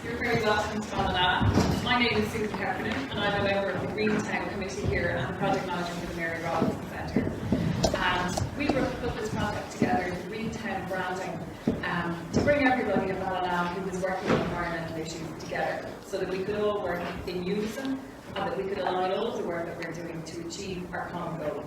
You're very welcome to Ballina. My name is Susan Heffernan and I'm a member of the Greentown Committee here and the Project Manager for the Mary Robinson Centre. And we put this project together, the Greentown branding, to bring everybody in Ballina who was working on environmental issues together so that we could all work in unison and that we could align all of the work that we're doing to achieve our common goal.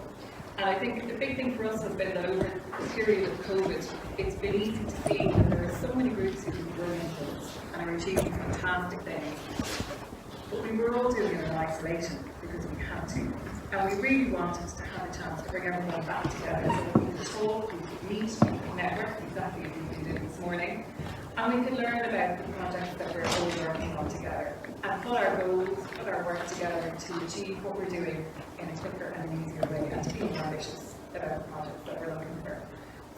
And I think the big thing for us has been that over the period of COVID, it's been easy to see that there are so many groups who can bring influence and are achieving fantastic things. But we were all doing it in isolation because we had to. And we really wanted to have a chance to bring everyone back together so that we could talk, we could meet, we could network, exactly as we did this morning. And we could learn about the projects that we're all working on together and put our goals, put our work together to achieve what we're doing in a quicker and an easier way and to be more ambitious about the projects that we're looking for.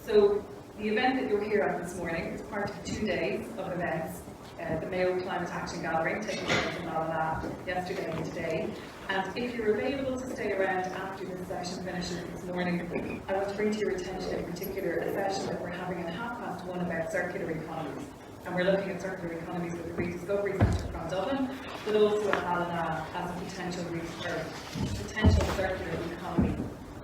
So the event that you're here at this morning is part of 2 days of events. The Mayo Climate Action Gathering taking place in Ballina yesterday and today. And if you're available to stay around after this session finishes this morning, I want to bring to your attention in particular a session that we're having at 1:30 about circular economies. And we're looking at circular economies with the Rediscovery Centre from Dublin, but also at Ballina as a potential circular economy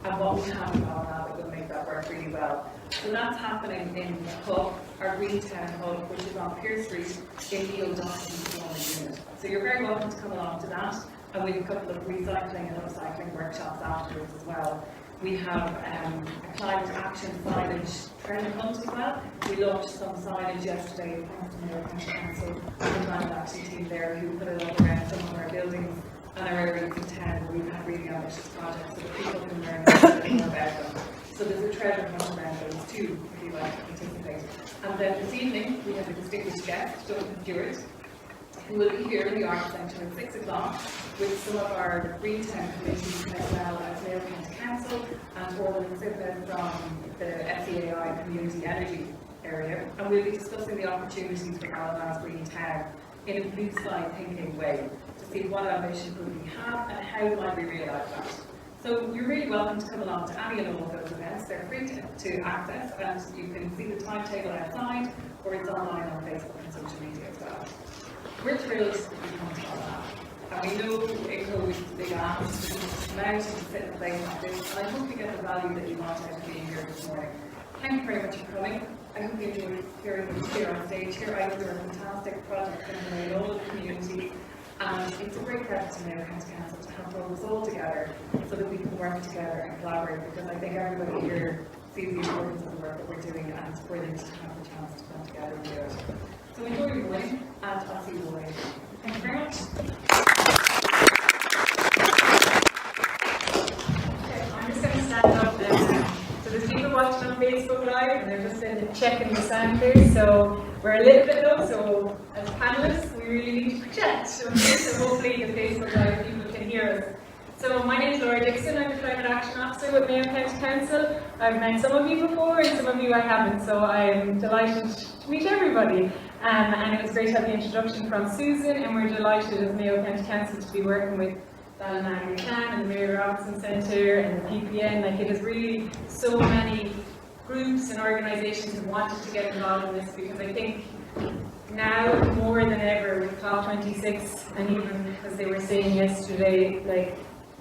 and what we have in Ballina that will make that work really well. So that's happening in the hub, our Greentown hub, which is on Pearse Street in the O'Donoghue unit. So you're very welcome to come along to that, and we have a couple of recycling and upcycling workshops afterwards as well. We have a climate action signage training hunt as well. We launched some signage yesterday thanks to Mayo County Council and the climate action team there who put it up around some of our buildings and our areas in town where we've had really ambitious projects so that people can learn a bit more about them. So there's a treasure hunt around those too, if you'd like to participate. And then this evening we have a distinguished guest, Duncan Stewart, who will be here in the Arts Centre at 6 o'clock with some of our Greentown committees as well as Mayo County Council and all the exhibitors from the SEAI Community Energy area. And we'll be discussing the opportunities for Ballina's Greentown in a blue sky thinking way to see what ambition could we have and how might we realise that. So you're really welcome to come along to any and all of those events. They're free to access and you can see the timetable outside or it's online on Facebook and social media as well. We're thrilled that you come to Ballina. And we know it goes big ask to come out and sit in a place like this. And I hope you get the value that you want out of being here this morning. Thank you very much for coming. I hope you enjoyed hearing what you hear on stage here. I think there are fantastic projects in all of the community. And it's a great credit to Mayo County Council to have brought us all together so that we can work together and collaborate, because I think everybody here sees the importance of the work that we're doing and it's brilliant to have the chance to come together and do it. So enjoy your morning and I'll see you all later. Thank you very much. Okay, I'm just going to stand up now. So there's people watching on Facebook Live and they're just checking the sound here. So we're a little bit low, so as panellists we really need to project. Okay? So hopefully the Facebook Live people can hear us. So my name is Laura Dixon, I'm the Climate Action Officer with Mayo County Council. I've met some of you before and some of you I haven't, so I'm delighted to meet everybody. And it was great to have the introduction from Susan, and we're delighted as Mayo County Council to be working with Ballina and the Mary Robinson Centre and the PPN. Like, it is really so many groups and organisations who wanted to get involved in this, because I think now more than ever with COP26, and even as they were saying yesterday, like,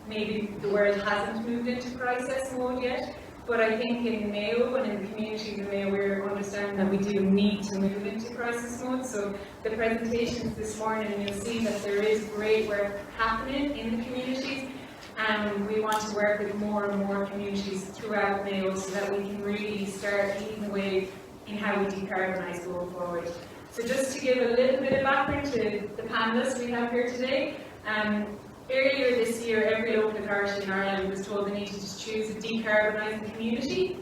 maybe the world hasn't moved into crisis mode yet, but I think in Mayo and in the communities in Mayo we're understanding that we do need to move into crisis mode. So the presentations this morning, you'll see that there is great work happening in the communities, and we want to work with more and more communities throughout Mayo so that we can really start leading the way in how we decarbonise going forward. So just to give a little bit of background to the panellists we have here today, earlier this year, every local authority in Ireland was told they needed to choose a decarbonising community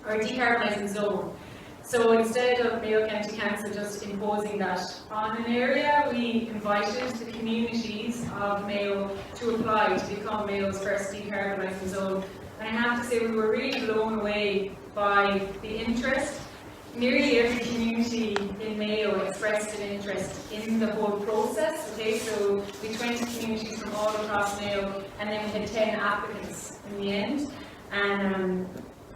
or a decarbonising zone. So instead of Mayo County Council just imposing that on an area, we invited the communities of Mayo to apply to become Mayo's first decarbonising zone. And I have to say we were really blown away by the interest. Nearly every community in Mayo expressed an interest in the whole process. Okay, so we had 20 communities from all across Mayo, and then we had 10 applicants in the end. And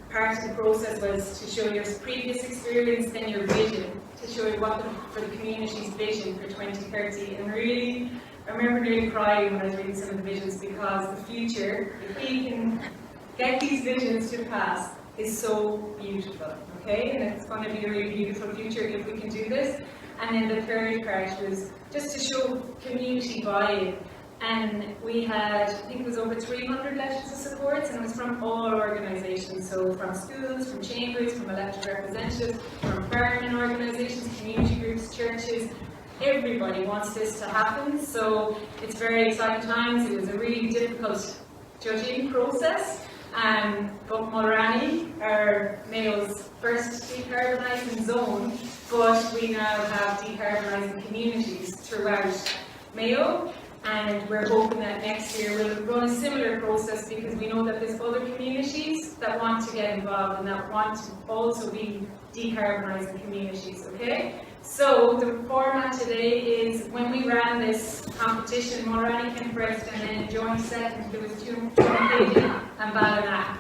part of the process was to show your previous experience, then your vision, to show you what for the community's vision for 2030. And really, I remember nearly crying when I was reading some of the visions, because the future, if we can get these visions to pass, is so beautiful, okay? And it's going to be a really beautiful future if we can do this. And then the third part was just to show community buy-in. And we had, I think it was over 300 letters of support, and it was from all organisations, so from schools, from chambers, from elected representatives, from farming organisations, community groups, churches. Everybody wants this to happen, so it's very exciting times. It was a really difficult judging process, but Mulranny, our Mayo's first decarbonising zone, but we now have decarbonising communities throughout Mayo. And we're hoping that next year we'll run a similar process, because we know that there's other communities that want to get involved and that want to also be decarbonising communities, okay? So the format today is, when we ran this competition, Mulranny came first, and then joint second there was Tourmakeady and Ballina.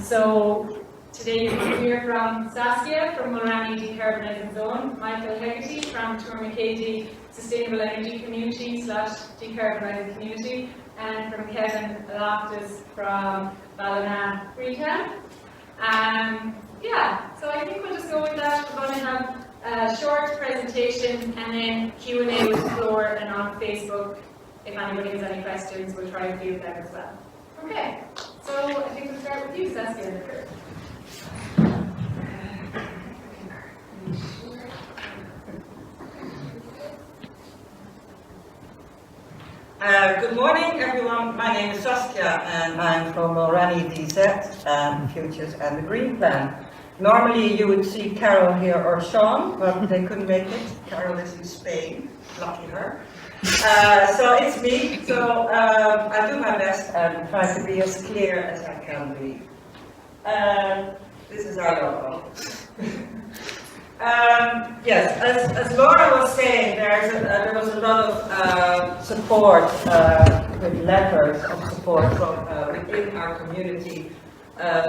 So today you will hear from Saskia from Mulranny Decarbonising Zone, Michael Hegarty from Tourmakeady Sustainable Energy Community / Decarbonising Community, and from Kevin Loftus from Ballina Retail. Yeah, so I think we'll just go with that. We're going to have a short presentation and then Q&A with the floor and on Facebook. If anybody has any questions, we'll try and field them as well. Okay, so I think we'll start with you, Saskia. Good morning, everyone. My name is Saskia, and I'm from Mulranny DZ, Futures and the Green Plan. Normally, you would see CARO here or Sean, but they couldn't make it. CARO is in Spain. Lucky her. So it's me. So I do my best and try to be as clear as I can be. This is our logo. Yes, as Laura was saying, there was a lot of support with letters of support from within our community,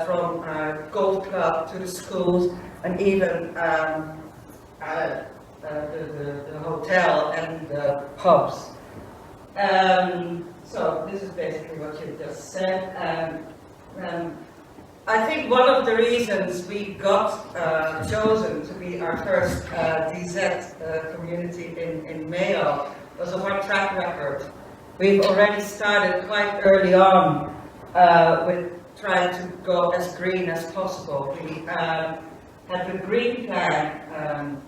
from our golf club to the schools, and even the hotel and the pubs. So this is basically what you just said. I think one of the reasons we got chosen to be our first DZ community in Mayo was of our track record. We've already started quite early on with trying to go as green as possible. We had the green plan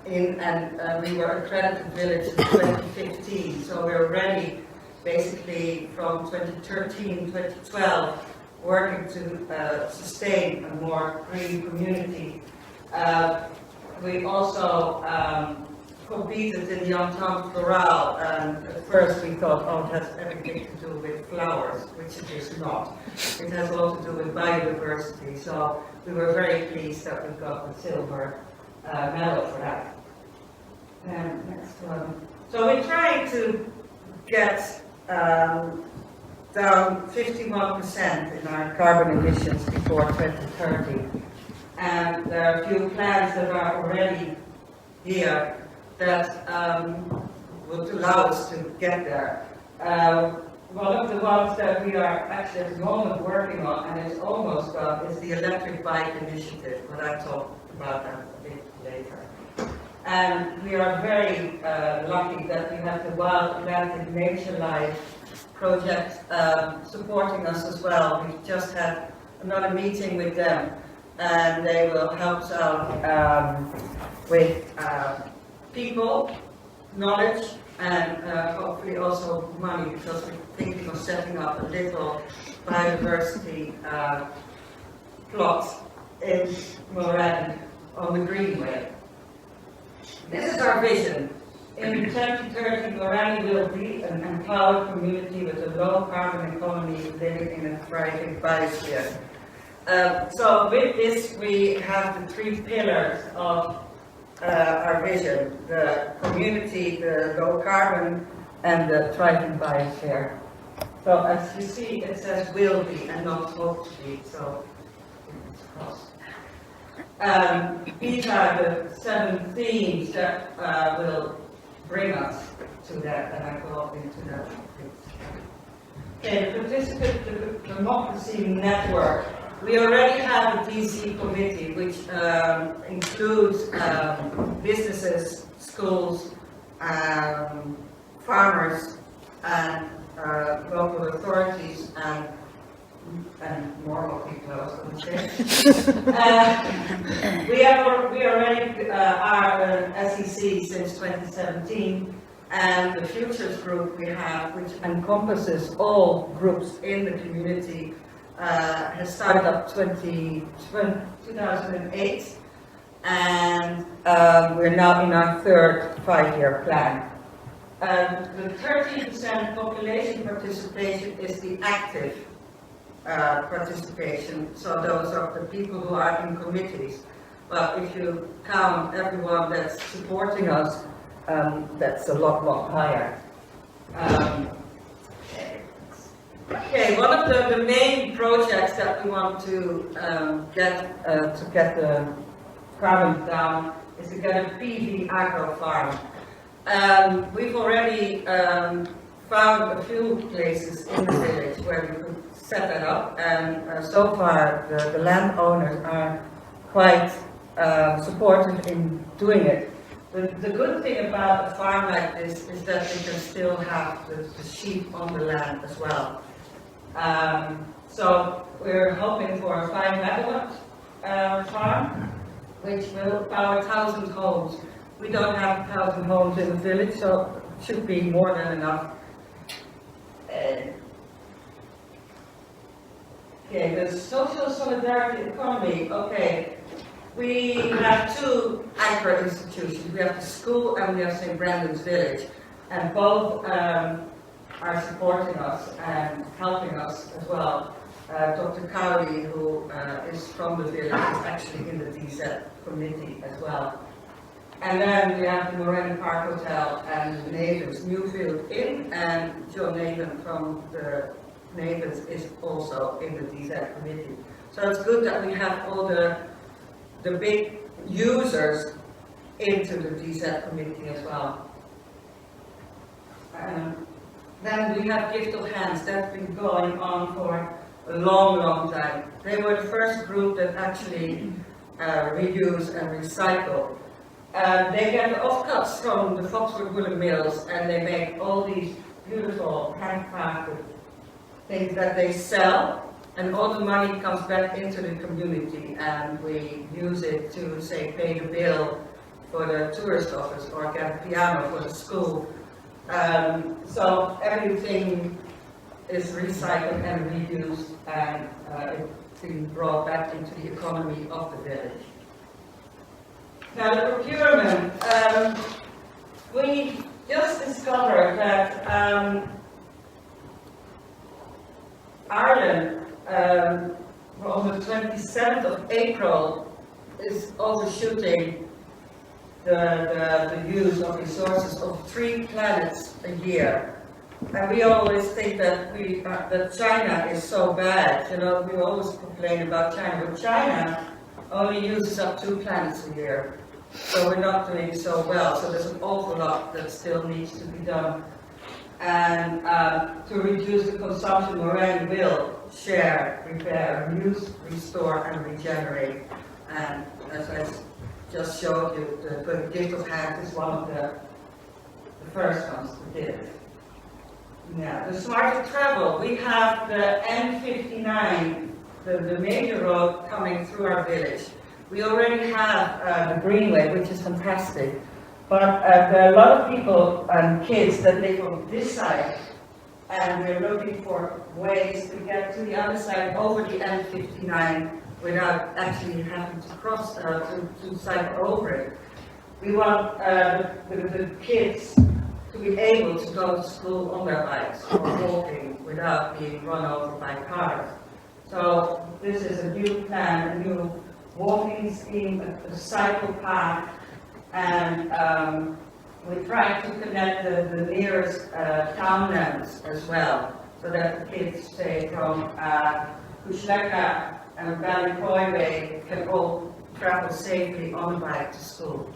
and we were accredited village in 2015, so we're already basically from 2013, 2012 working to sustain a more green community. We also competed in the Entente Florale, and at first we thought, oh, it has everything to do with flowers, which it is not. It has all to do with biodiversity, so we were very pleased that we got the silver medal for that. And next one. So we're trying to get down 51% in our carbon emissions before 2030. And there are a few plans that are already here that would allow us to get there. One of the ones that we are actually at the moment working on, and it's almost done, is the electric bike initiative, but I'll talk about that a bit later. And we are very lucky that we have the Wild Atlantic Nature Life project supporting us as well. We've just had another meeting with them, and they will help us out with people, knowledge, and hopefully also money, because we're thinking of setting up a little biodiversity plot in Mulranny on the Greenway. This is our vision. In 2030, Mulranny will be an empowered community with a low carbon economy living in a thriving biosphere. So with this, we have the three pillars of our vision: the community, the low carbon, and the thriving biosphere. So as you see, it says will be and not hope to be, so it's crossed. These are the 7 themes that will bring us to that, and I go up into that. Okay, the Participant Democracy Network. We already have a DC committee which includes businesses, schools, farmers, and local authorities, and normal people, I was going to say. We already are an SEC since 2017, and the Futures Group we have, which encompasses all groups in the community, has started up 2008, and we're now in our 3rd 5-year plan. The 13% population participation is the active participation, so those are the people who are in committees. But if you count everyone that's supporting us, that's a lot higher. Okay, one of the main projects that we want to get the carbon down is to get a PV agro farm. We've already found a few places in the village where we could set that up, and so far the landowners are quite supportive in doing it. The good thing about a farm like this is that we can still have the sheep on the land as well. So we're hoping for a 5 megawatt farm, which will power 1,000 homes. We don't have 1,000 homes in the village, so it should be more than enough. Okay, the social solidarity economy. Okay, we have 2 agro institutions. We have the school and we have St. Brendan's Village, and both are supporting us and helping us as well. Dr. Cowley, who is from the village, is actually in the DZ committee as well. And then we have the Mulranny Park Hotel and the Neighbours Newfield Inn, and Joe Nathan from the Neighbours is also in the DZ committee. So it's good that we have all the big users into the DZ committee as well. Then we have Gift of Hands. That's been going on for a long time. They were the first group that actually reuse and recycle. They get the offcuts from the Foxwood Woolen Mills, and they make all these beautiful handcrafted things that they sell, and all the money comes back into the community, and we use it to, say, pay the bill for the tourist office or get a piano for the school. So everything is recycled and reused, and it's being brought back into the economy of the village. Now, the procurement. We just discovered that Ireland, on the 27th of April, is overshooting the use of resources of 3 planets a year. And we always think that that China is so bad. You know, we always complain about China, but China only uses up 2 planets a year. So we're not doing so well. So there's an awful lot that still needs to be done. And to reduce the consumption, Mulranny will share, repair, reuse, restore, and regenerate. And as I just showed you, the Gift of Hands is one of the first ones we did. Yeah, the smarter travel. We have the N59, the major road coming through our village. We already have the Greenway, which is fantastic. But there are a lot of people and kids that live on this side, and we're looking for ways to get to the other side over the N59 without actually having to cross to cycle over it. We want the kids to be able to go to school on their bikes or walking without being run over by cars. So this is a new plan, a new walking scheme, a cycle path, and we try to connect the nearest townlands as well. so that the kids, say, from Kushleka and Ballycoy can all travel safely on a bike to school.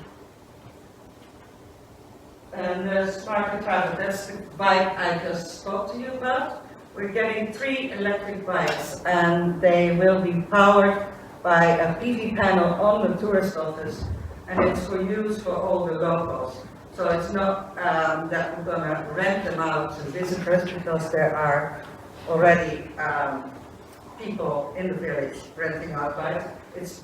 And the smarter travel, that's the bike I just spoke to you about. We're getting 3 electric bikes, and they will be powered by a PV panel on the tourist office, and it's for use for all the locals. So it's not that we're going to rent them out to visitors, because there are already people in the village renting out bikes. It's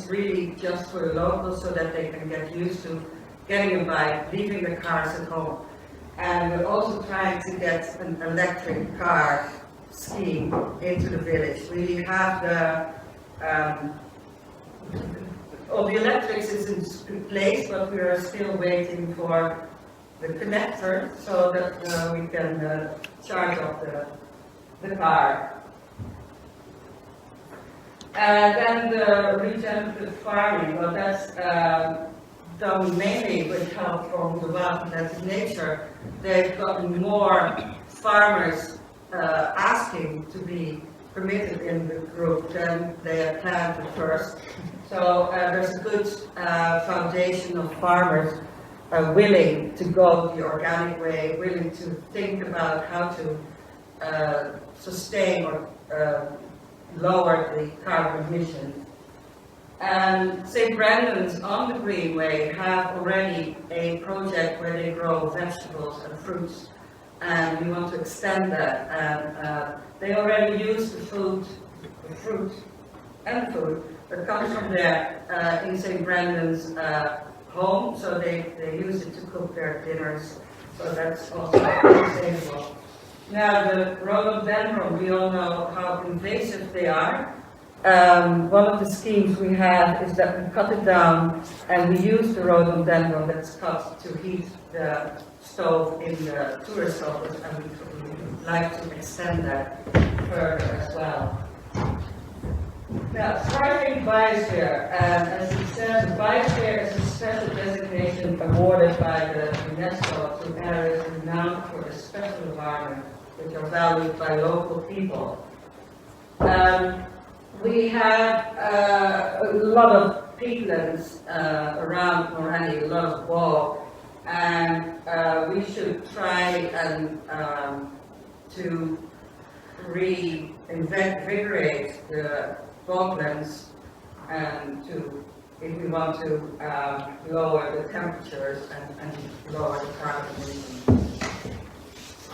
really just for the locals, so that they can get used to getting a bike, leaving the cars at home. And we're also trying to get an electric car scheme into the village. We have all the electrics is in place, but we are still waiting for the connector so that we can charge up the car. Then the regenerative farming, well, that's done mainly with help from the Wildlife Nature. They've gotten more farmers asking to be permitted in the group than they had planned at first. So there's a good foundation of farmers willing to go the organic way, willing to think about how to sustain or lower the carbon emissions. And St. Brendan's on the Greenway have already a project where they grow vegetables and fruits, and we want to extend that. And they already use the fruit and food that comes from there in St. Brendan's home, so they use it to cook their dinners, so that's also sustainable. Now the rhododendron, we all know how invasive they are. One of the schemes we have is that we cut it down and we use the rhododendron that's cut to heat the stove in the tourist office, and we would like to extend that further as well. Now, thriving biosphere, as it says, the biosphere is a special designation awarded by the UNESCO to areas renowned for a special environment, which are valued by local people. We have a lot of peatlands around Mulranny, a lot of bog, and we should try and to reinvigorate the boglands, and if we want to lower the temperatures and lower the carbon emissions.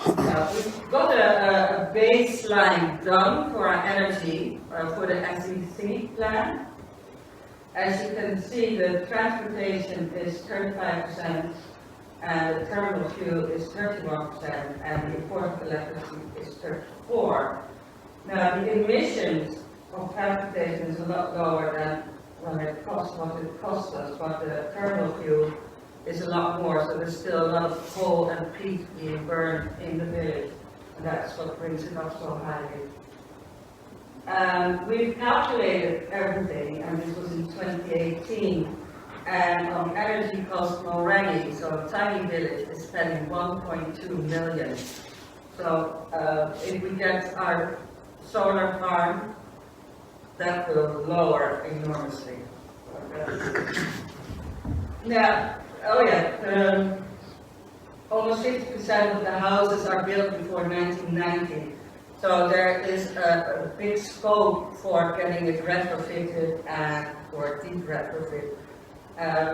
We've got a baseline done for our energy for the SEAI plan. As you can see, the transportation is 35%, and the terminal fuel is 31%, and the import of electricity is 34%. Now, the emissions of transportation is a lot lower than what it costs us, but the terminal fuel is a lot more, so there's still a lot of coal and peat being burned in the village, and that's what brings it up so highly. We've calculated everything, and this was in 2018, and on energy cost Mulranny, so a tiny village, is spending 1.2 million. So if we get our solar farm, that will lower enormously. Now, almost 50% of the houses are built before 1990. So there is a big scope for getting it retrofitted and for deep retrofit.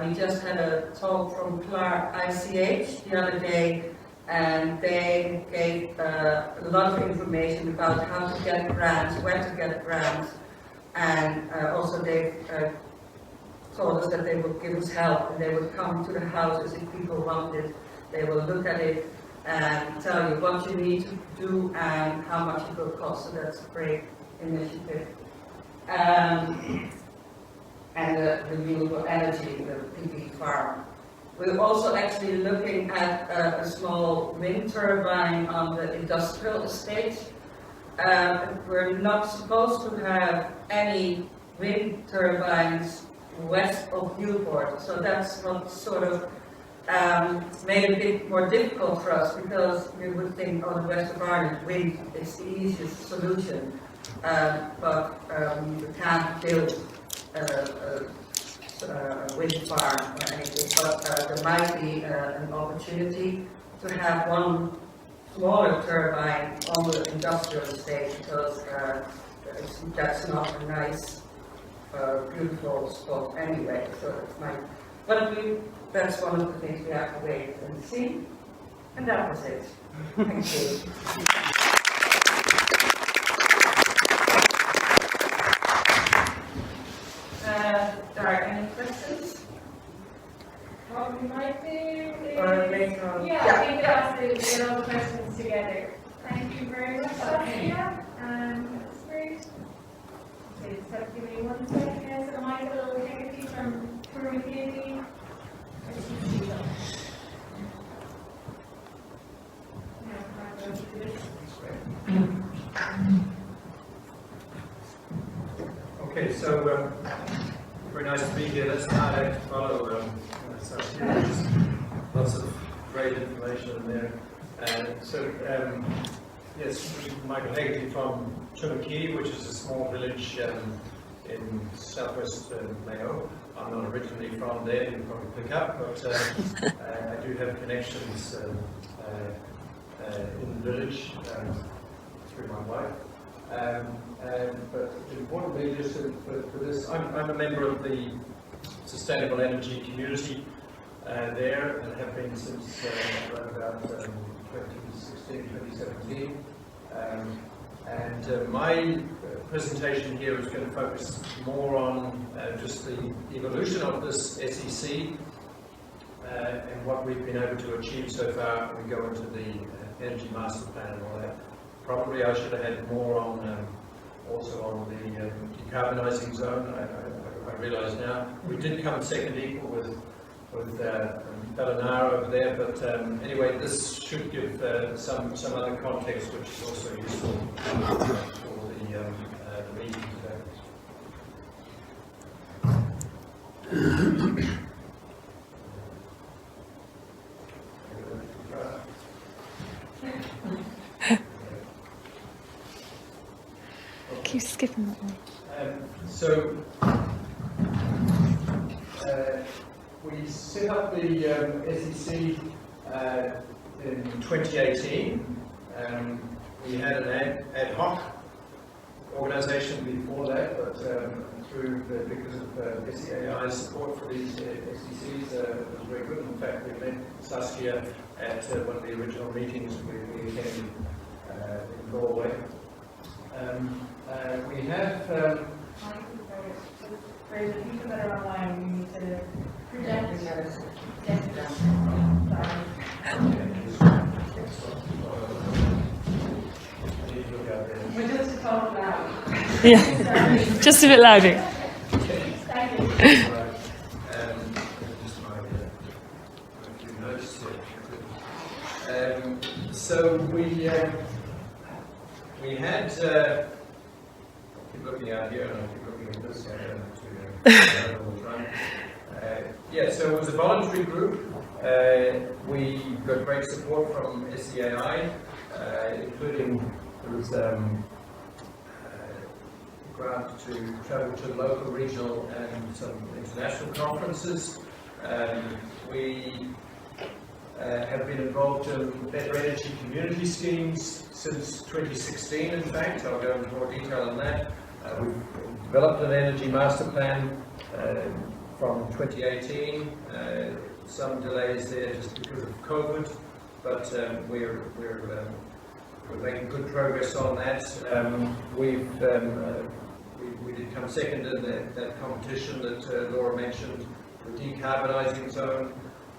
We just had a talk from Clark ICH the other day, and they gave a lot of information about how to get grants, where to get grants, and also they told us that they would give us help, and they would come to the houses if people want it. They will look at it and tell you what you need to do and how much it will cost. So that's a great initiative. And the renewable energy, the PV farm. We're also actually looking at a small wind turbine on the industrial estate. We're not supposed to have any wind turbines west of Newport, so that's what sort of made it a bit more difficult for us because we would think, oh, the west of Ireland, wind is the easiest solution, but we can't build a wind farm or anything, but there might be an opportunity to have one smaller turbine on the industrial estate because that's not a nice, beautiful spot anyway. So it's my, but that's one of the things we have to wait and see. And that was it. Thank you. Are there any questions? What we might do is... Or later on. Yeah, we could ask all the questions together. Thank you very much, Sophia. That's great. Okay, just have to give me 1 second. So Michael will take a few from Tourmakeady. Okay, so very nice to be here. Let's start out to follow. There's lots of great information in there. Yes, Michael Haggerty from Tourmakeady, which is a small village in southwest Mayo. I'm not originally from there, you can probably pick up, but I do have connections in the village through my wife. But importantly, just for this, I'm a member of the Sustainable Energy Community there, and have been since around about 2016, 2017. My presentation here is going to focus more on just the evolution of this SEC and what we've been able to achieve so far. We go into the Energy Master Plan and all that. Probably I should have had more on also on the decarbonising zone. I realise now we did come second equal with Ballina over there, but anyway, this should give some other context, which is also useful for the meeting today. Keep skipping that one. We set up the SEC in 2018. We had an ad hoc organisation before that, but because of SEAI's support for these SECs, it was very good. In fact, we met Saskia at one of the original meetings we attended in Galway. We have For the people that are online, we need to project. We're just to talk loud. Yeah, just a bit louder. Thank you. So we had keep looking out here and I keep looking at this all the time. So it was a voluntary group. We got great support from SEAI, including there was grant to travel to local, regional and some international conferences. We have been involved in better energy community schemes since 2016, in fact. I'll go into more detail on that. We've developed an energy master plan from 2018. Some delays there just because of COVID, but we're making good progress on that. We did come second in that competition that Laura mentioned, the Decarbonising zone.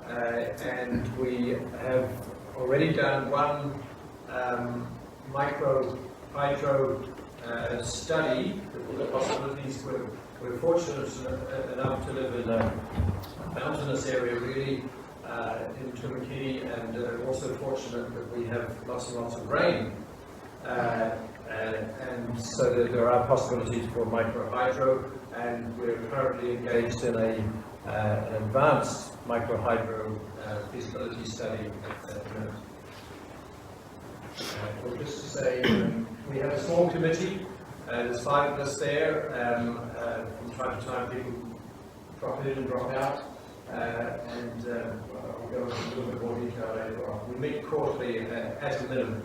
And we have already done one micro hydro study of the possibilities. We're fortunate enough to live in a mountainous area, really, in Tourmakeady, and also fortunate that we have lots and lots of rain. And so that there are possibilities for micro hydro, and we're currently engaged in an advanced microhydro feasibility study at the minute. Well, just to say, we have a small committee. There's 5 of us there. From time to time, people drop in and drop out. I'll go into a little bit more detail later on. We meet quarterly at a minimum.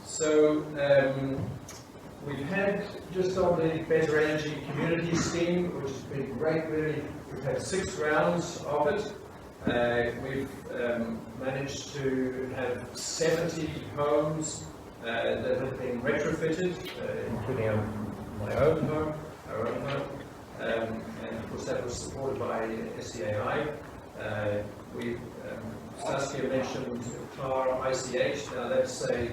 So we've had, just on the Better Energy Community Scheme, which has been great really, we've had 6 rounds of it. We've managed to have 70 homes that have been retrofitted, including my own home, our own home. And of course that was supported by SEAI. Saskia mentioned CARO, ICH. Now that's a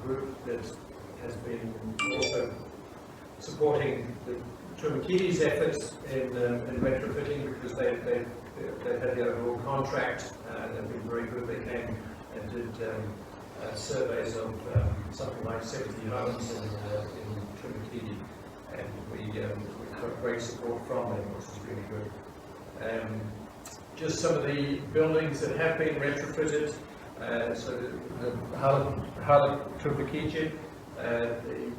group that has been also supporting the Tourmakeady's efforts in retrofitting, because they've had the overall contract. They've been very good. They came and did surveys of something like 70 homes in Tourmakeady, and we got great support from them, which is really good. Just some of the buildings that have been retrofitted. So the Harlem Tourmakeady, the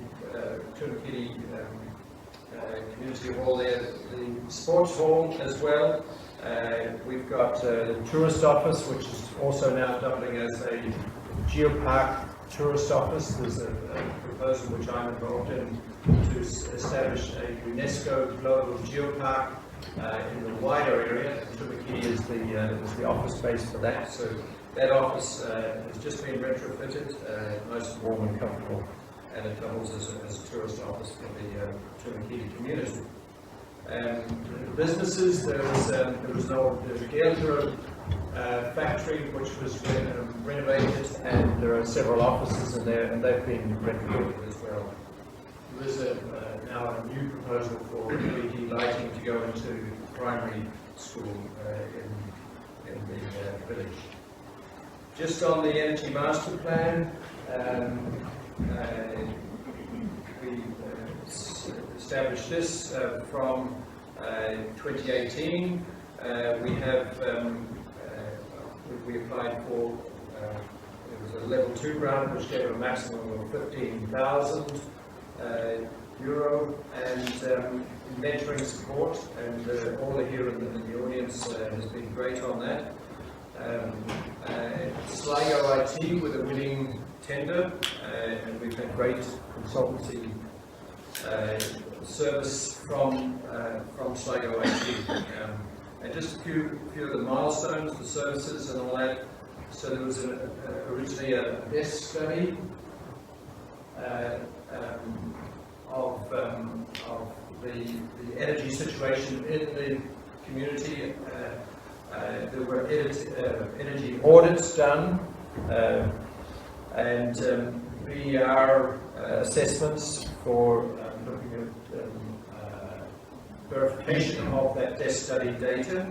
Tourmakeady Community Hall there, the sports hall as well. We've got the tourist office, which is also now doubling as a geopark tourist office. There's a proposal which I'm involved in to establish a UNESCO global geopark in the wider area. Tourmakeady is the office space for that. So that office has just been retrofitted, nice and warm and comfortable, and it doubles as a tourist office for the Tourmakeady community. Businesses, there was an old Glasgow factory which was renovated, and there are several offices in there, and they've been retrofitted as well. There is now a new proposal for LED lighting to go into primary school in the village. Just on the Energy Master Plan, we established this from 2018. We applied for, it was a level 2 grant which gave a maximum of €15,000 and mentoring support, and all here in the audience has been great on that. Sligo IT with a winning tender, and we've had great consultancy service from Sligo IT. And just a few of the milestones, the services and all that. So there was originally a desk study of the energy situation in the community. There were energy audits done, and VR assessments for looking at verification of that desk study data,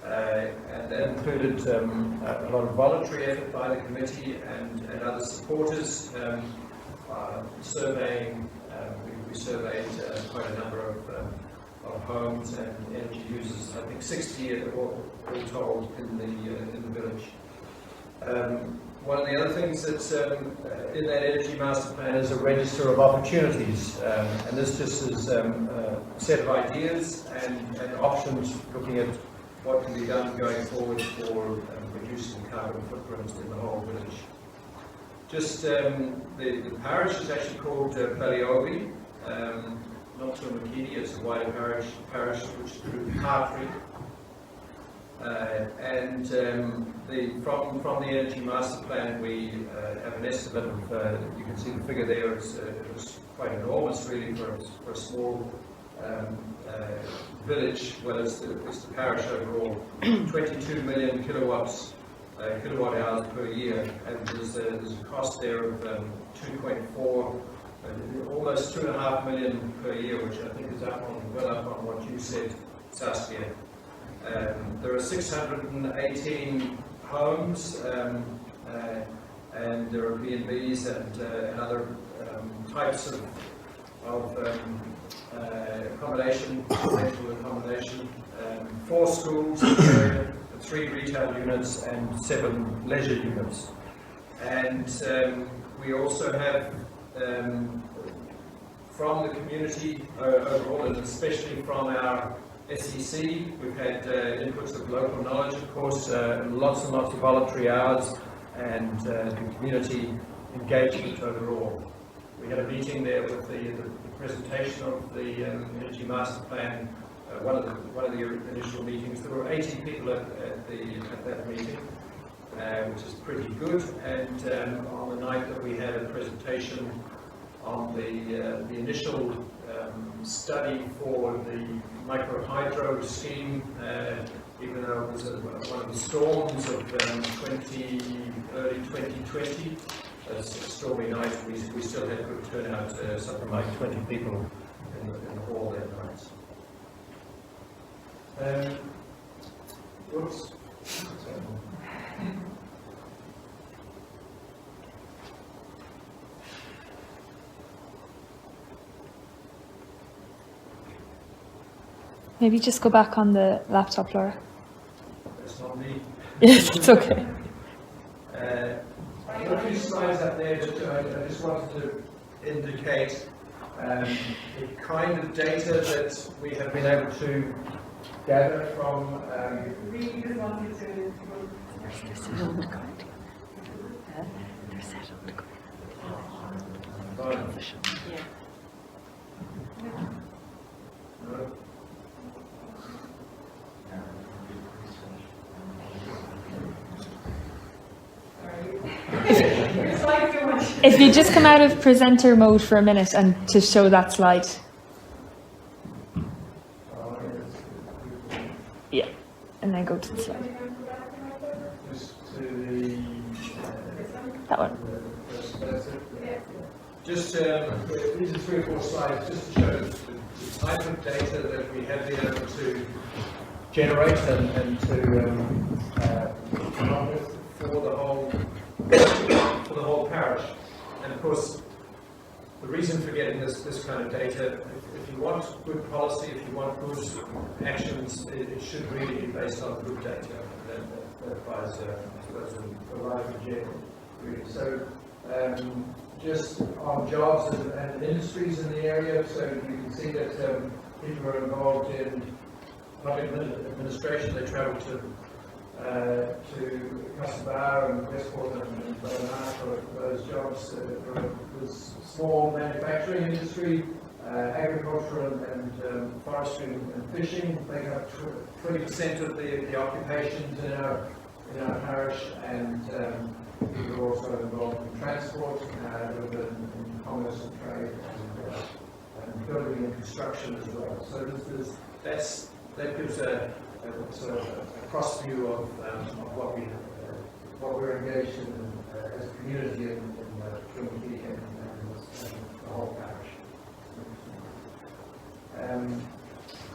and that included a lot of voluntary effort by the committee and other supporters. Surveying, we surveyed quite a number of homes and energy users. I think 60 all told in the village. One of the other things that's in that Energy Master Plan is a register of opportunities, and this just is a set of ideas and options looking at what can be done going forward for reducing the carbon footprint in the whole village. Just the parish is actually called Ballina, not Tourmakeady. It's a wider parish which includes Hartree. And from the Energy Master Plan, we have an estimate of, you can see the figure there, it was quite enormous really for a small village. Well, it's the parish overall, 22 million kilowatt hours per year, and there's a cost there of 2.4, almost 2.5 million per year, which I think is well up on what you said, Saskia. There are 618 homes, and there are B&Bs and other types of accommodation, rental accommodation, 4 schools in the area, 3 retail units and 7 leisure units. And we also have from the community overall, and especially from our SEC, we've had inputs of local knowledge, of course, lots and lots of voluntary hours, and the community engagement overall. We had a meeting there with the presentation of the Energy Master Plan, one of the initial meetings. There were 80 people at that meeting, which is pretty good. And on the night that we had a presentation on the initial study for the microhydro scheme, even though it was one of the storms of early 2020, a stormy night, we still had good turnout, something like 20 people in the hall that night. Whoops. Maybe just go back on the laptop, Laura. That's not me. Yes, it's okay. I've got a few slides up there that I just wanted to indicate the kind of data that we have been able to gather from. Really just wanted to. They're settled correctly. They're settled correctly. Yeah. No. If you just come out of presenter mode for a minute and to show that slide. Yeah, and then go to the slide. Just to the That one. that's it. Just these are 3 or 4 slides just to show the type of data that we have been able to generate and to come up with for the whole parish. And of course, the reason for getting this kind of data, if you want good policy, if you want good actions, it should really be based on good data. That applies, I suppose, in life in general. Really. So, just on jobs and industries in the area, so you can see that people are involved in public administration. They travel to Castlebar and Westport and Ballina for those jobs. There's small manufacturing industry, agriculture and forestry and fishing. They have 20% of the occupations in our parish, and people are also involved in transport, in commerce and trade, and building and construction as well. So that gives a sort of a cross view of what we're engaged in as a community in Tourmakeady and the whole parish.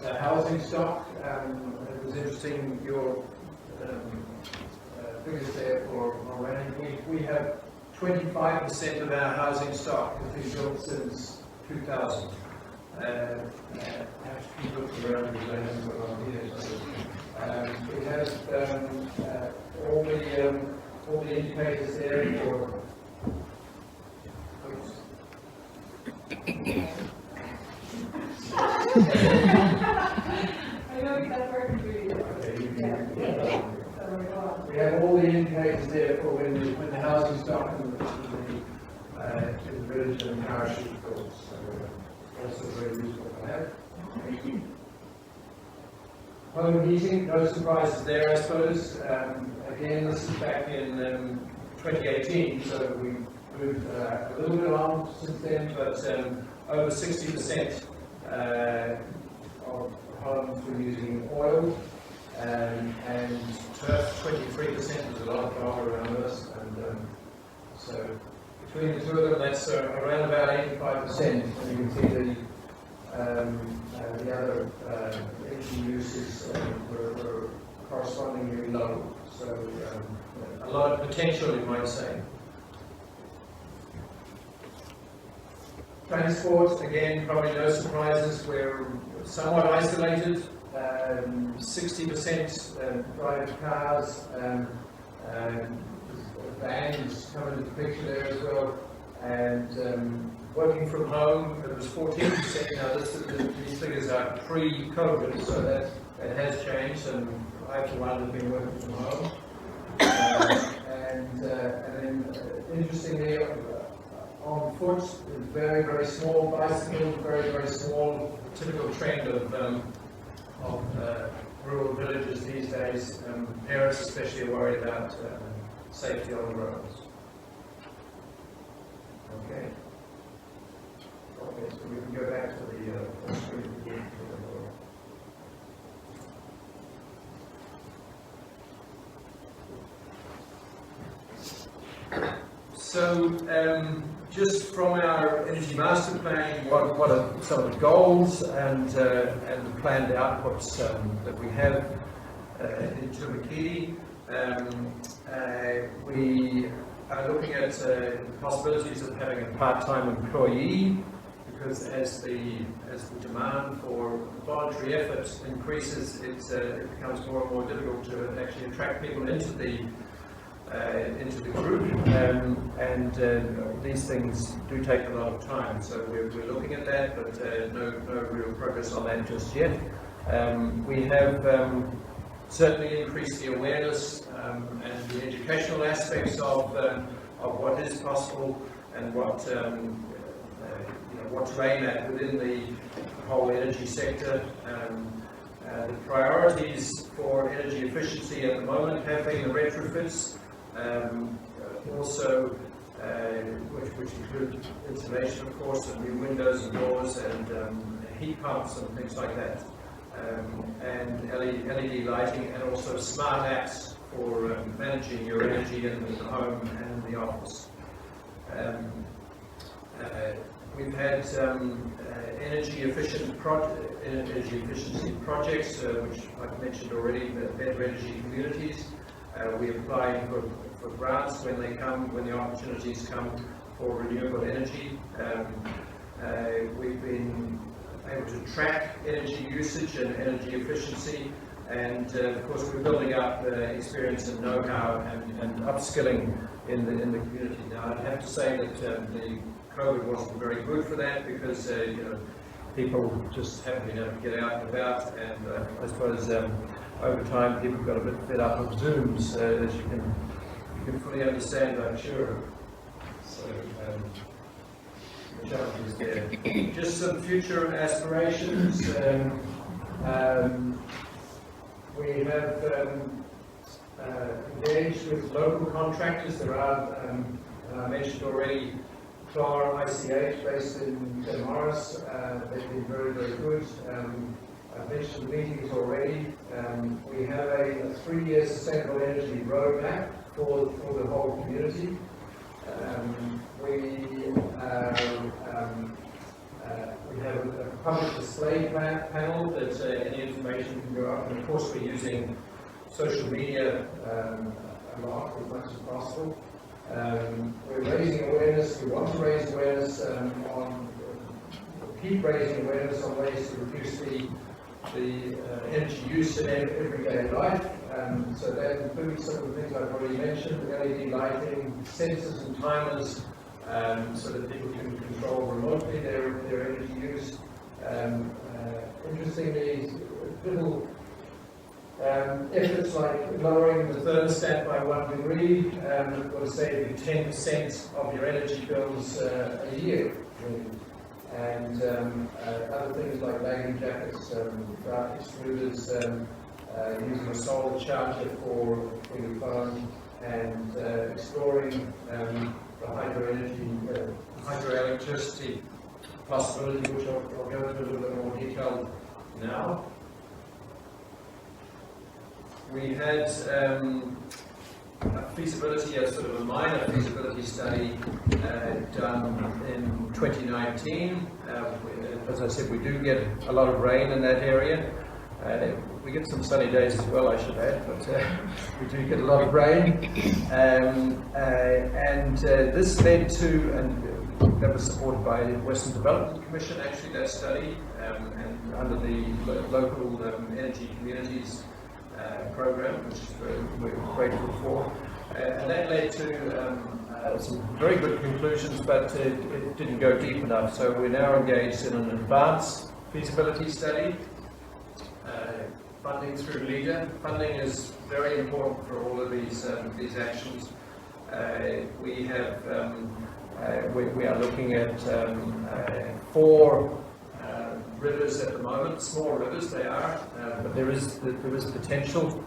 The housing stock, it was interesting, your figures there for Mulranny. We have 25% of our housing stock has been built since 2000. Keep looking around because I haven't got on here. So, we have all the indicators there for. I know that works really well. Okay, we have all the indicators there for when the housing stock in the village and parish is built. So that's a very useful to have. Home heating, no surprises there, I suppose. Again, this is back in 2018, so we've moved a little bit on since then, but over 60% of homes were using oil, and turf 23%. There's a lot of power around us, and so between the two of them, that's around about 85%. And you can see the other energy uses were correspondingly low. So a lot of potential, you might say. Transport, again, probably no surprises. We're somewhat isolated. 60% private cars. Vans come into the picture there as well. And working from home, it was 14%. Now these figures are pre-COVID, so that has changed. And I, for one, have been working from home. And then, interestingly, on foot, very, very small bicycles, very, very small. Typical trend of rural villages these days. Parents especially are worried about safety on the roads. Okay. Okay, so we can go back to the screen. So, just from our energy master plan, what are some of the goals and the planned outputs that we have in Tourmakeady? We are looking at the possibilities of having a part-time employee, because as the demand for voluntary effort increases, it becomes more and more difficult to actually attract people into the group, and these things do take a lot of time. So we're looking at that, but no real progress on that just yet. We have certainly increased the awareness and the educational aspects of what is possible and what to aim at within the whole energy sector. The priorities for energy efficiency at the moment have been the retrofits. Also, which include insulation, of course, and new windows and doors, and heat pumps and things like that, and LED lighting, and also smart apps for managing your energy in the home and in the office. We've had energy efficiency projects, which I've mentioned already, better energy communities. We apply for grants when the opportunities come for renewable energy. We've been able to track energy usage and energy efficiency, and of course we're building up experience and know-how and upskilling in the community. Now I'd have to say that the COVID wasn't very good for that, because people just haven't been able to get out and about, and I suppose over time people got a bit fed up of Zooms, as you can fully understand, I'm sure. So the challenges there. Just some future aspirations. We have engaged with local contractors. There are, I mentioned already, CARO ICH based in Morris. They've been very, very good. I've mentioned the meetings already. We have a 3-year sustainable energy roadmap for the whole community. We have a public display panel that any information can go up, and of course we're using social media a lot, as much as possible. We're raising awareness. We want to raise awareness keep raising awareness on ways to reduce the energy use in everyday life. So that includes some of the things I've already mentioned: LED lighting, sensors and timers, so that people can control remotely their energy use. Interestingly, little efforts like lowering the thermostat by 1 degree will save you 10% of your energy bills a year. And other things like lagging jackets, draft extruders, using a solar charger for your phone, and exploring the hydroelectricity possibility, which I'll go into a little bit more detail now. We had a feasibility, a sort of a minor feasibility study done in 2019. As I said, we do get a lot of rain in that area. We get some sunny days as well, I should add, but we do get a lot of rain. And this led to, and that was supported by the Western Development Commission, actually, that study, and under the local energy communities program, which we're grateful for. And that led to some very good conclusions, but it didn't go deep enough. So we're now engaged in an advanced feasibility study, funding through LEADER. Funding is very important for all of these actions. We are looking at 4 rivers at the moment, small rivers they are, but there is potential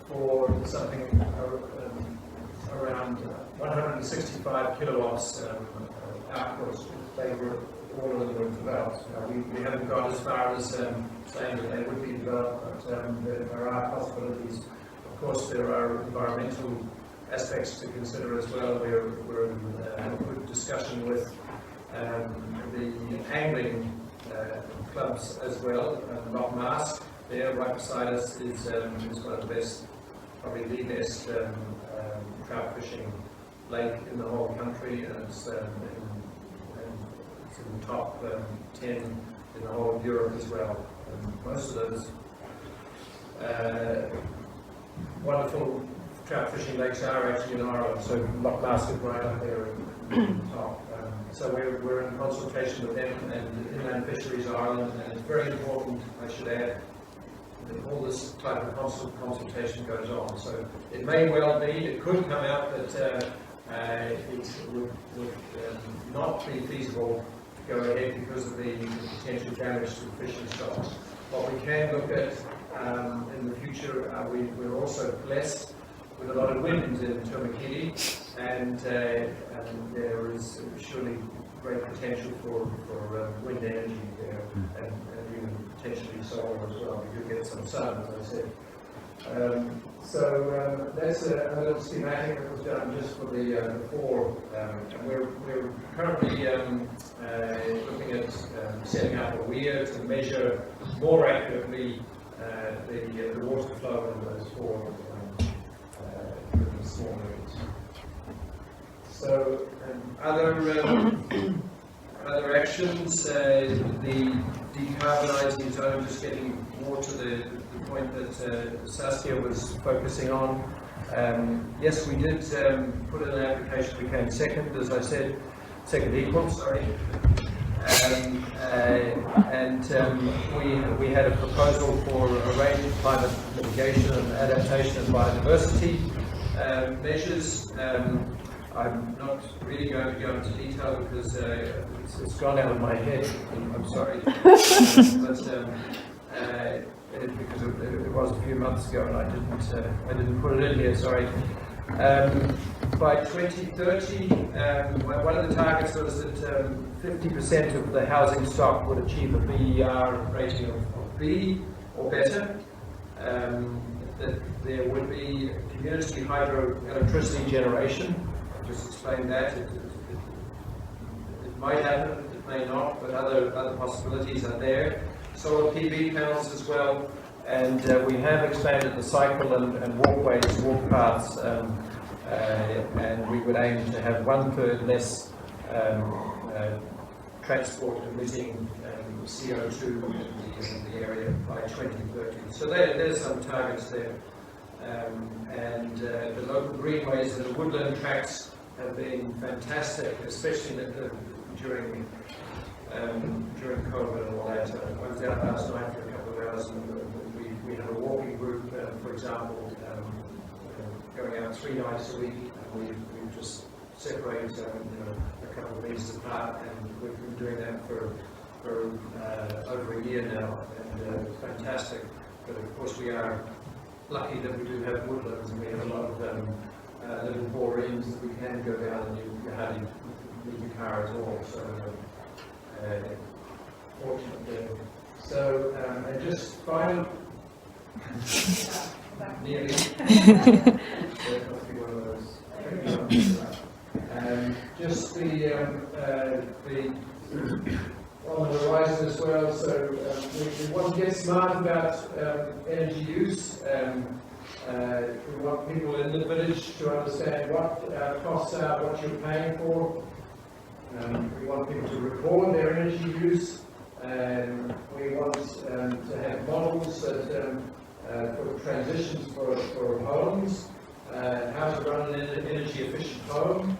for something around 165 kilowatts output if they were all of them were developed. We haven't gone as far as saying that they would be developed, but there are possibilities. Of course, there are environmental aspects to consider as well. We're in good discussion with the angling clubs as well. Loch Mask, there right beside us, is one of the best, probably the best trout fishing lake in the whole country, and it's in the top 10 in the whole of Europe as well. And most of those wonderful trout fishing lakes are actually in Ireland, so Loch Mask is right up there at the top. So we're in consultation with them and Inland Fisheries Ireland, and it's very important, I should add, that all this type of consultation goes on. So it may well be, it could come out that it would not be feasible to go ahead because of the potential damage to the fishing stocks. What we can look at in the future, we're also blessed with a lot of wind in Tourmakeady, and there is surely great potential for wind energy there, and even potentially solar as well. We do get some sun, as I said. So that's a little schematic that was done just for the 4, and we're currently looking at setting up a weir to measure more accurately the water flow in those 4 small areas. So other actions, the decarbonising zone, just getting more to the point that Saskia was focusing on. Yes, we did put in an application. We came second, as I said, second equal, sorry. We had a proposal for a range of climate mitigation and adaptation and biodiversity measures. I'm not really going to go into detail because it's gone out of my head. I'm sorry, because it was a few months ago and I didn't put it in here. Sorry. By 2030, one of the targets was that 50% of the housing stock would achieve a BER rating of B or better. That there would be community hydroelectricity generation. I'll just explain that. It might happen, it may not, but other possibilities are there. Solar PV panels as well, and we have expanded the cycle and walkways, walk paths, and we would aim to have 1/3 less transport emitting CO2 in the area by 2030. So there's some targets there. And the local greenways and the woodland tracks have been fantastic, especially during COVID and all that. I was out last night for a couple of hours, and we have a walking group, for example, going out 3 nights a week, and we've just separated a couple of meters apart, and we've been doing that for over a year now, and it's fantastic. But of course we are lucky that we do have woodlands, and we have a lot of little borings that we can go down, and you hardly need your car at all. So fortunate there. So and just final, nearly. There must be one of those. Just the on the horizon as well. So we want to get smart about energy use. We want people in the village to understand what costs are, what you're paying for. We want people to record their energy use. We want to have models that for transitions for homes, how to run an energy efficient home,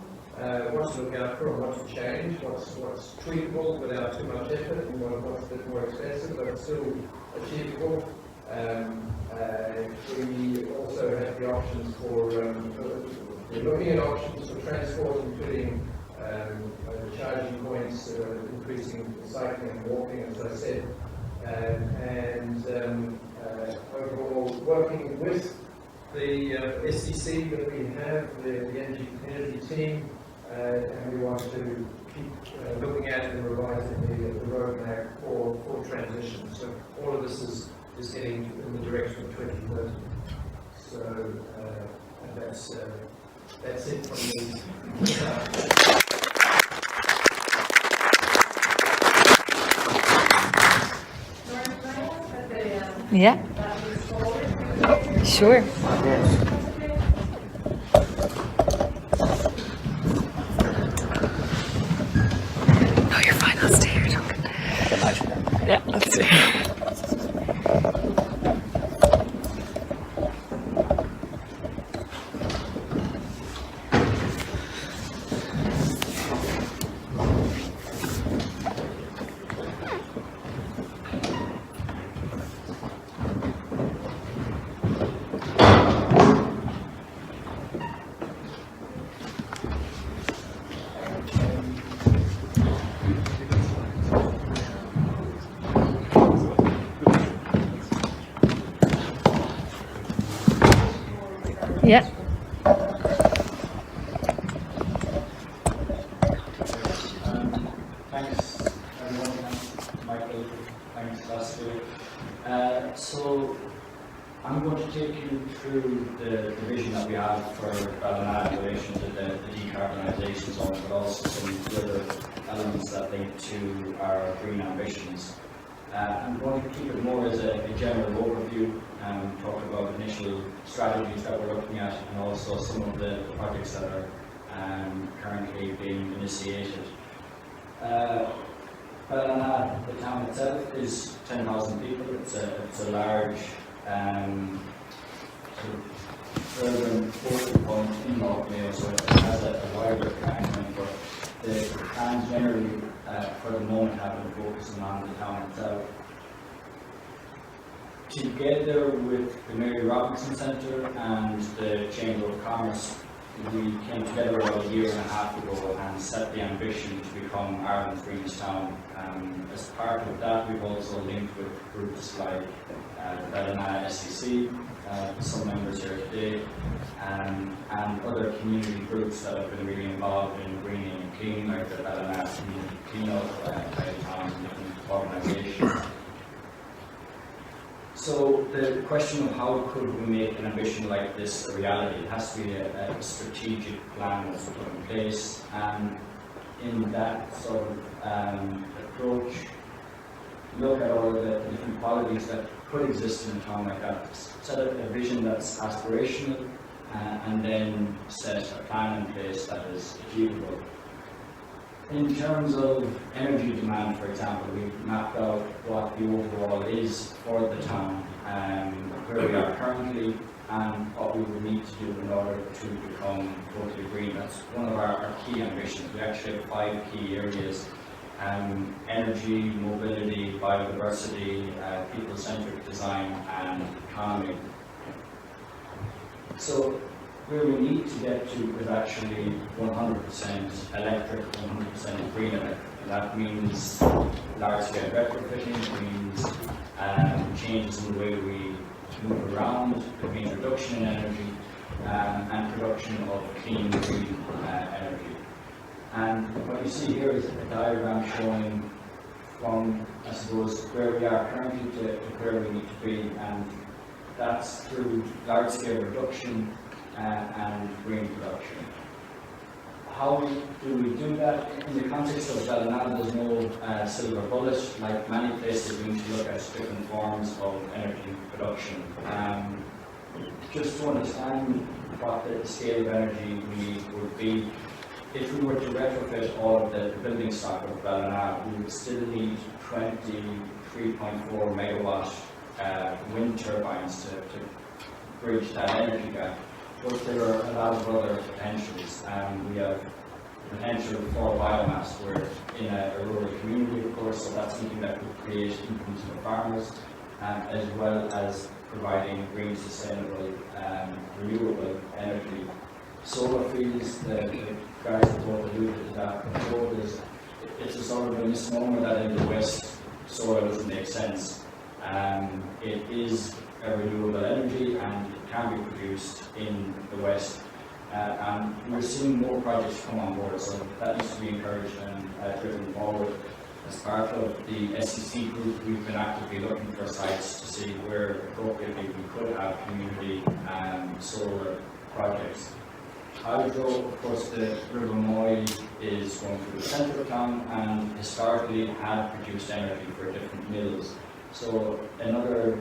what to look out for and what to change, what's tweakable without too much effort, and what's a bit more expensive but still achievable. We also have the options for, we're looking at options for transport, including charging points, increasing cycling and walking, as I said, and overall working with the SEC that we have, the energy community team, and we want to keep looking at and revising the roadmap for transition. So all of this is heading in the direction of 2030. So that's it from me. Yeah. Sure. No, you're fine. I'll stay here. Yeah, let's see. Yeah. Thanks, everyone. Thanks, Michael. Thanks, Glasgow. So I'm going to take you through the vision that we have for Ballina in relation to the decarbonisation zone, but also some other elements that link to our green ambitions. I'm going to keep it more as a general overview and talk about initial strategies that we're looking at and also some of the projects that are currently being initiated. Ballina, the town itself, is 10,000 people. It's a large sort of urban focal point in North Mayo, so it has a wider catchment, but the plans generally for the moment have been focusing on the town itself. Together with the Mary Robinson Centre and the Chamber of Commerce, we came together about a year and a half ago and set the ambition to become Ireland's greenest town. As part of that, we've also linked with groups like the Ballina SEC, some members here today, and other community groups that have been really involved in greening and cleaning, like the Ballina Community Cleanup, towns and different organisations. So the question of how could we make an ambition like this a reality, it has to be a strategic plan that's put in place, and in that sort of approach, look at all of the different qualities that could exist in a town like that, set up a vision that's aspirational, and then set a plan in place that is achievable. In terms of energy demand, for example, we've mapped out what the overall is for the town, where we are currently, and what we would need to do in order to become totally green. That's one of our key ambitions. We actually have 5 key areas: energy, mobility, biodiversity, people-centric design, and economy. So where we need to get to is actually 100% electric, 100% green electric. And that means large-scale retrofitting, it means changes in the way we move around, it means reduction in energy, and production of clean, green energy. And what you see here is a diagram showing from, I suppose, where we are currently to where we need to be, and that's through large-scale reduction and green production. How do we do that? In the context of Ballina, there's no silver bullet. Like many places, we need to look at different forms of energy production. Just to understand what the scale of energy we need would be, if we were to retrofit all of the building stock of Ballina, we would still need 23.4 megawatt wind turbines to bridge that energy gap. But there are a lot of other potentials. We have potential for biomass. We're in a rural community, of course, so that's something that could create income to the farmers, as well as providing green, sustainable, renewable energy. Solar fields, the guys that both alluded to that before, it's a sort of a misnomer that in the West solar doesn't make sense. It is a renewable energy and it can be produced in the West. And we're seeing more projects come on board, so that needs to be encouraged and driven forward. As part of the SEC group, we've been actively looking for sites to see where appropriately we could have community solar projects. Hydro, of course, the River Moy is going through the centre of town and historically had produced energy for different mills. So another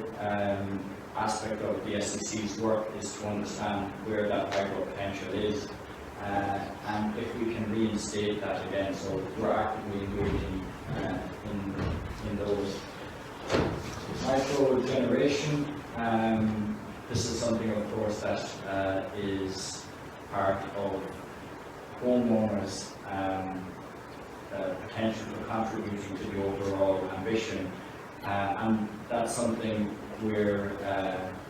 aspect of the SEC's work is to understand where that hydro potential is and if we can reinstate that again. So we're actively engaging in those. Hydro generation, this is something, of course, that is part of homeowners' potential for contributing to the overall ambition, and that's something we're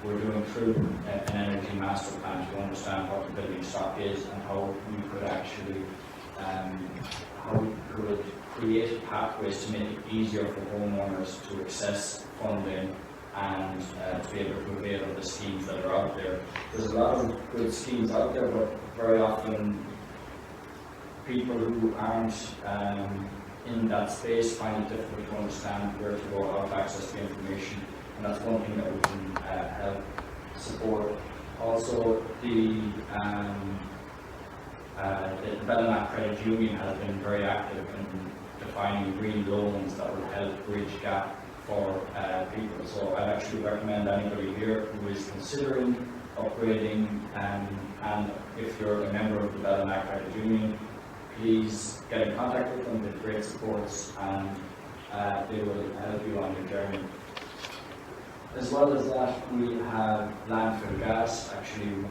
doing through an energy master plan to understand what the building stock is and how we could actually create pathways to make it easier for homeowners to access funding and to be able to avail of the schemes that are out there. There's a lot of good schemes out there, but very often people who aren't in that space find it difficult to understand where to go, how to access the information, and that's one thing that we can help support. Also, the Ballina Credit Union has been very active in defining green loans that will help bridge gap for people. So I'd actually recommend anybody here who is considering upgrading, and if you're a member of the Ballina Credit Union, please get in contact with them. They're great supports and they will help you on your journey. As well as that, we have landfill gas. Actually,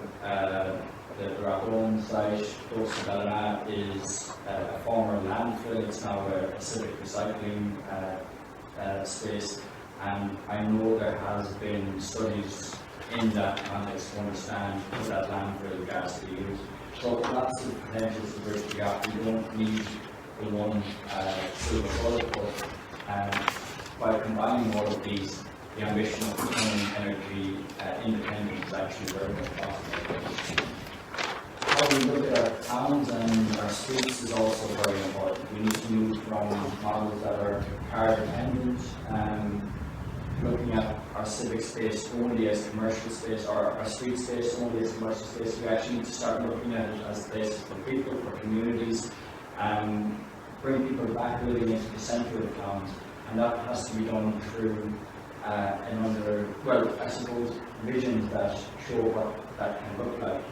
the Rapone site close to Ballina is a former landfill. It's now a civic recycling space, and I know there has been studies in that context to understand how that landfill gas to be used. So lots of potentials to bridge the gap. We don't need the one silver bullet, but by combining all of these, the ambition of becoming energy independent is actually very much possible. How we look at our towns and our streets is also very important. We need to move from models that are car dependent, looking at our civic space only as commercial space, or our street space only as commercial space. We actually need to start looking at it as places for people, for communities, bring people back living into the centre of towns, and that has to be done through I suppose, visions that show what that can look like.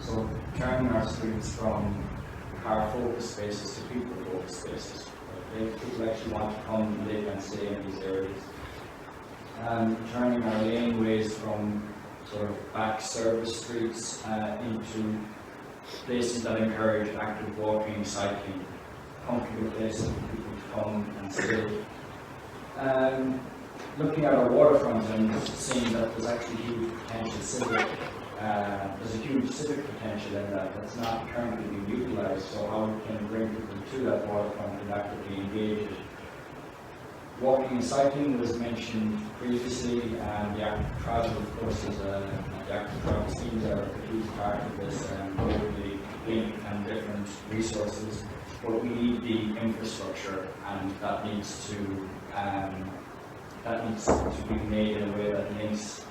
So turning our streets from car-focused spaces to people-focused spaces. If people actually want to come and live and stay in these areas. Turning our laneways from sort of back service streets into places that encourage active walking, cycling, comfortable places for people to come and stay. Looking at our waterfront and seeing that there's actually huge potential civic, there's a huge civic potential in that that's not currently being utilised, so how we can bring people to that waterfront and actively engage it. Walking and cycling was mentioned previously, and the active travel, of course, is the active travel schemes are a huge part of this, globally linked and different resources, but we need the infrastructure, and that needs to be made in a way that links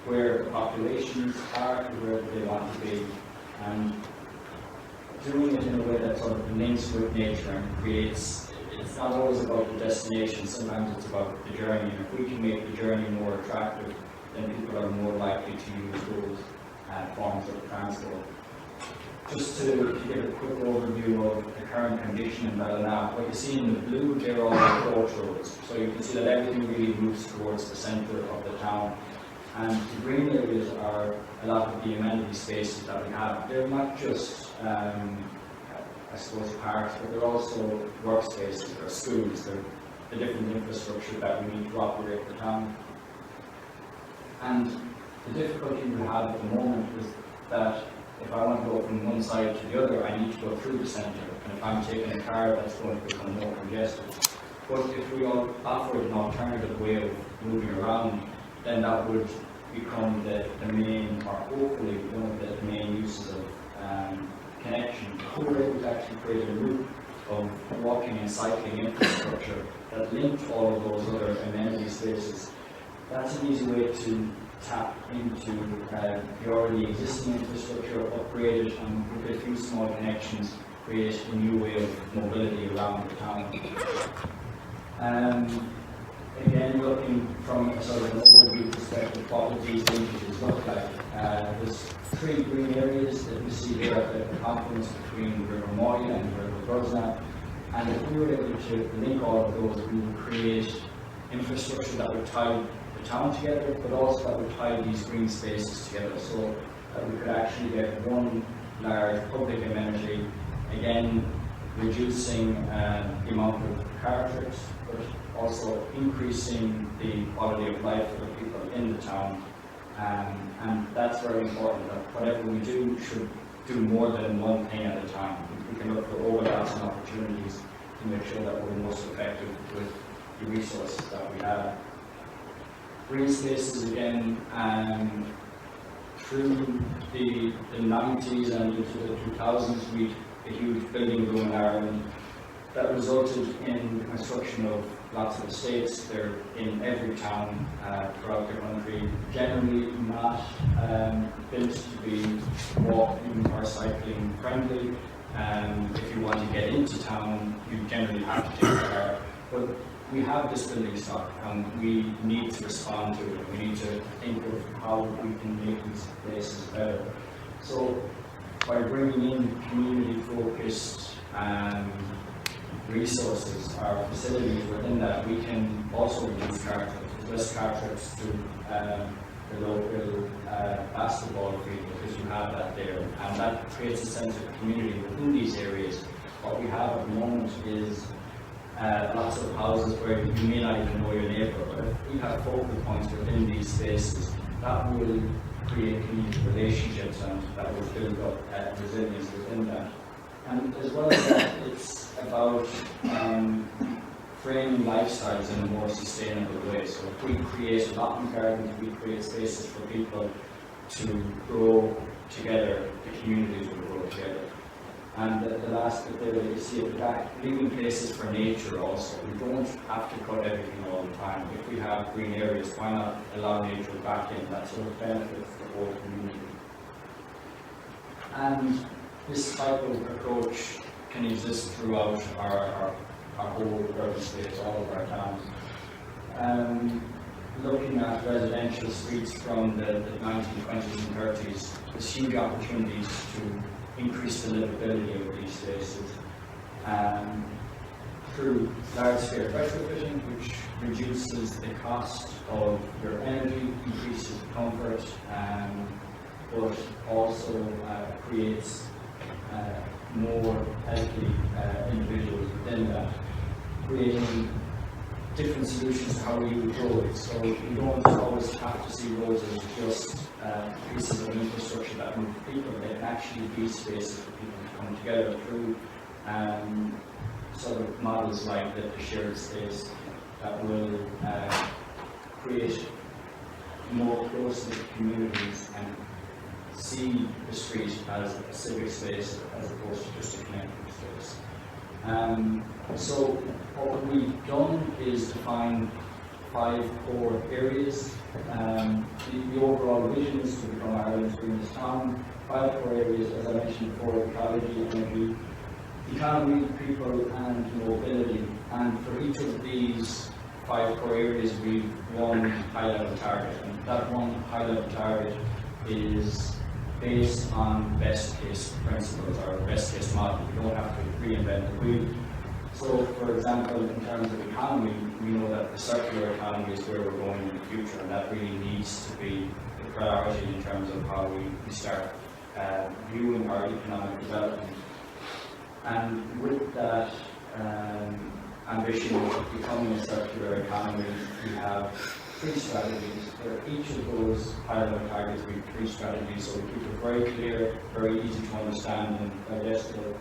where the populations are to where they want to be, and doing it in a way that sort of links with nature and creates, it's not always about the destination, sometimes it's about the journey, and if we can make the journey more attractive, then people are more likely to use those forms of transport. just to give a quick overview of the current condition in Ballina, what you see in the blue, they're all approach roads. So you can see that everything really moves towards the centre of the town. And the green areas are a lot of the amenity spaces that we have. They're not just, I suppose, parks, but they're also workspaces, they're schools, they're the different infrastructure that we need to operate the town. And the difficulty we have at the moment is that if I want to go from one side to the other, I need to go through the centre. And if I'm taking a car, that's going to become more congested. But if we all offer an alternative way of moving around, then that would become the main, or hopefully one of the main uses of connection. We're able to actually create a loop of walking and cycling infrastructure that linked all of those other amenity spaces. That's an easy way to tap into the already existing infrastructure, upgrade it, and with a few small connections, create a new way of mobility around the town. Again, looking from a sort of an overview perspective, what would these linkages look like? There's 3 green areas that we see here at the confluence between River Moy and River Ballina. And if we were able to link all of those, we would create infrastructure that would tie the town together, but also that would tie these green spaces together, so that we could actually get one large public amenity, again reducing the amount of car trips, but also increasing the quality of life for the people in the town. And that's very important, that whatever we do should do more than one thing at a time. We can look for overlaps and opportunities to make sure that we're most effective with the resources that we have. Green spaces, again, through the 90s and into the 2000s, we had a huge building boom in Ireland that resulted in the construction of lots of estates. They're in every town throughout the country, generally not built to be walking or cycling friendly. If you want to get into town, you generally have to take a car. But we have this building stock and we need to respond to it. We need to think of how we can make these places better. So by bringing in community-focused resources, our facilities within that, we can also reduce car trips, less car trips to the local basketball field, because you have that there, and that creates a sense of community within these areas. What we have at the moment is lots of houses where you may not even know your neighbour, but if we have focal points within these spaces, that will create community relationships and that will build up resilience within that. And as well as that, it's about framing lifestyles in a more sustainable way. So if we create allotment gardens, we create spaces for people to grow together, the communities will grow together. And the last bit there that you see at the back, leaving places for nature also. We don't have to cut everything all the time. If we have green areas, why not allow nature back in? That sort of benefits the whole community. And this type of approach can exist throughout our whole urban space, all of our towns. Looking at residential streets from the 1920s and 30s, there's huge opportunities to increase the livability of these spaces through large-scale retrofitting, which reduces the cost of your energy, increases comfort, but also creates more healthy individuals within that, creating different solutions to how we use roads. So you don't always have to see roads as just pieces of infrastructure that move people. They can actually be spaces for people to come together through sort of models like the shared space that will create more close-knit communities and see the street as a civic space as opposed to just a connecting space. So what we've done is define 5 core areas. The overall vision is to become Ireland's greenest town. 5 core areas, as I mentioned before: ecology, energy, economy, people, and mobility. And for each of these 5 core areas, we've one high-level target. And that one high-level target is based on best case principles or best case model. You don't have to reinvent the wheel. So, for example, in terms of economy, we know that the circular economy is where we're going in the future, and that really needs to be the priority in terms of how we start viewing our economic development. And with that ambition of becoming a circular economy, we have 3 strategies. For each of those high-level targets, we have 3 strategies, so we keep it very clear, very easy to understand and digestible.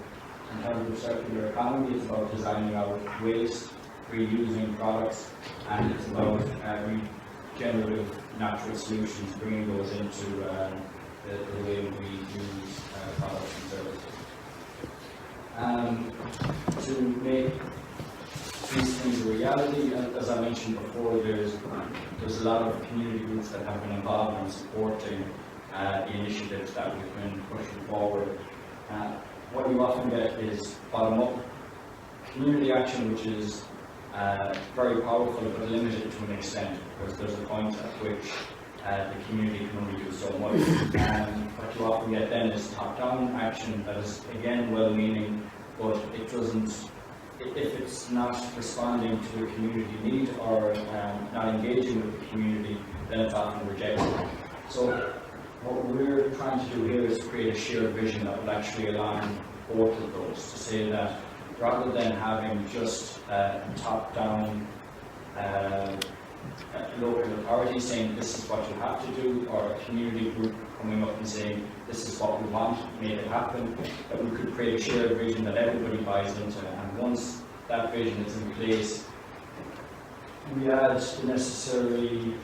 In terms of circular economy, it's about designing out waste, reusing products, and it's about regenerative natural solutions, bringing those into the way we use products and services. To make these things a reality, as I mentioned before, there's a lot of community groups that have been involved in supporting the initiatives that we've been pushing forward. What you often get is bottom-up community action, which is very powerful but limited to an extent, because there's a point at which the community can only do so much. What you often get then is top-down action that is, again, well-meaning, but it doesn't, if it's not responding to a community need or not engaging with the community, then it's often rejected. So what we're trying to do here is create a shared vision that will actually align both of those, to say that rather than having just top-down local authorities saying this is what you have to do, or a community group coming up and saying this is what we want, make it happen, that we could create a shared vision that everybody buys into. And once that vision is in place, we add the necessary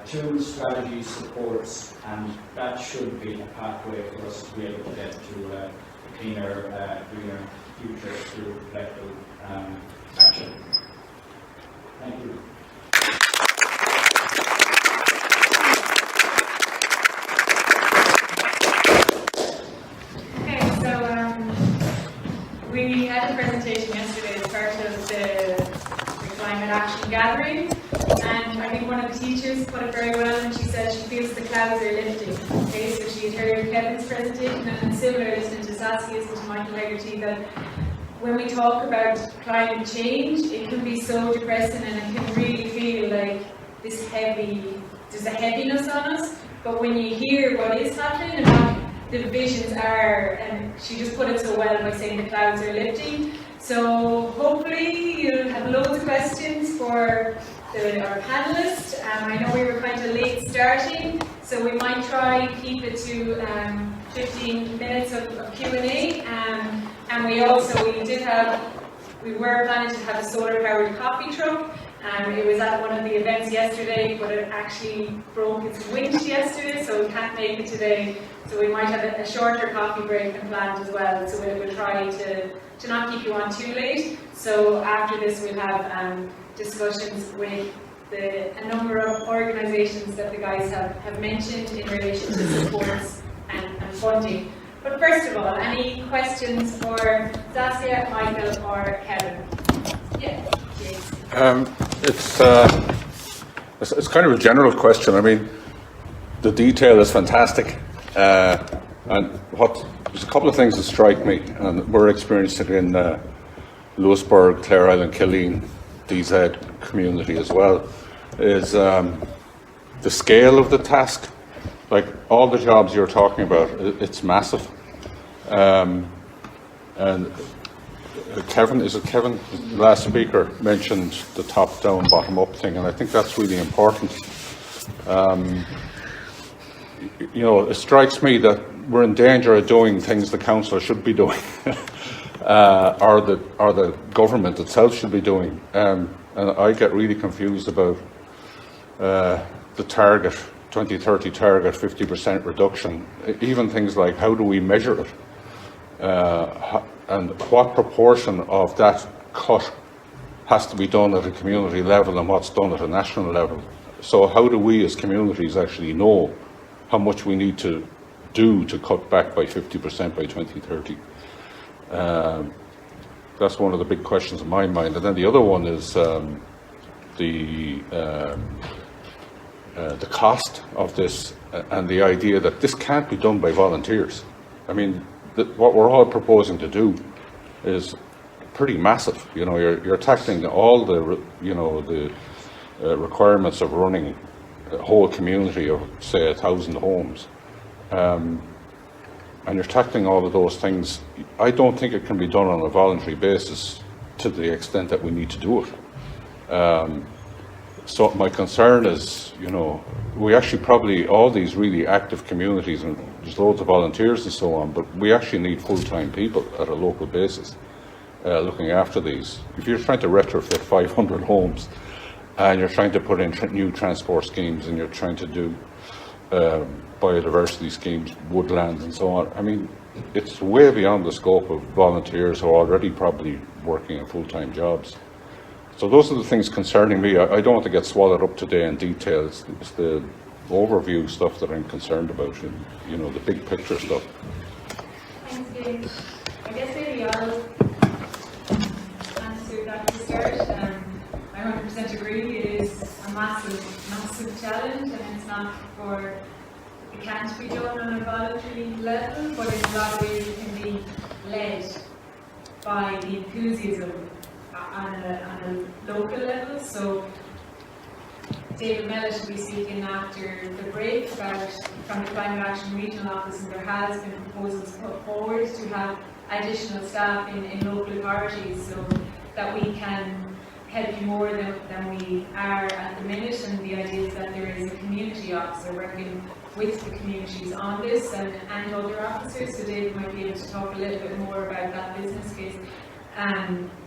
tools, strategies, supports, and that should be a pathway for us to be able to get to a cleaner, greener future through collective action. Thank you. Okay, so we had a presentation yesterday as part of the climate action gathering, and I think one of the teachers put it very well, and she said she feels the clouds are lifting. Okay, so she had heard Kevin's presentation, and similar listening to Saskia's and to Michael Hegarty, that when we talk about climate change, it can be so depressing and it can really feel like this there's a heaviness on us. But when you hear what is happening and what the visions are, and she just put it so well by saying the clouds are lifting. So hopefully you'll have loads of questions for our panellists. I know we were kind of late starting, so we might try and keep it to 15 minutes of Q&A. And we were planning to have a solar-powered coffee truck. It was at one of the events yesterday, but it actually broke its winch yesterday, so we can't make it today. So we might have a shorter coffee break than planned as well. So we'll try to not keep you on too late. So after this, we'll have discussions with a number of organisations that the guys have mentioned in relation to supports and funding. But first of all, any questions for Saskia, Michael, or Kevin? Yeah, James. It's kind of a general question. I mean, the detail is fantastic, and there's a couple of things that strike me, and we're experiencing it in Lewisburg, Clare Island, Killeen, DZ community as well, is the scale of the task. Like all the jobs you're talking about, it's massive. And Kevin, the last speaker, mentioned the top-down, bottom-up thing, and I think that's really important. You know, it strikes me that we're in danger of doing things the council should be doing, or the government itself should be doing. And I get really confused about the target, 2030 target, 50% reduction. Even things like how do we measure it? And what proportion of that cut has to be done at a community level and what's done at a national level? So how do we as communities actually know how much we need to do to cut back by 50% by 2030? That's one of the big questions in my mind. And then the other one is the the cost of this and the idea that this can't be done by volunteers. I mean, what we're all proposing to do is pretty massive. You know, you're tackling all the, you know, the requirements of running a whole community of, say, 1,000 homes. And you're tackling all of those things. I don't think it can be done on a voluntary basis to the extent that we need to do it. So my concern is, you know, we actually probably, all these really active communities, and there's loads of volunteers and so on, but we actually need full-time people at a local basis looking after these. If you're trying to retrofit 500 homes and you're trying to put in new transport schemes and you're trying to do biodiversity schemes, woodlands and so on, I mean, it's way beyond the scope of volunteers who are already probably working in full-time jobs. So those are the things concerning me. I don't want to get swallowed up today in details. It's the overview stuff that I'm concerned about, and, you know, the big picture stuff. Thanks, Gabe. I guess maybe I'll answer that to start. I 100% agree. It is a massive challenge, and it's not for, it can't be done on a voluntary level, but in a lot of ways it can be led by the enthusiasm on a local level. So David Mellett will be speaking after the break about from the Climate Action Regional Office, and there has been proposals put forward to have additional staff in local authorities so that we can help you more than we are at the minute. And the idea is that there is a community officer working with the communities on this, and other officers. So David might be able to talk a little bit more about that business case.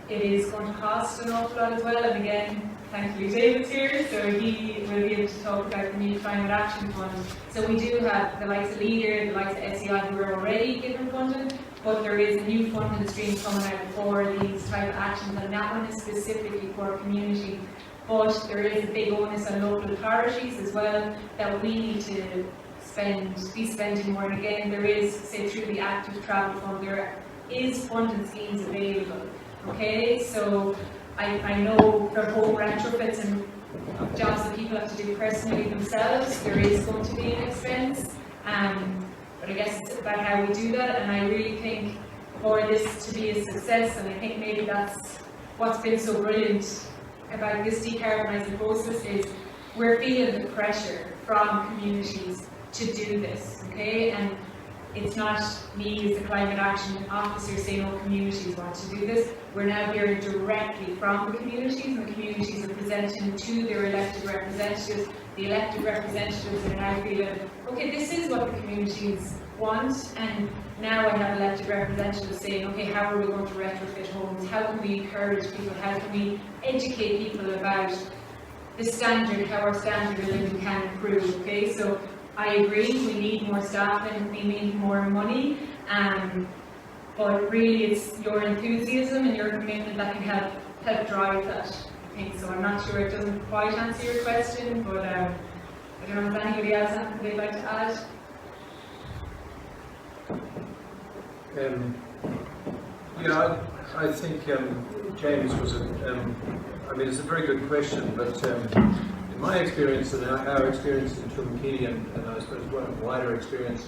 It is going to cost an awful lot as well, and again, thankfully David's here, so he will be able to talk about the new Climate Action Fund. So we do have the likes of Leader, the likes of SEAI who are already given funding, but there is a new funding stream coming out for these type of actions, and that one is specifically for community. But there is a big onus on local authorities as well that we need to be spending more. And again, there is, say, through the Active Travel Fund, there is funding schemes available. Okay, so I know for home retrofits and jobs that people have to do personally themselves, there is going to be an expense. But I guess it's about how we do that, and I really think for this to be a success, and I think maybe that's what's been so brilliant about this decarbonising process, is we're feeling the pressure from communities to do this, okay? And it's not me as the Climate Action Officer saying, oh, communities want to do this. We're now hearing directly from the communities, and the communities are presenting to their elected representatives. The elected representatives are now feeling, okay, this is what the communities want, and now I have elected representatives saying, okay, how are we going to retrofit homes? How can we encourage people? How can we educate people about the standard, how our standard of living can improve, okay? So I agree, we need more staff and we need more money, but really it's your enthusiasm and your commitment that can help drive that, I think. So I'm not sure, it doesn't quite answer your question, but I don't know if anybody else has something they'd like to add. Yeah, I think James was I mean, it's a very good question, but in my experience and our experience in Tourmakeady, and I suppose one wider experience,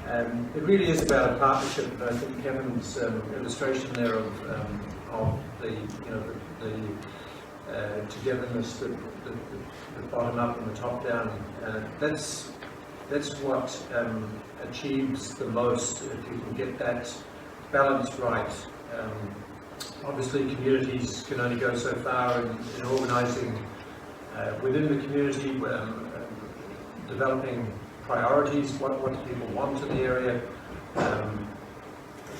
it really is about a partnership. And I think Kevin's illustration there of the, you know, the togetherness, the bottom up and the top down. That's what achieves the most if you can get that balance right. Obviously, communities can only go so far in organising within the community, developing priorities. What do people want in the area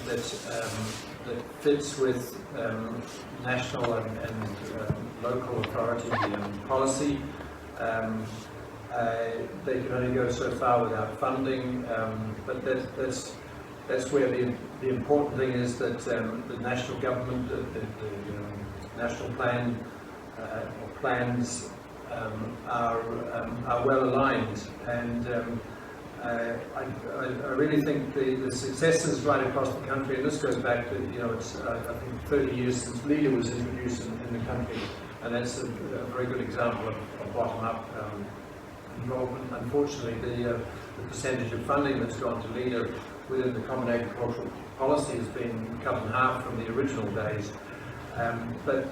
that fits with national and local authority policy. They can only go so far without funding, but that's where the important thing is that the national government, the national plan or plans are well aligned, and I really think the successes right across the country, and this goes back to, you know, it's I think 30 years since LEADER was introduced in the country, and that's a very good example of bottom up involvement. Unfortunately, the percentage of funding that's gone to LEADER within the Common Agricultural Policy has been cut in half from the original days. But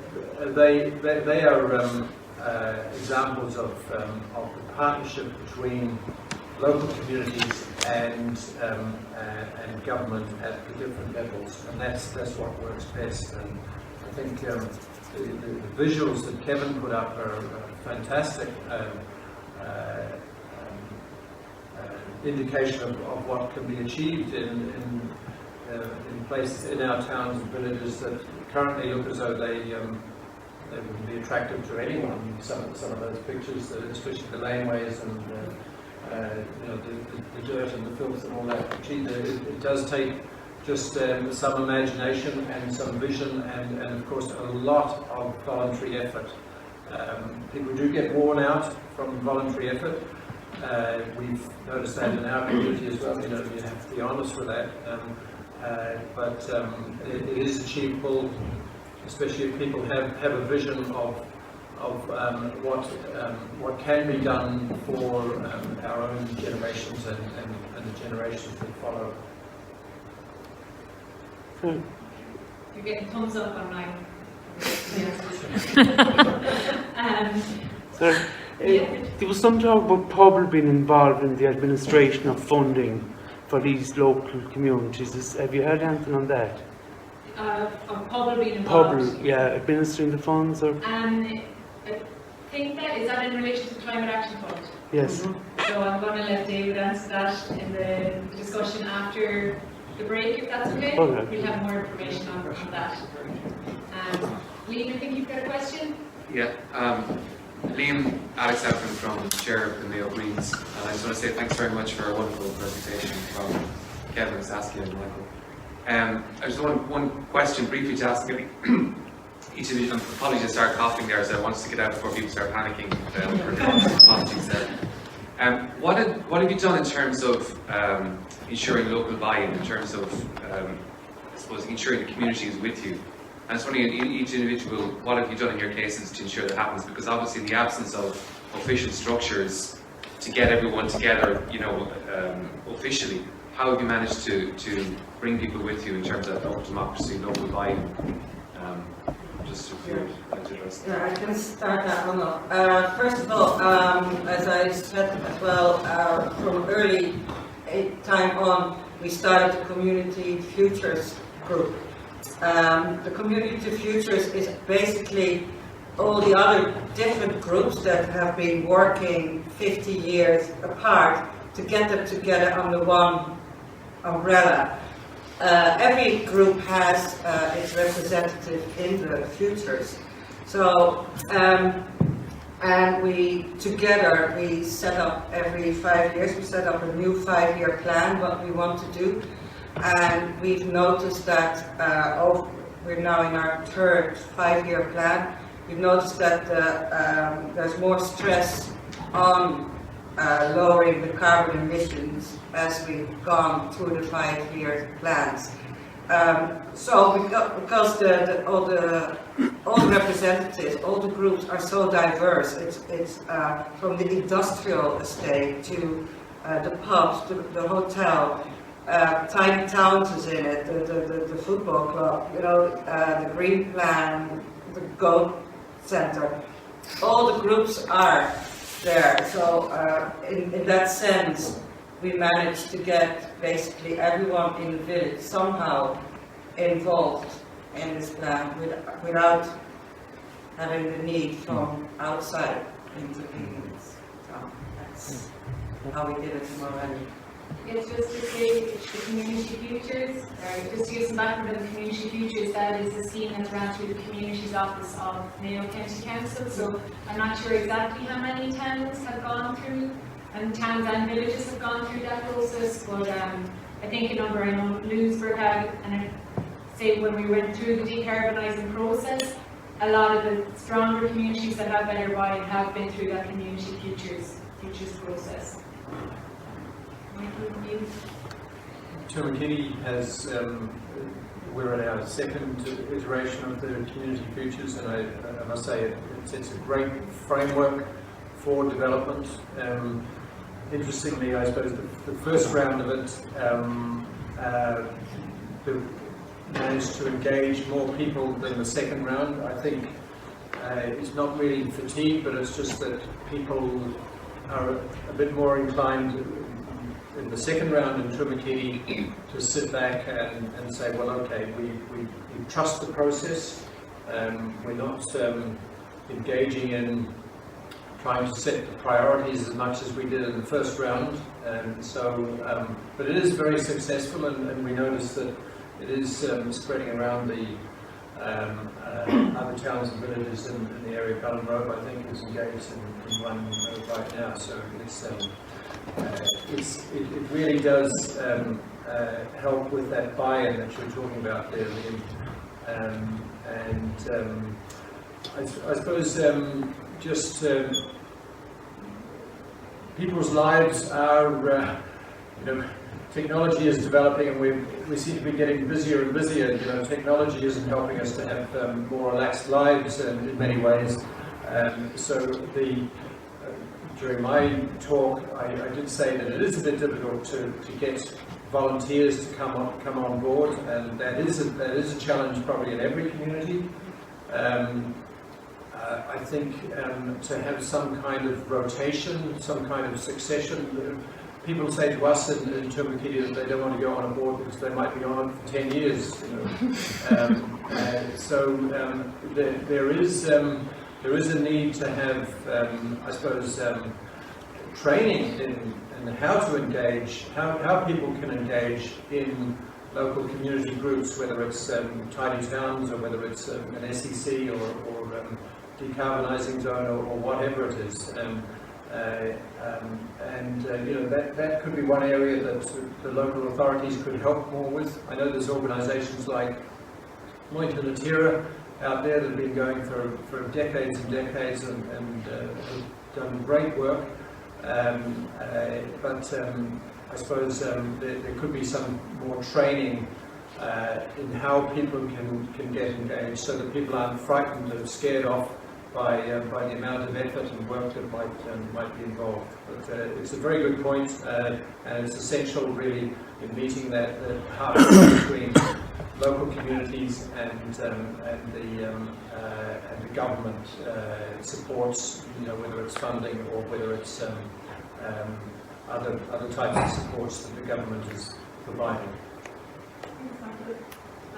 they are examples of the partnership between local communities and government at the different levels, and that's what works best. And I think the visuals that Kevin put up are a fantastic indication of what can be achieved in places in our towns and villages that currently look as though they wouldn't be attractive to anyone. Some of those pictures, especially the laneways and the dirt and the filth and all that. Gee, it does take just some imagination and some vision and of course a lot of voluntary effort. People do get worn out from voluntary effort. We've noticed that in our community as well. You have to be honest with that. But it is achievable, especially if people have a vision of what can be done for our own generations and the generations that follow. You're getting thumbs up online. There was some talk about Pobble being involved in the administration of funding for these local communities. Have you heard anything on that? Of Pobble being involved? Pobble, yeah, administering the funds, or? I think is that in relation to the Climate Action Fund? Yes. So I'm going to let David answer that in the discussion after the break, if that's okay. Okay. We'll have more information on that. Liam, I think you've got a question? Yeah. Liam Alex Elfin from Chair of the Mayo Greens, and I just want to say thanks very much for a wonderful presentation from Kevin, Saskia and Michael. I just want one question briefly to ask each of you, and apologies to start coughing there, so I wanted to get out before people start panicking. Apologies there. What have you done in terms of ensuring local buy-in, in terms of, I suppose, ensuring the community is with you? And I was wondering, each individual, what have you done in your cases to ensure that happens? Because obviously in the absence of official structures to get everyone together, officially, how have you managed to bring people with you in terms of local democracy, local buy-in? Just if you'd like to address that. Yeah, I can start that one off. First of all, as I said as well, from early time on, we started the Community Futures group. The Community Futures is basically all the other different groups that have been working 50 years apart to get them together under one umbrella. Every group has its representative in the futures. So, and we set up every 5 years, we set up a new 5-year plan, what we want to do. And we've noticed that we're now in our third 5-year plan. We've noticed that there's more stress on lowering the carbon emissions as we've gone through the 5-year plans. Because all the representatives, all the groups are so diverse. It's from the industrial estate to the pubs, to the hotel. Tiny towns is in it, the football club, the green plan, the goat center. All the groups are there. So in that sense, we managed to get basically everyone in the village somehow involved in this plan without having the need from outside interveners. So that's how we did it in Mulranny. It's just to say the Community Futures, or just to give some background on the Community Futures, that is a scheme that's run through the Communities Office of Mayo County Council. So I'm not sure exactly how many towns have gone through, and towns and villages have gone through that process, but I think a number, I know Lewisburg had, and I say when we went through the decarbonising process, a lot of the stronger communities that have better buy-in have been through that Community Futures process. Tourmakeady has, we're in our second iteration of the Community Futures, and I must say it sets a great framework for development. Interestingly, I suppose the first round of it managed to engage more people than the second round. I think it's not really fatigue, but it's just that people are a bit more inclined in the second round in Tourmakeady to sit back and say, well, okay, we trust the process. We're not engaging in trying to set the priorities as much as we did in the first round. But it is very successful, and we notice that it is spreading around the other towns and villages in the area. Ballina, I think, is engaged in one right now. So it really does help with that buy-in that you're talking about there, Liam. I suppose just people's lives are, technology is developing, and we seem to be getting busier and busier. Technology isn't helping us to have more relaxed lives in many ways. During my talk, I did say that it is a bit difficult to get volunteers to come on board, and that is a challenge probably in every community. I think to have some kind of rotation, some kind of succession. People say to us in Tourmakeady that they don't want to go on a board because they might be on for 10 years. There is a need to have, I suppose, training in how to engage, how people can engage in local community groups, whether it's tidy towns or whether it's an SEC or Decarbonising zone or whatever it is. That could be one area that the local authorities could help more with. I know there's organisations like Mulranny out there that have been going for decades and decades and have done great work. But I suppose there could be some more training in how people can get engaged, so that people aren't frightened or scared off by the amount of effort and work that might be involved. But it's a very good point, and it's essential really in meeting that halfway between local communities and the government supports, whether it's funding or whether it's other types of supports that the government is providing.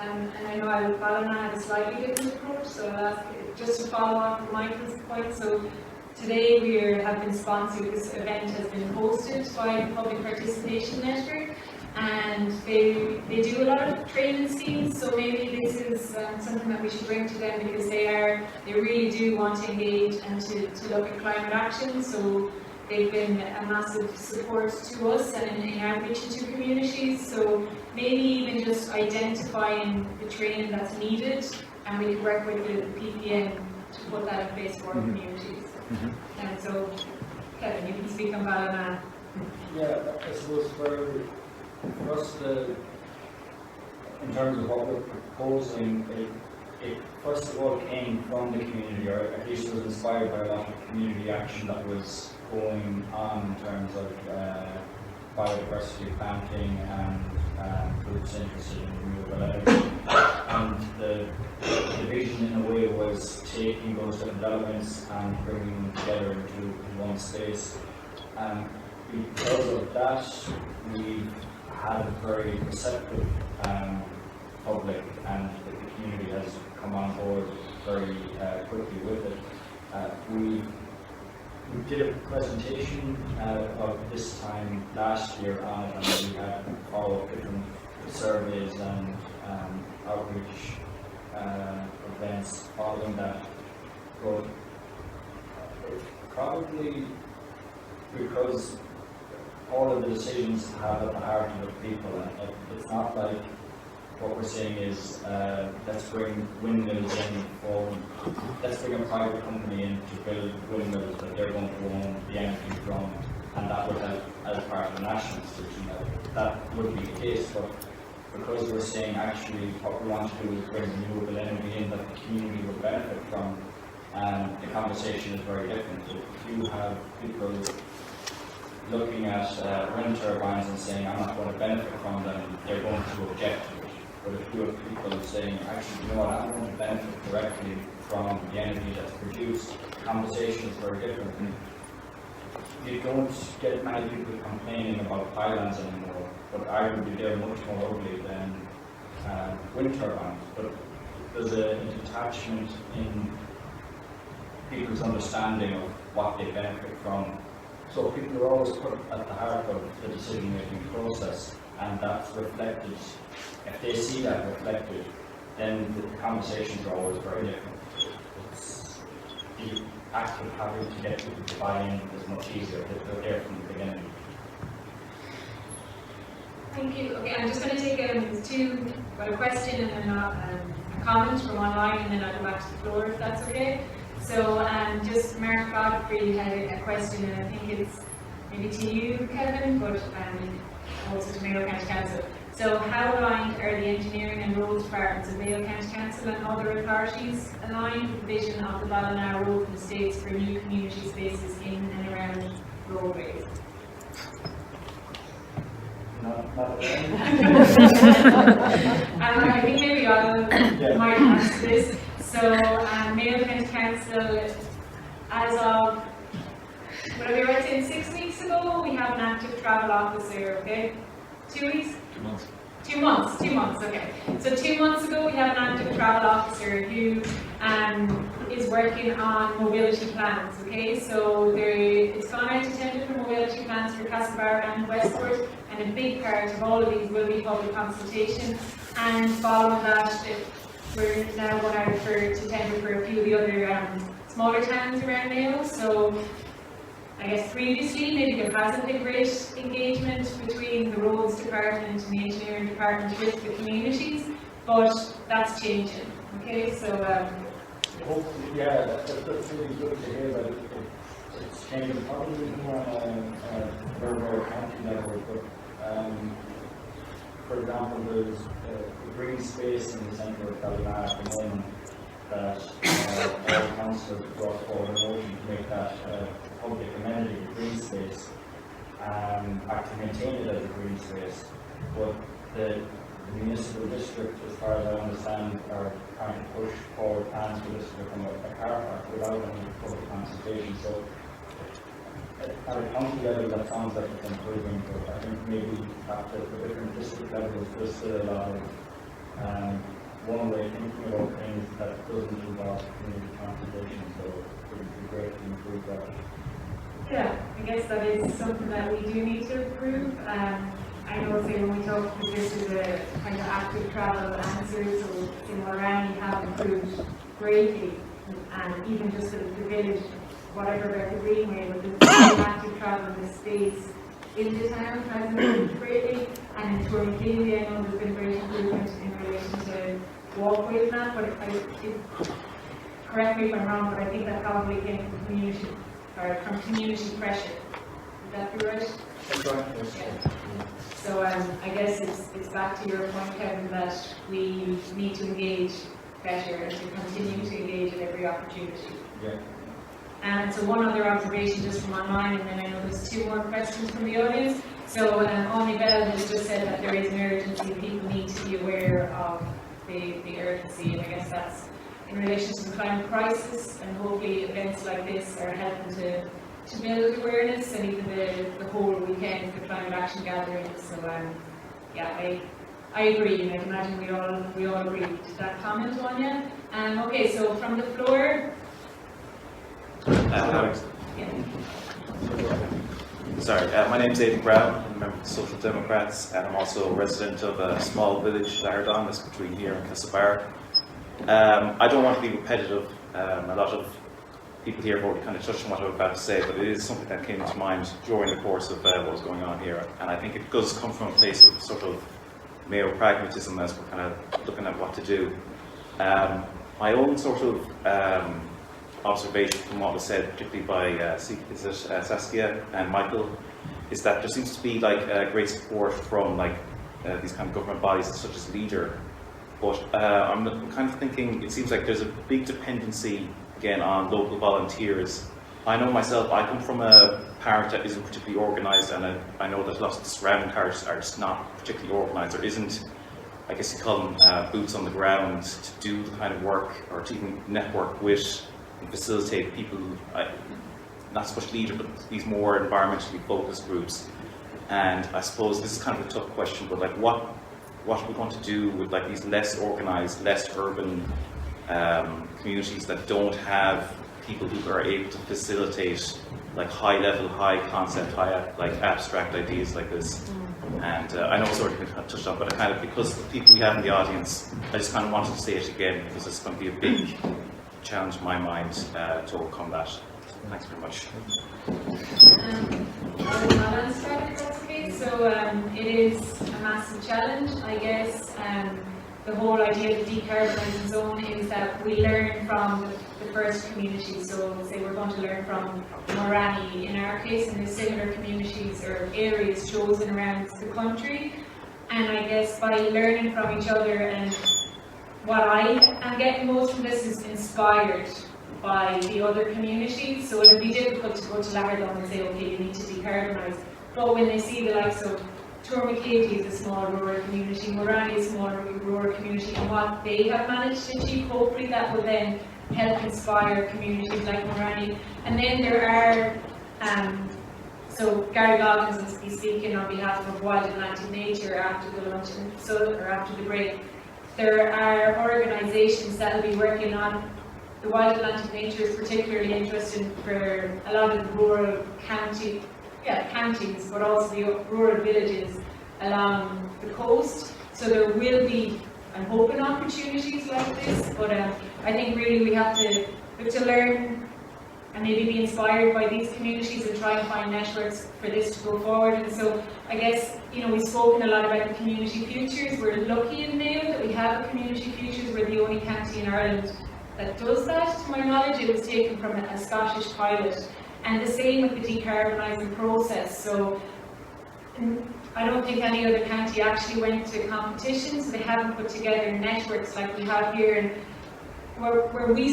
And I know Ballina had a slightly different approach, so I'll ask just to follow on from Michael's point. So today we have been sponsored, this event has been hosted by the Public Participation Network, and they do a lot of training schemes, so maybe this is something that we should bring to them, because they really do want to engage and to look at climate action. So they've been a massive support to us and in outreach to communities. So maybe even just identifying the training that's needed, and we can work with the PPN to put that in place for communities. And so, Kevin, you can speak on Ballina. Yeah, I suppose for us, in terms of what we're proposing, it first of all came from the community, or at least it was inspired by a lot of community action that was going on in terms of biodiversity planting and groups interested in renewable energy. And the vision in a way was taking those different elements and bringing them together into one space. Because of that, we've had a very receptive public, and the community has come on board very quickly with it. We did a presentation of this time last year on it, and we had followed different surveys and outreach events following that. But probably because all of the decisions have at the heart of the people, and it's not like what we're saying is let's bring windmills in, or let's bring a private company in to build windmills that they're going to own the energy from, and that would help as part of the national solution. That would be the case, but because we're saying actually what we want to do is bring renewable energy in that the community will benefit from, and the conversation is very different. If you have people looking at wind turbines and saying, I'm not going to benefit from them, they're going to object to it. But if you have people saying, actually, you know what, I'm going to benefit directly from the energy that's produced, the conversation is very different. And you don't get many people complaining about pylons anymore, but arguably they're much more ugly than wind turbines. But there's a detachment in people's understanding of what they benefit from. So people are always put at the heart of the decision-making process, and that's reflected. If they see that reflected, then the conversations are always very different. It's the act of having to get people to buy in is much easier if they're there from the beginning. Thank you. Okay, I'm just going to take a question and then a comment from online, and then I'll go back to the floor if that's okay. So just Mark Godfrey had a question, and I think it's maybe to you, Kevin, but also to Mayo County Council. So how aligned are the engineering and roads departments of Mayo County Council and other authorities aligned with the vision of the Ballina road and estates for new community spaces in and around roadways? I think maybe I might answer this. So Mayo County Council, as of, what are we right saying, 6 weeks ago, we have an active travel officer, okay? 2 weeks? 2 months. 2 months, 2 months, okay. So 2 months ago we have an active travel officer who is working on mobility plans, okay? So it's gone out to tender for mobility plans for Castlebar and Westport, and a big part of all of these will be public consultation. And following that, we're now going out to tender for a few of the other smaller towns around Mayo. So I guess previously maybe there hasn't been great engagement between the roads department and the engineering department with the communities, but that's changing. Okay, so hopefully, yeah, that's really good to hear that it's changing, probably more on a very county level. But for example, there's a green space in the centre of Ballina at the moment that all councillors brought forward a motion to make that public amenity green space, actually maintain it as a green space. But the municipal district, as far as I understand, are trying to push forward plans for this to become a car park without any public consultation. So at a county level, that sounds like it's improving, but I think maybe at the different district levels, there's still a lot of one way thinking about things that doesn't involve community consultation. So it would be great to improve that. yeah, I guess that is something that we do need to improve. I know, say, when we talk, this is a kind of active travel answer, so in Mulranny have improved greatly, and even just the village, whatever about the greenway, but the active travel in the space in the town has improved greatly, and in Tourmakeady, I know there's been great improvement in relation to walkways and that, but correct me if I'm wrong, but I think that probably came from community pressure. Would that be right? That's right. Yeah. So I guess it's back to your point, Kevin, that we need to engage better and to continue to engage at every opportunity. Yeah. And so one other observation just from online, and then I know there's 2 more questions from the audience. So Omni Bell has just said that there is an urgency, people need to be aware of the urgency, and I guess that's in relation to the climate crisis, and hopefully events like this are helping to build awareness, and even the whole weekend for climate action gatherings. So yeah, I agree, and I'd imagine we all agree to that comment, Anya. Okay, so from the floor. Sorry, my name is Aidan Brown. I'm a member of the Social Democrats, and I'm also a resident of a small village, Lardon, that's between here and Castlebar. I don't want to be repetitive. A lot of people here have already kind of touched on what I'm about to say, but it is something that came to mind during the course of what was going on here. And I think it does come from a place of sort of Mayo pragmatism as we're kind of looking at what to do. My own sort of observation from what was said, particularly by Saskia and Michael, is that there seems to be like great support from like these kind of government bodies such as LEADER. But I'm kind of thinking it seems like there's a big dependency again, on local volunteers. I know myself, I come from a parish that isn't particularly organised, and I know that lots of the surrounding parishes are just not particularly organised. There isn't, I guess you call them boots on the ground to do the kind of work, or to even network with and facilitate people, not so much leaders, but these more environmentally focused groups. And I suppose this is kind of a tough question, but like what are we going to do with like these less organised, less urban communities that don't have people who are able to facilitate like high level, high concept, high like abstract ideas like this. And I know it's already been touched on, but I kind of, because the people we have in the audience, I just kind of wanted to say it again because it's going to be a big challenge in my mind to overcome that. Thanks very much. I'll start if that's okay. So it is a massive challenge, I guess. The whole idea of the decarbonising zone is that we learn from the first community. So say we're going to learn from Mulranny in our case, and there's similar communities or areas chosen around the country. And I guess by learning from each other, and what I am getting most from this is inspired by the other communities. So it'll be difficult to go to Glasgow and say, okay, you need to decarbonise. But when they see the likes of Tourmakeady is a small rural community, Mulranny is a small rural community, and what they have managed to achieve, hopefully that will then help inspire communities like Mulranny. And then there are, so Gary Goggins will be speaking on behalf of Wild Atlantic Nature after the lunch, or after the break. There are organisations that will be working on the Wild Atlantic Nature is particularly interesting for a lot of the rural counties, but also the rural villages along the coast. So there will be, I'm hoping, opportunities like this, but I think really we have to learn and maybe be inspired by these communities and try and find networks for this to go forward. And so I guess, we've spoken a lot about the community futures. We're lucky in Mayo that we have a community futures. We're the only county in Ireland that does that. To my knowledge, it was taken from a Scottish pilot. And the same with the decarbonising process. So I don't think any other county actually went to competitions. They haven't put together networks like we have here. And where we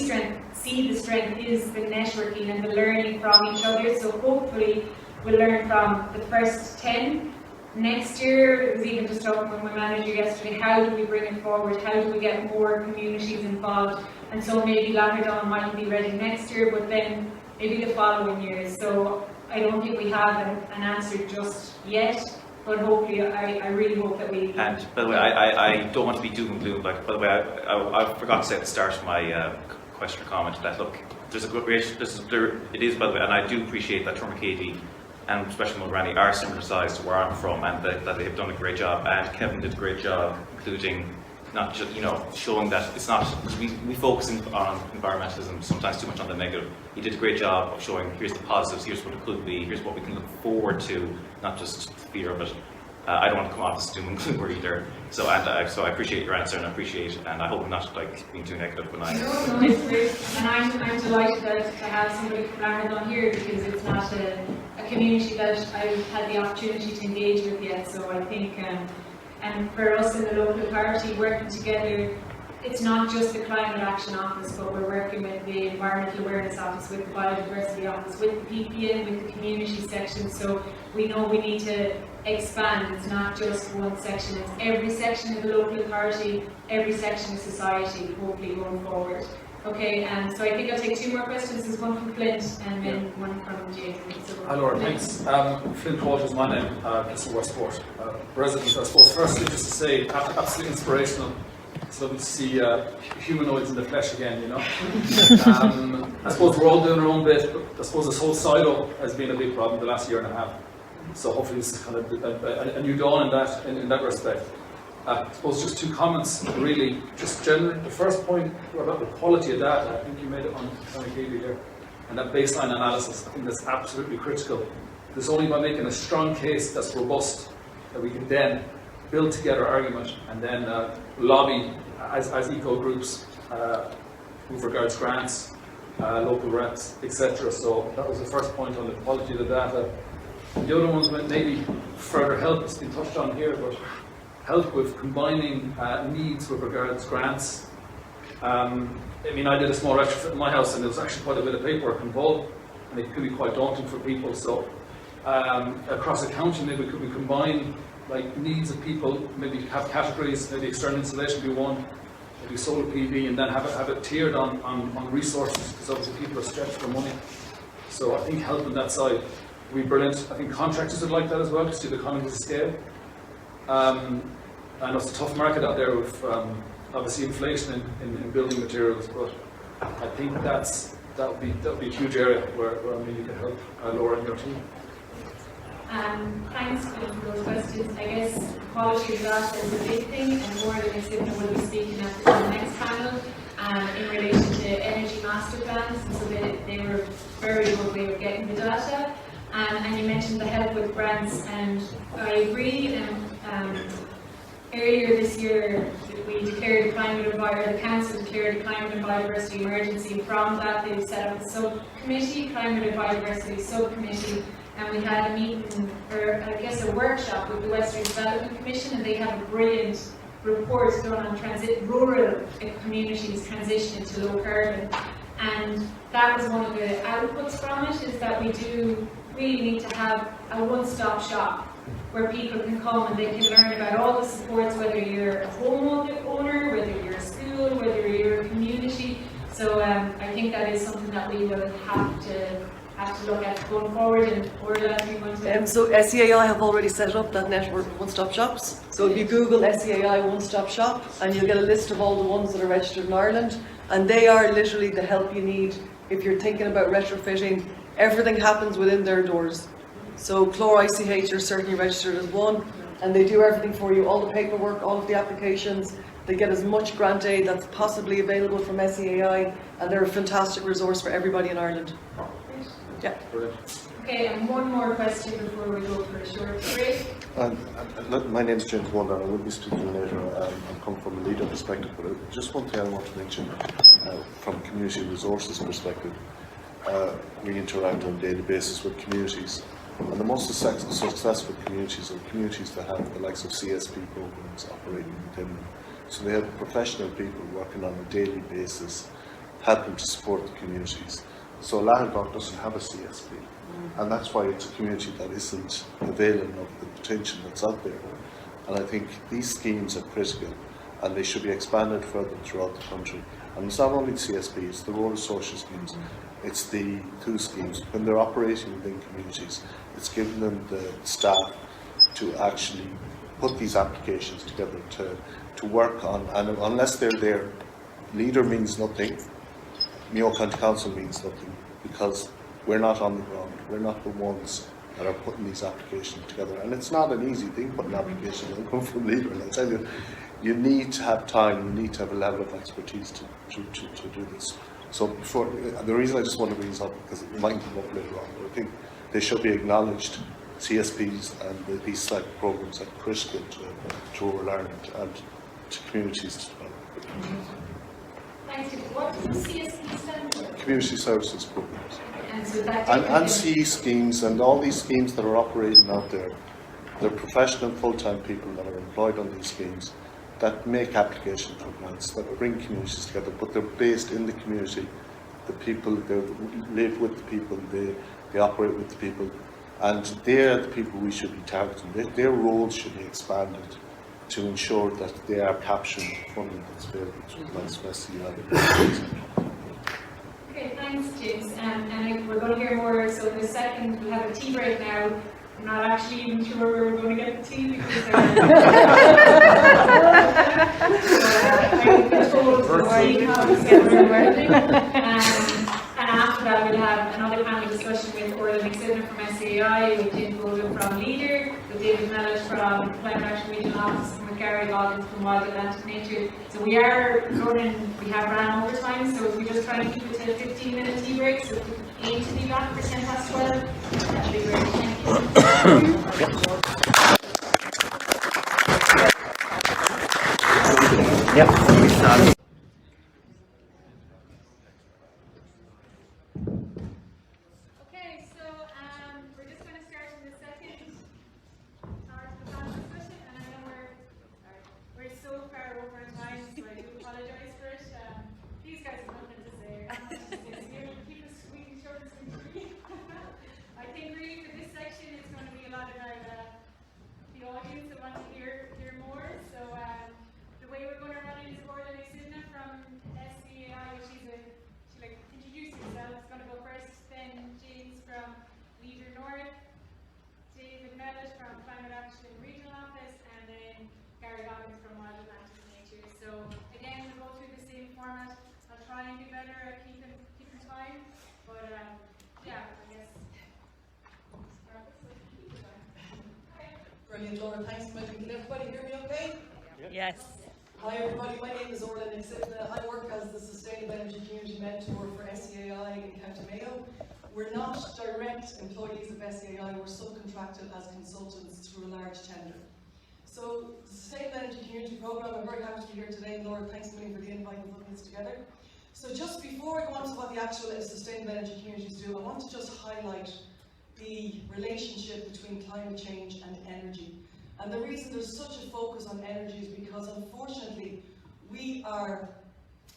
see the strength is the networking and the learning from each other. So hopefully we'll learn from the first 10. Next year, it was even just talking with my manager yesterday, how do we bring it forward? How do we get more communities involved? And so maybe Laugardon might be ready next year, but then maybe the following years. So I don't think we have an answer just yet, but hopefully, I really hope that we... And by the way, I don't want to be doom and gloom, but by the way, I forgot to say at the start of my question or comment that, look, there's a good relation, it is, by the way, and I do appreciate that Tourmakeady and especially Mulranny are similar size to where I'm from, and that they have done a great job, and Kevin did a great job, including not just, showing that it's not, we focus on environmentalism sometimes too much on the negative. He did a great job of showing here's the positives, here's what it could be, here's what we can look forward to, not just fear of it. I don't want to come off as doom and gloomer either. So I appreciate your answer, and I appreciate it, and I hope I'm not being too negative when I... No, it's great. And I'm delighted to have somebody from Laugardon here, because it's not a community that I've had the opportunity to engage with yet. So I think, and for us in the local authority working together, it's not just the Climate Action Office, but we're working with the Environmental Awareness Office, with the Biodiversity Office, with the PPN, with the community section. So we know we need to expand. It's not just one section, it's every section of the local authority, every section of society, hopefully going forward. Okay, so I think I'll take two more questions. There's one from Flint and then one from James. Hi Laura, thanks. Flint Walters, my name, Mr. Westport, resident. I suppose firstly just to say, absolutely inspirational. It's lovely to see humanoids in the flesh again, I suppose we're all doing our own bit, but I suppose this whole silo has been a big problem the last year and a half. So hopefully this is kind of a new dawn in that respect. I suppose just two comments, really. Just generally, the first point about the quality of data, I think you made it on Tourmakeady here, and that baseline analysis, I think that's absolutely critical. It's only by making a strong case that's robust that we can then build together argument and then lobby as eco groups with regards grants, local reps, etc. So that was the first point on the quality of the data. The other ones went maybe further help, it's been touched on here, but help with combining needs with regards grants, I mean, I did a small retrofit in my house, and there was actually quite a bit of paperwork involved, and it could be quite daunting for people. So across a county, maybe could we combine like needs of people, maybe have categories, maybe external insulation be one, maybe solar PV, and then have it tiered on resources, because obviously people are stretched for money. So I think helping that side would be brilliant. I think contractors would like that as well, to see the economies of scale. I know it's a tough market out there with obviously inflation in building materials, but I think that would be a huge area where I mean you could help Laura and your team. Thanks for those questions. I guess quality of data is a big thing, and more than Exhibit will be speaking at the next panel in relation to energy master plans. And so they were very good way of getting the data. And you mentioned the help with grants, and I agree. Earlier this year, we declared the Council declared a climate and biodiversity emergency. From that, they've set up a subcommittee, climate and biodiversity subcommittee, and we had a meeting, or I guess a workshop with the Western Development Commission, and they have a brilliant report done on rural communities transitioning to low carbon. And that was one of the outputs from it, is that we do really need to have a one-stop shop where people can come and they can learn about all the supports, whether you're a homeowner, whether you're a school, whether you're a community. So I think that is something that we will have to look at going forward. And so SEAI have already set up that network of one-stop shops. So if you Google SEAI one-stop shop, and you'll get a list of all the ones that are registered in Ireland, and they are literally the help you need if you're thinking about retrofitting. Everything happens within their doors. So Chlor ICH are certainly registered as one, and they do everything for you, all the paperwork, all of the applications. They get as much grant aid that's possibly available from SEAI, and they're a fantastic resource for everybody in Ireland. Yeah. Okay, and one more question before we go for a short break. My name is James Wonder. I will be speaking later. I'm coming from a leader perspective, but just one thing I want to mention from community resources perspective. We interact on a daily basis with communities, and the most successful communities are communities that have the likes of CSP programs operating within them. So they have professional people working on a daily basis, helping to support the communities. So Lahangog doesn't have a CSP, and that's why it's a community that isn't availing of the potential that's out there. And I think these schemes are critical, and they should be expanded further throughout the country. And it's not only CSP, it's the rural social schemes, it's the two schemes. When they're operating within communities, it's giving them the staff to actually put these applications together to work on, and unless they're there, leader means nothing, Mayo County Council means nothing, because we're not on the ground, we're not the ones that are putting these applications together. And it's not an easy thing, putting applications. I come from leader, and I tell you, you need to have time, you need to have a level of expertise to do this. So the reason I just want to bring this up, because it might come up later on, but I think they should be acknowledged. CSPs and these type of programs are critical to rural Ireland and to communities as well. Thank you. What does CSP stand for? Community Services Programs. And so that and CE schemes and all these schemes that are operating out there, they're professional full-time people that are employed on these schemes that make applications for grants, that bring communities together, but they're based in the community. The people, they live with the people, they operate with the people, and they're the people we should be targeting. Their roles should be expanded to ensure that they are capturing the funding that's available through the SEAI. Okay, thanks, James. And we're going to hear more. So in a second, we have a tea break now. I'm not actually even sure where we're going to get the tea because I'm told and after that, we'll have another panel discussion with Orlan Exhibit from SEAI, with Jim Golden from Leader, with David Mellish from Climate Action Regional Office, and with Gary Goggins from Wild Atlantic Nature. So we have ran over time, so if we just try to keep it to a 15-minute tea break, so if we aim to be back for 12:10, that'd be great. Thank you. Yep. We're so far over time, so I do apologise for it. try and be better at keeping time. But yeah, I guess. Brilliant, Laura, thanks so much. Can everybody hear me okay? Yes. Hi everybody, my name is Orla Nixon. I work as the Sustainable Energy Community Mentor for SEAI in County Mayo. We're not direct employees of SEAI, we're subcontracted as consultants through a large tender. So, the Sustainable Energy Community Programme, I'm very happy to be here today. Laura, thanks a million for the invite and putting this together. So just before I go on to what the actual Sustainable Energy Communities do, I want to just highlight the relationship between climate change and energy. And the reason there's such a focus on energy is because, unfortunately, we are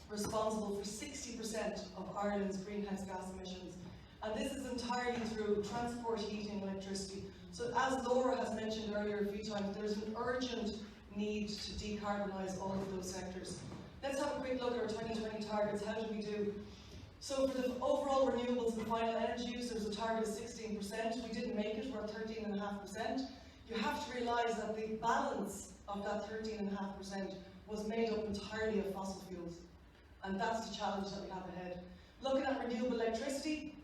responsible for 60% of Ireland's greenhouse gas emissions. And this is entirely through transport, heating, electricity. So as Laura has mentioned earlier a few times, there's an urgent need to decarbonise all of those sectors. Let's have a quick look at our 2020 targets. How did we do? So for the overall renewables and final energy use, there's a target of 16%. We didn't make it, we're at 13.5%. You have to realise that the balance of that 13.5% was made up entirely of fossil fuels. And that's the challenge that we have ahead. Looking at renewable electricity,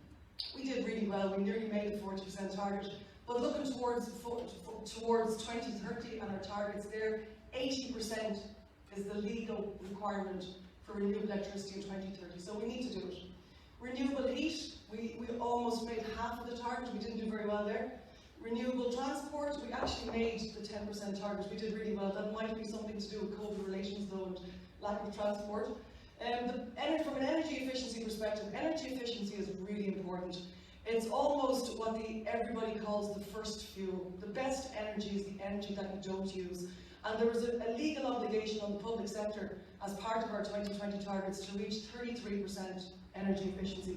we did really well. We nearly made the 40% target. But looking towards 2030 and our targets there, 80% is the legal requirement for renewable electricity in 2030. So we need to do it. Renewable heat, we almost made half of the target. We didn't do very well there. Renewable transport, we actually made the 10% target. We did really well. That might be something to do with COVID relations though and lack of transport. From an energy efficiency perspective, energy efficiency is really important. It's almost what everybody calls the first fuel. The best energy is the energy that you don't use. And there was a legal obligation on the public sector as part of our 2020 targets to reach 33% energy efficiency.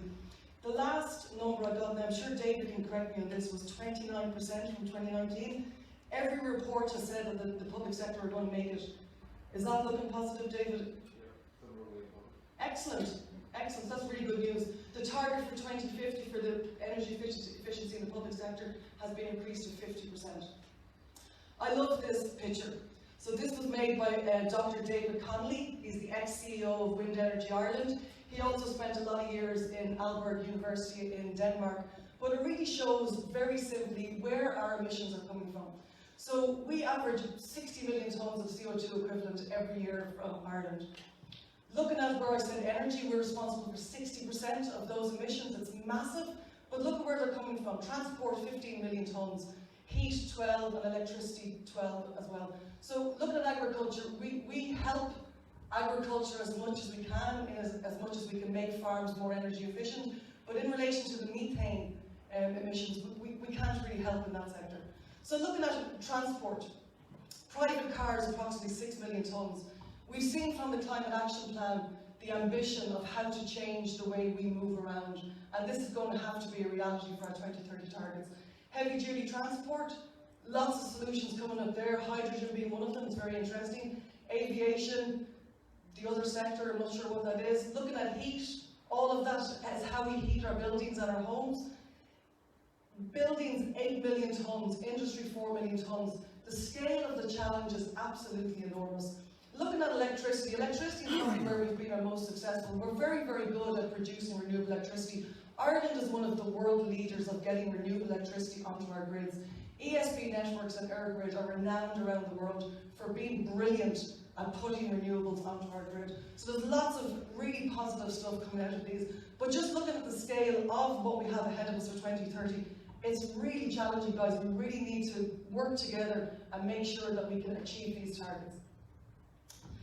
The last number I got, and I'm sure David can correct me on this, was 29% from 2019. Every report has said that the public sector are going to make it. Is that looking positive, David? Excellent, excellent, that's really good news. The target for 2050 for the energy efficiency in the public sector has been increased to 50%. I love this picture. So this was made by Dr. David Connolly. He's the ex-CEO of Wind Energy Ireland. He also spent a lot of years in Aalborg University in Denmark. But it really shows very simply where our emissions are coming from. So we average 60 million tonnes of CO2 equivalent every year from Ireland. Looking at where I said energy, we're responsible for 60% of those emissions. It's massive, but look at where they're coming from. Transport, 15 million tonnes. Heat, 12, and electricity, 12 as well. So looking at agriculture, we help agriculture as much as we can, as much as we can make farms more energy efficient. But in relation to the methane emissions, we can't really help in that sector. So looking at transport, private cars, approximately 6 million tonnes. We've seen from the Climate Action Plan the ambition of how to change the way we move around, and this is going to have to be a reality for our 2030 targets. Heavy duty transport, lots of solutions coming up there, hydrogen being one of them, it's very interesting. Aviation, the other sector, I'm not sure what that is. Looking at heat, all of that is how we heat our buildings and our homes. Buildings, 8 million tonnes, industry 4 million tonnes. The scale of the challenge is absolutely enormous. Looking at electricity, electricity is probably where we've been our most successful. We're very, very good at producing renewable electricity. Ireland is one of the world leaders of getting renewable electricity onto our grids. ESB networks and EirGrid are renowned around the world for being brilliant at putting renewables onto our grid. So there's lots of really positive stuff coming out of these. But just looking at the scale of what we have ahead of us for 2030, it's really challenging, guys. We really need to work together and make sure that we can achieve these targets.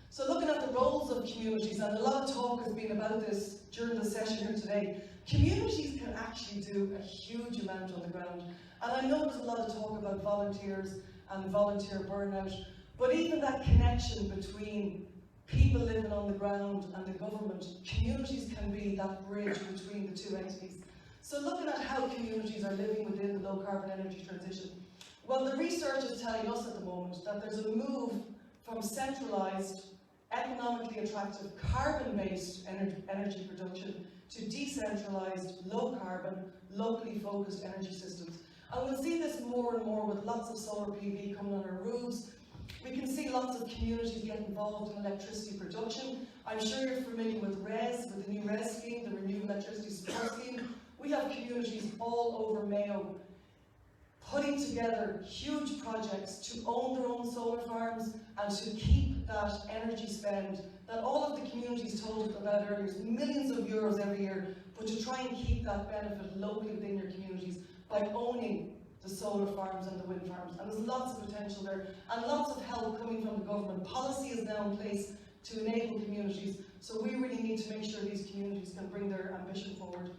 So looking at the roles of communities, and a lot of talk has been about this during the session here today, communities can actually do a huge amount on the ground. And I know there's a lot of talk about volunteers and volunteer burnout, but even that connection between people living on the ground and the government, communities can be that bridge between the two entities. So looking at how communities are living within the low carbon energy transition, well, the research is telling us at the moment that there's a move from centralised, economically attractive, carbon-based energy production to decentralised, low-carbon, locally focused energy systems. And we'll see this more and more with lots of solar PV coming on our roofs. We can see lots of communities get involved in electricity production. I'm sure you're familiar with RES, with the new RES scheme, the Renewable Electricity Support Scheme. We have communities all over Mayo putting together huge projects to own their own solar farms and to keep that energy spend that all of the communities told about earlier, is millions of euros every year, but to try and keep that benefit locally within your communities by owning the solar farms and the wind farms. And there's lots of potential there and lots of help coming from the government. Policy is now in place to enable communities, so we really need to make sure these communities can bring their ambition forward.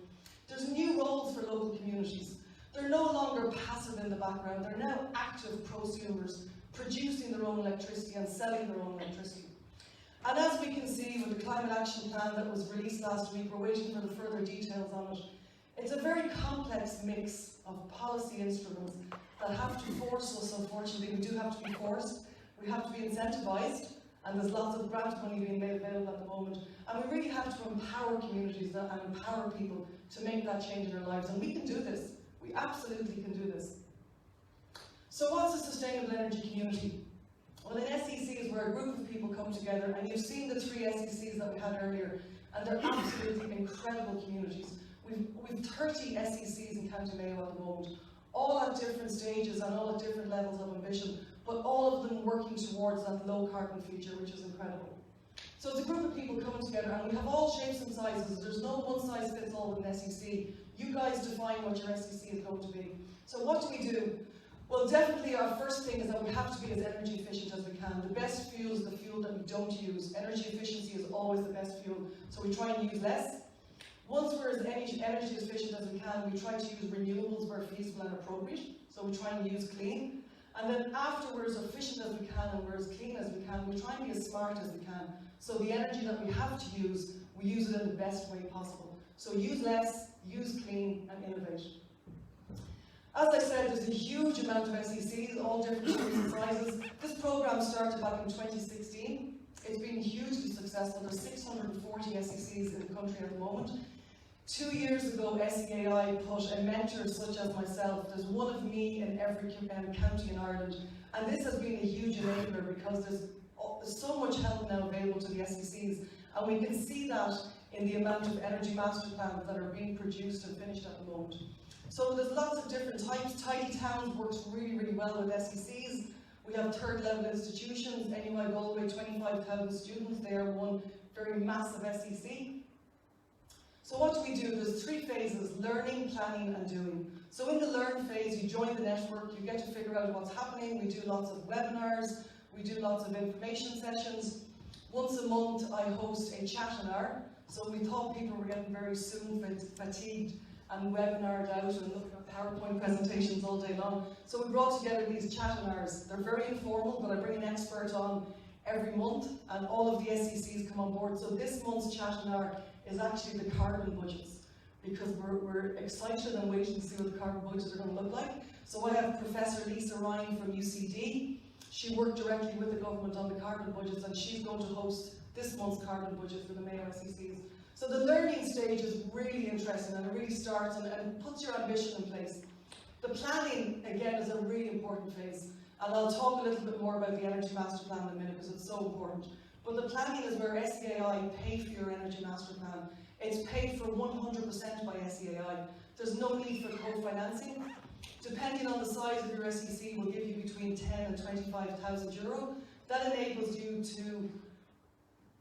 There's new roles for local communities. They're no longer passive in the background, they're now active prosumers, producing their own electricity and selling their own electricity. And as we can see with the Climate Action Plan that was released last week, we're waiting for the further details on it. It's a very complex mix of policy instruments that have to force us, unfortunately. We do have to be forced, we have to be incentivised, and there's lots of grant money being made available at the moment. And we really have to empower communities and empower people to make that change in their lives. And we can do this. We absolutely can do this. So what's a sustainable energy community? Well, an SEC is where a group of people come together, and you've seen the 3 SECs that we had earlier, and they're absolutely incredible communities. We've 30 SECs in County Mayo at the moment, all at different stages and all at different levels of ambition, but all of them working towards that low carbon future, which is incredible. So it's a group of people coming together, and we have all shapes and sizes. There's no one size fits all with an SEC. You guys define what your SEC is going to be. So what do we do? Well, definitely our first thing is that we have to be as energy efficient as we can. The best fuel is the fuel that we don't use. Energy efficiency is always the best fuel, so we try and use less. Once we're as energy efficient as we can, we try to use renewables where feasible and appropriate, so we try and use clean. And then after we're as efficient as we can and we're as clean as we can, we try and be as smart as we can. So the energy that we have to use, we use it in the best way possible. So use less, use clean, and innovate. As I said, there's a huge amount of SECs, all different shapes and sizes. This programme started back in 2016. It's been hugely successful. There's 640 SECs in the country at the moment. 2 years ago, SEAI put a mentor such as myself. There's one of me in every county in Ireland. And this has been a huge enabler because there's so much help now available to the SECs. And we can see that in the amount of energy master plans that are being produced and finished at the moment. So there's lots of different types. Tidy Towns works really, really well with SECs. We have third level institutions, NUI Galway, 25,000 students. They are one very massive SEC. So what do we do? There's 3 phases: learning, planning, and doing. So in the learn phase, you join the network, you get to figure out what's happening. We do lots of webinars, we do lots of information sessions. Once a month, I host a chat and hour. So we thought people were getting very soon fatigued and webinared out and looking at PowerPoint presentations all day long. So we brought together these chat and hours. They're very informal, but I bring an expert on every month, and all of the SECs come on board. So this month's chat and hour is actually the carbon budgets, because we're excited and waiting to see what the carbon budgets are going to look like. So I have Professor Lisa Ryan from UCD. She worked directly with the government on the carbon budgets, and she's going to host this month's carbon budget for the Mayo SECs. So the learning stage is really interesting, and it really starts and puts your ambition in place. The planning, again, is a really important phase. And I'll talk a little bit more about the Energy Master Plan in a minute because it's so important. But the planning is where SEAI pay for your Energy Master Plan. It's paid for 100% by SEAI. There's no need for co-financing. Depending on the size of your SEC, will give you between 10 and 25,000 euro. That enables you to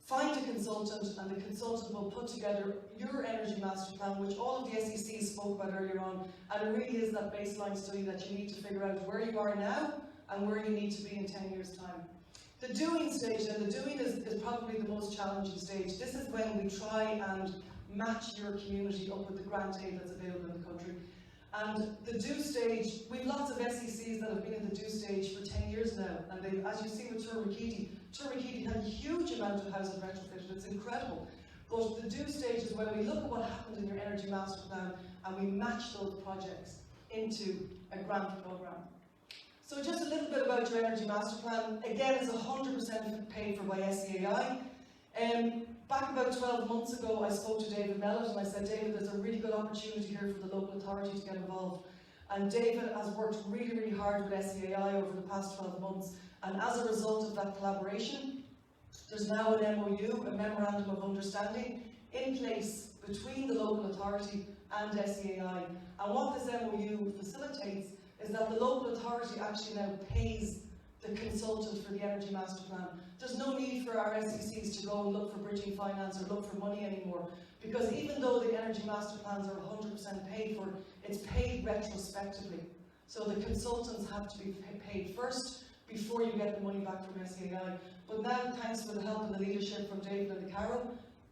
find a consultant, and the consultant will put together your Energy Master Plan, which all of the SECs spoke about earlier on. And it really is that baseline study that you need to figure out where you are now and where you need to be in 10 years' time. The doing stage, and the doing is probably the most challenging stage. This is when we try and match your community up with the grant aid that's available in the country. And the do stage, we have lots of SECs that have been in the do stage for 10 years now, and they, as you see with Tourmakeady had a huge amount of housing retrofitted. It's incredible. But the do stage is when we look at what happened in your Energy Master Plan and we match those projects into a grant programme. So just a little bit about your Energy Master Plan. Again, it's 100% paid for by SEAI. Back about 12 months ago, I spoke to David Mellett and I said, David, there's a really good opportunity here for the local authority to get involved. And David has worked really, really hard with SEAI over the past 12 months. And as a result of of that collaboration. There's now an MOU, a Memorandum of Understanding, in place between the local authority and SEAI. And what this MOU facilitates is that the local authority actually now pays the consultant for the Energy Master Plan. There's no need for our SECs to go and look for bridging finance or look for money anymore, because even though the Energy Master Plans are 100% paid for, it's paid retrospectively. So the consultants have to be paid first before you get the money back from SEAI. But now, thanks for the help and the leadership from David and the CARO,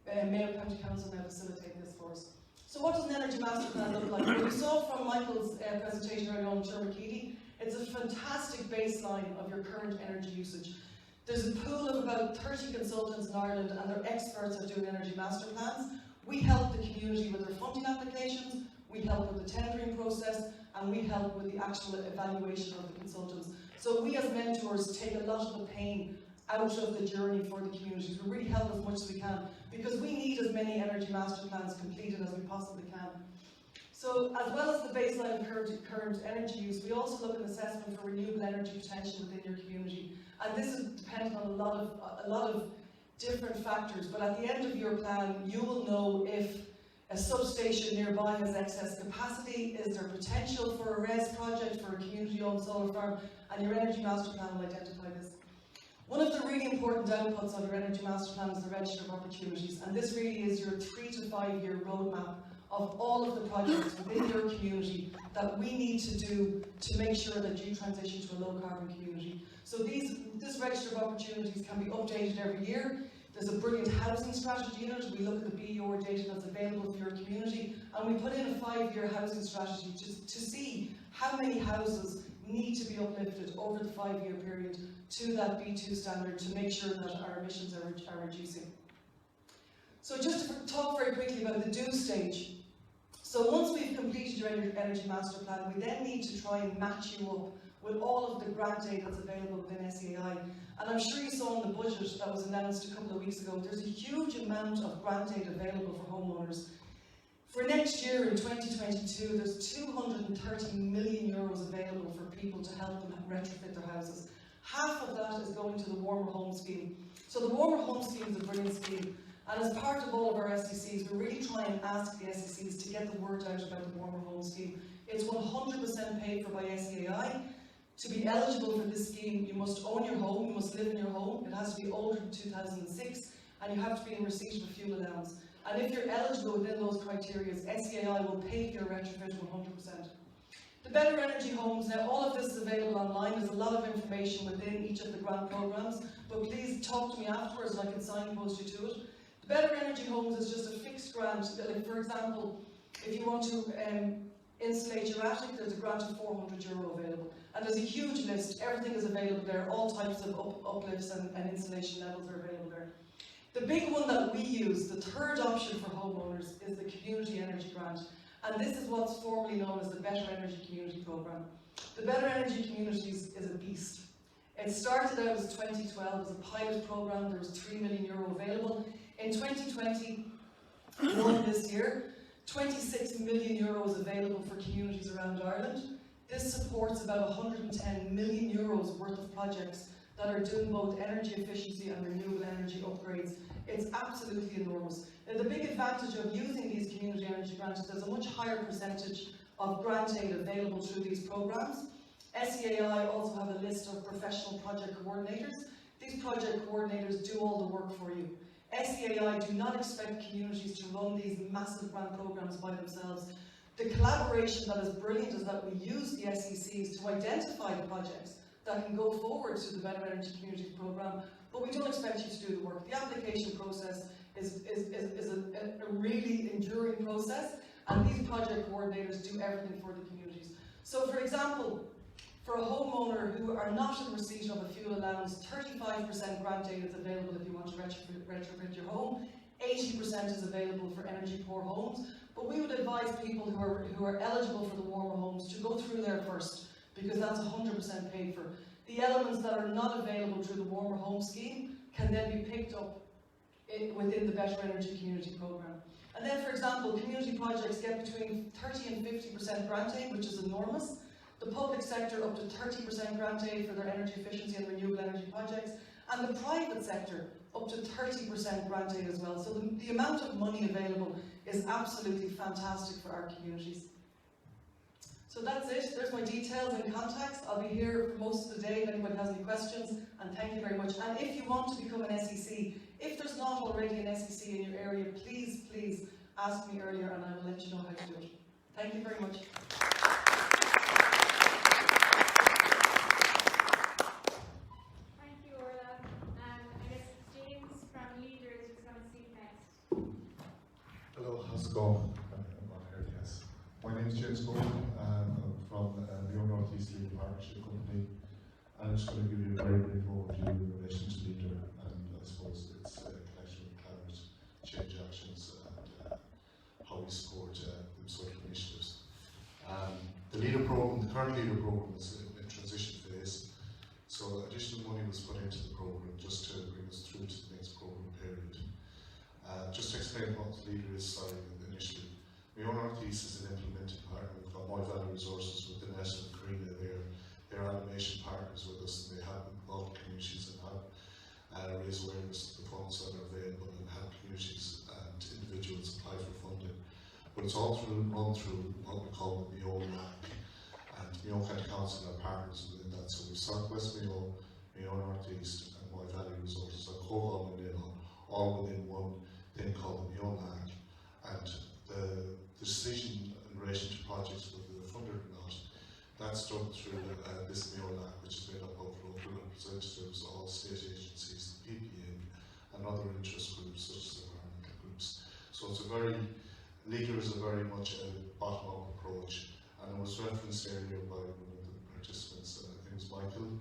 Mayo County Council now facilitate this for us. So what does an Energy Master Plan look like? Well, we saw from Michael's presentation earlier on Tourmakeady, it's a fantastic baseline of your current energy usage. There's a pool of about 30 consultants in Ireland, and they're experts at doing Energy Master Plans. We help the community with their funding applications, we help with the tendering process, and we help with the actual evaluation of the consultants. So we as mentors take a lot of the pain out of the journey for the communities. We really help as much as we can, because we need as many Energy Master Plans completed as we possibly can. So, as well as the baseline of current energy use, we also look at assessment for renewable energy potential within your community. And this is dependent on a lot of different factors, but at the end of your plan, you will know if a substation nearby has excess capacity, is there potential for a RES project, for a community-owned solar farm, and your Energy Master Plan will identify this. One of the really important outputs of your Energy Master Plan is the Register of Opportunities, and this really is your 3 to 5 year roadmap of all of the projects within your community that we need to do to make sure that you transition to a low carbon community. So this Register of Opportunities can be updated every year. There's a brilliant housing strategy in it. We look at the BEO data that's available for your community, and we put in a 5-year housing strategy to see how many houses need to be uplifted over the 5-year period to that B2 standard to make sure that our emissions are reducing. So just to talk very quickly about the do stage. So once we've completed your Energy Master Plan, we then need to try and match you up with all of the grant aid that's available within SEAI. And I'm sure you saw in the budget that was announced a couple of weeks ago, there's a huge amount of grant aid available for homeowners. For next year, in 2022, there's 230 million euros available for people to help them retrofit their houses. Half of that is going to the Warmer Home Scheme. So the Warmer Home Scheme is a brilliant scheme. And as part of all of our SECs, we really try and ask the SECs to get the word out about the Warmer Home Scheme. It's 100% paid for by SEAI. To be eligible for this scheme, you must own your home, you must live in your home, it has to be older than 2006, and you have to be in receipt of a fuel allowance. And if you're eligible within those criteria, SEAI will pay for your retrofit 100%. The Better Energy Homes, now all of this is available online. There's a lot of information within each of the grant programs, but please talk to me afterwards and I can signpost you to it. The Better Energy Homes is just a fixed grant. Like for example, if you want to insulate your attic, there's a grant of €400 available. And there's a huge list, everything is available there, all types of uplifts and insulation levels are available there. The big one that we use, the third option for homeowners, is the Community Energy Grant. And this is what's formerly known as the Better Energy Community Programme. The Better Energy Communities is a beast. It started out as 2012 as a pilot programme, there was €3 million available. In 2021, this year, €26 million available for communities around Ireland. This supports about €110 million worth of projects that are doing both energy efficiency and renewable energy upgrades. It's absolutely enormous. Now, the big advantage of using these community energy grants is there's a much higher percentage of grant aid available through these programs. SEAI also have a list of professional project coordinators. These project coordinators do all the work for you. SEAI do not expect communities to run these massive grant programs by themselves. The collaboration that is brilliant is that we use the SECs to identify the projects that can go forward to the Better Energy Community Programme, but we don't expect you to do the work. The application process is a really enduring process, and these project coordinators do everything for the communities. So for example, for a homeowner who are not in receipt of a fuel allowance, 35% grant aid is available if you want to retrofit your home. 80% is available for energy poor homes, but we would advise people who are eligible for the Warmer Homes to go through there first, because that's 100% paid for. The elements that are not available through the Warmer Home Scheme can then be picked up within the Better Energy Community Programme. And then, for example, community projects get between 30 and 50% grant aid, which is enormous. The public sector up to 30% grant aid for their energy efficiency and renewable energy projects, And the private sector, up to 30% grant aid as well. So the amount of money available is absolutely fantastic for our communities. So that's it. There's my details and contacts. I'll be here for most of the day if anyone has any questions, and thank you very much. And if you want to become an SEC, if there's not already an SEC in your area, please, please ask me earlier and I will let you know how to do it. Thank you very much. Thank you, Orla. I guess James from Leader is just going to speak next. Hello, how's it going? I'm not here, yes. My name is James Gordon. I'm from the North East Leader Partnership Company. I'm just going to give you a very brief overview in relation to Leader, and I suppose it's a connection with climate change actions and how we support them sort of initiatives. The Leader program, the current Leader program is in transition phase, so additional money was put into the program just to bring us through to the next program period. Just to explain what the Leader is, initially. Mayo North East is an implementing partner. We've got Moy Valley Resources with the National Carina. They're animation partners with us, and they have involved communities and have raised awareness of the funds that are available and help communities and individuals apply for funding. But it's all run through what we call the Mayo LAC, and Mayo County Council are partners within that. So we South West Mayo, Mayo North East, and Moy Valley Resources are co-governed all within one thing called the Mayo LAC. And the decision in relation to projects, whether they're funded or not, that's done through this Mayo LAC, which is made up of local representatives, all state agencies, the PPN, and other interest groups such as environmental groups. So it's Leader is a very much a bottom-up approach, and it was referenced earlier by one of the participants, I think it was Michael,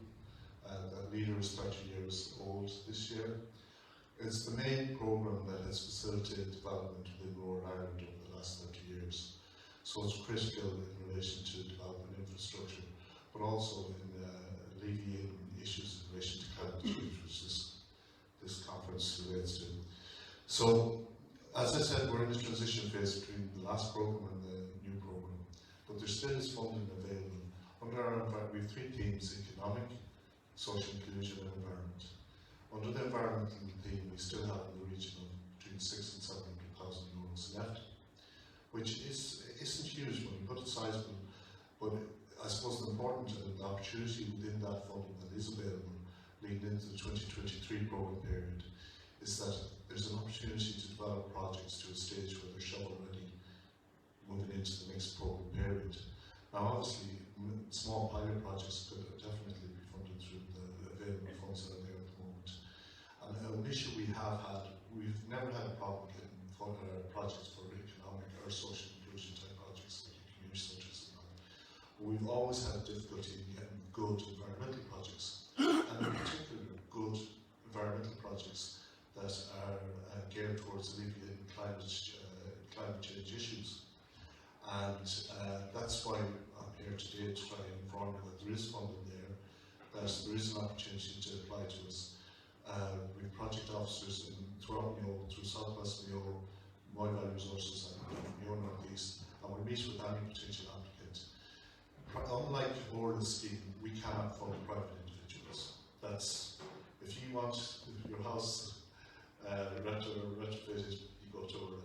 that Leader is 30 years old this year. It's the main programme that has facilitated development within rural Ireland over the last 30 years. So it's critical in relation to development infrastructure, but also in alleviating issues in relation to climate change, which this conference relates to. So, as I said, we're in the transition phase between the last programme and the new programme, but there still is funding available. Under our we have three themes: economic, social inclusion and environment. Under the environmental theme, we still have in the region of between 600,000 and 700,000 euros left, which isn't huge money, but it's sizable. But I suppose the important opportunity within that funding that is available leading into the 2023 programme period is that there's an opportunity to develop projects to a stage where they're shovel ready moving into the next programme period. Now obviously, small pilot projects could definitely be funded through the available funds that are there at the moment. And an issue we have had, we've never had a problem getting projects for economic or social inclusion type projects like community centres and that. But we've always had difficulty in getting good environmental projects, and in particular good environmental projects that are geared towards alleviating climate change issues. And that's why I'm here today to try and inform you that there is funding there, that there is an opportunity to apply to us. We have project officers throughout Mayo, through South West Mayo, Moy Valley Resources and Mayo North East, and we meet with any potential applicant. Unlike Orla's scheme, we cannot fund private individuals. That's, if you want your house retrofitted, you go to Orla.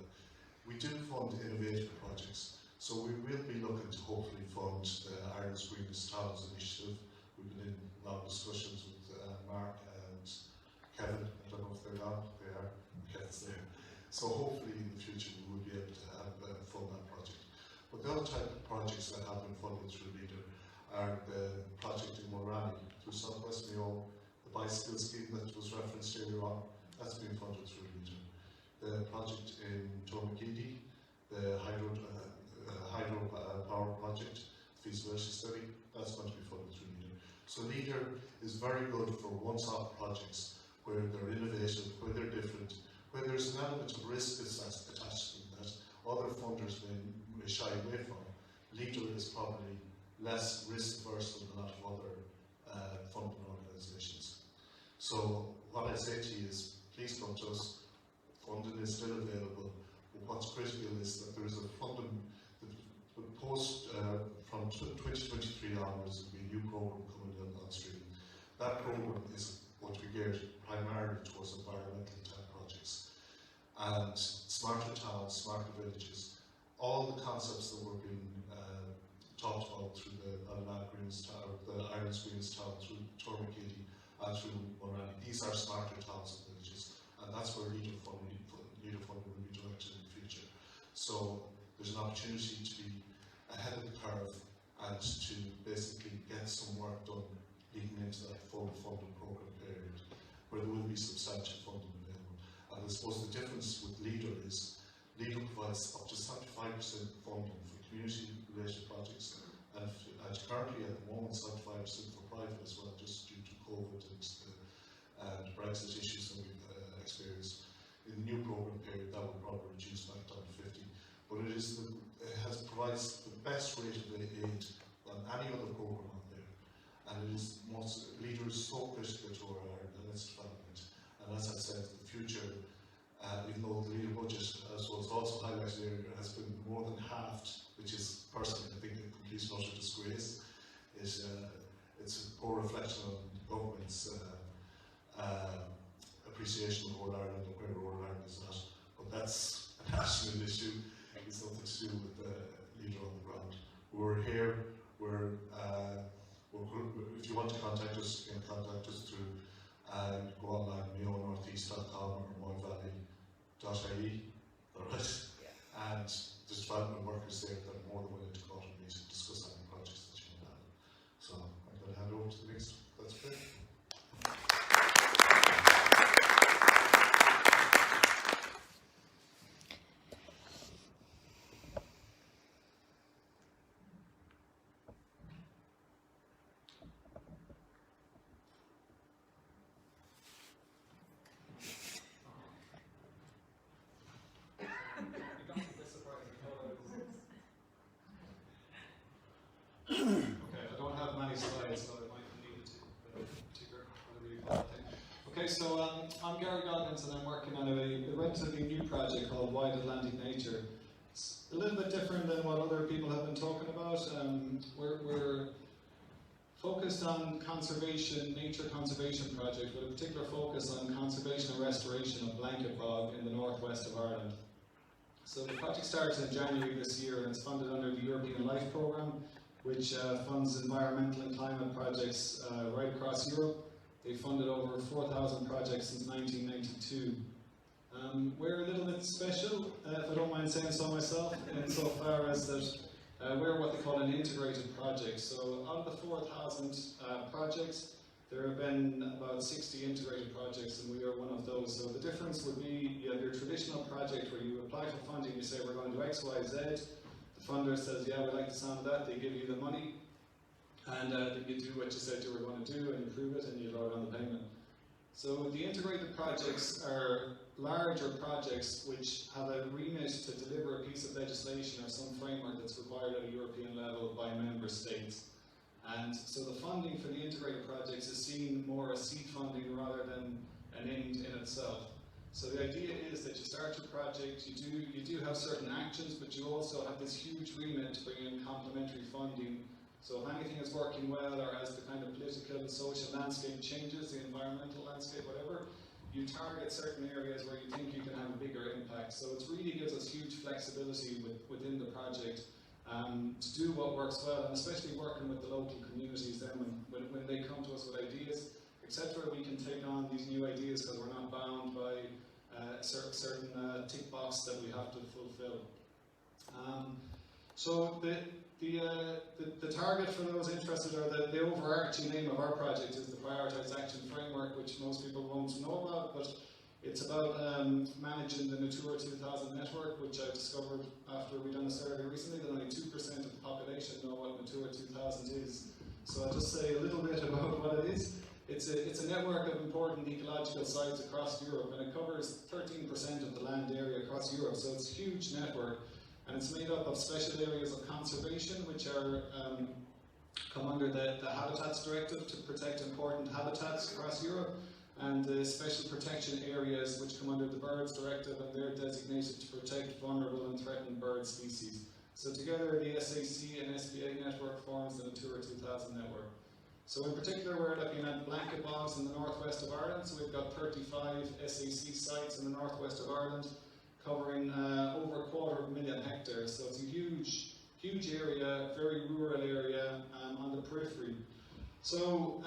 We do fund innovative projects, so we will be looking to hopefully fund the Ireland's Greenest Towns initiative. We've been in long discussions with Mark and Kevin. I don't know if they're on, they are, Kevin's there. So hopefully in the future we will be able to have fund that project. But the other type of projects that have been funded through Leader are the project in Mulranny through South West Mayo, the bicycle scheme that was referenced earlier on, that's been funded through Leader. The project in Tourmakeady, the hydro power project, feasibility study, that's going to be funded through Leader. So Leader is very good for once-off projects where they're innovative, where they're different, where there's an element of risk that's attached to them that other funders may shy away from. Leader is probably less risk-averse than a lot of other funding organisations. So what I say to you is, please come to us. Funding is still available, but what's critical is that there is a funding, the post from 2023 onwards, there will be a new programme coming on stream. That programme is going to be geared and smarter towns, smarter villages, all the concepts that were being talked about through the Ireland's Greenest Town, through Tourmakeady and through Mulranny. These are smarter towns and villages, and that's where leader funding will be directed in the future. So there's an opportunity to be ahead of the curve and to basically get some work done leading into that full funding programme period, where there will be substantial funding available. And I suppose the difference with LEADER is LEADER provides up to 75% funding for community-related projects, and currently at the moment 75% for private as well, just due to COVID and the Brexit issues that we've experienced. In the new programme period, that will probably reduce back down to 50. But provides the best rate of aid than any other programme out there. And it is LEADER is so critical to our Ireland and its development. And as I said, the future, even though the LEADER budget, as was also highlighted earlier, has been more than halved, which is personally, I think, a complete and utter disgrace. It's a poor reflection on the government's appreciation of Old Ireland and where Old Ireland is at. But that's a national issue. It's nothing to do with the LEADER on the ground. We're here. If you want to contact us, you can contact us through go online, mayonortheast.com or moyvalley.ie. Alright? Yeah. And there's development workers there that are more than willing to go out and meet and discuss any projects that you may have. So I'm going to hand over to the next. That's great. Okay, so I'm Gary Goggins and I'm working on a relatively new project called Wide Atlantic Nature. It's a little bit different than what other people have been talking about. We're focused on conservation, nature conservation project with a particular focus on conservation and restoration of blanket bog in the northwest of Ireland. So the project started in January this year and it's funded under the European Life Programme, which funds environmental and climate projects right across Europe. They funded over 4,000 projects since 1992. We're a little bit special, if I don't mind saying so myself, insofar as that we're what they call an integrated project. So out of the 4,000 projects, there have been about 60 integrated projects, and we are one of those. So the difference would be you have your traditional project where you apply for funding, you say we're going to do X, Y, Z. The funder says, yeah, we like the sound of that. They give you the money. And you do what you said you were going to do, and you prove it, and you draw on the payment. So the integrated projects are larger projects which have a remit to deliver a piece of legislation or some framework that's required at a European level by member states. And so the funding for the integrated projects is seen more as seed funding rather than an end in itself. So the idea is that you start your project, you do have certain actions, but you also have this huge remit to bring in complementary funding. So if anything is working well, or as the kind of political and social landscape changes, the environmental landscape, whatever, you target certain areas where you think you can have a bigger impact. So it really gives us huge flexibility within the project to do what works well, and especially working with the local communities then when they come to us with ideas, etc., we can take on these new ideas because we're not bound by certain tick box that we have to fulfill. So the target for those interested, or the overarching name of our project is the Prioritised Action Framework, which most people won't know about, but it's about managing the Natura 2000 network, which I discovered after we done a survey recently that only 2% of the population know what Natura 2000 is. So I'll just say a little bit about what it is. It's a network of important ecological sites across Europe, and it covers 13% of the land area across Europe, so it's a huge network. And it's made up of special areas of conservation, which are come under the Habitats Directive to protect important habitats across Europe, and the special protection areas which come under the Birds Directive, and they're designated to protect vulnerable and threatened bird species. So together the SAC and SEAI network forms the Natura 2000 network. So in particular we're looking at blanket bogs in the northwest of Ireland, so we've got 35 SAC sites in the northwest of Ireland. covering over 250,000 hectares. So it's a huge area, very rural area on the periphery. So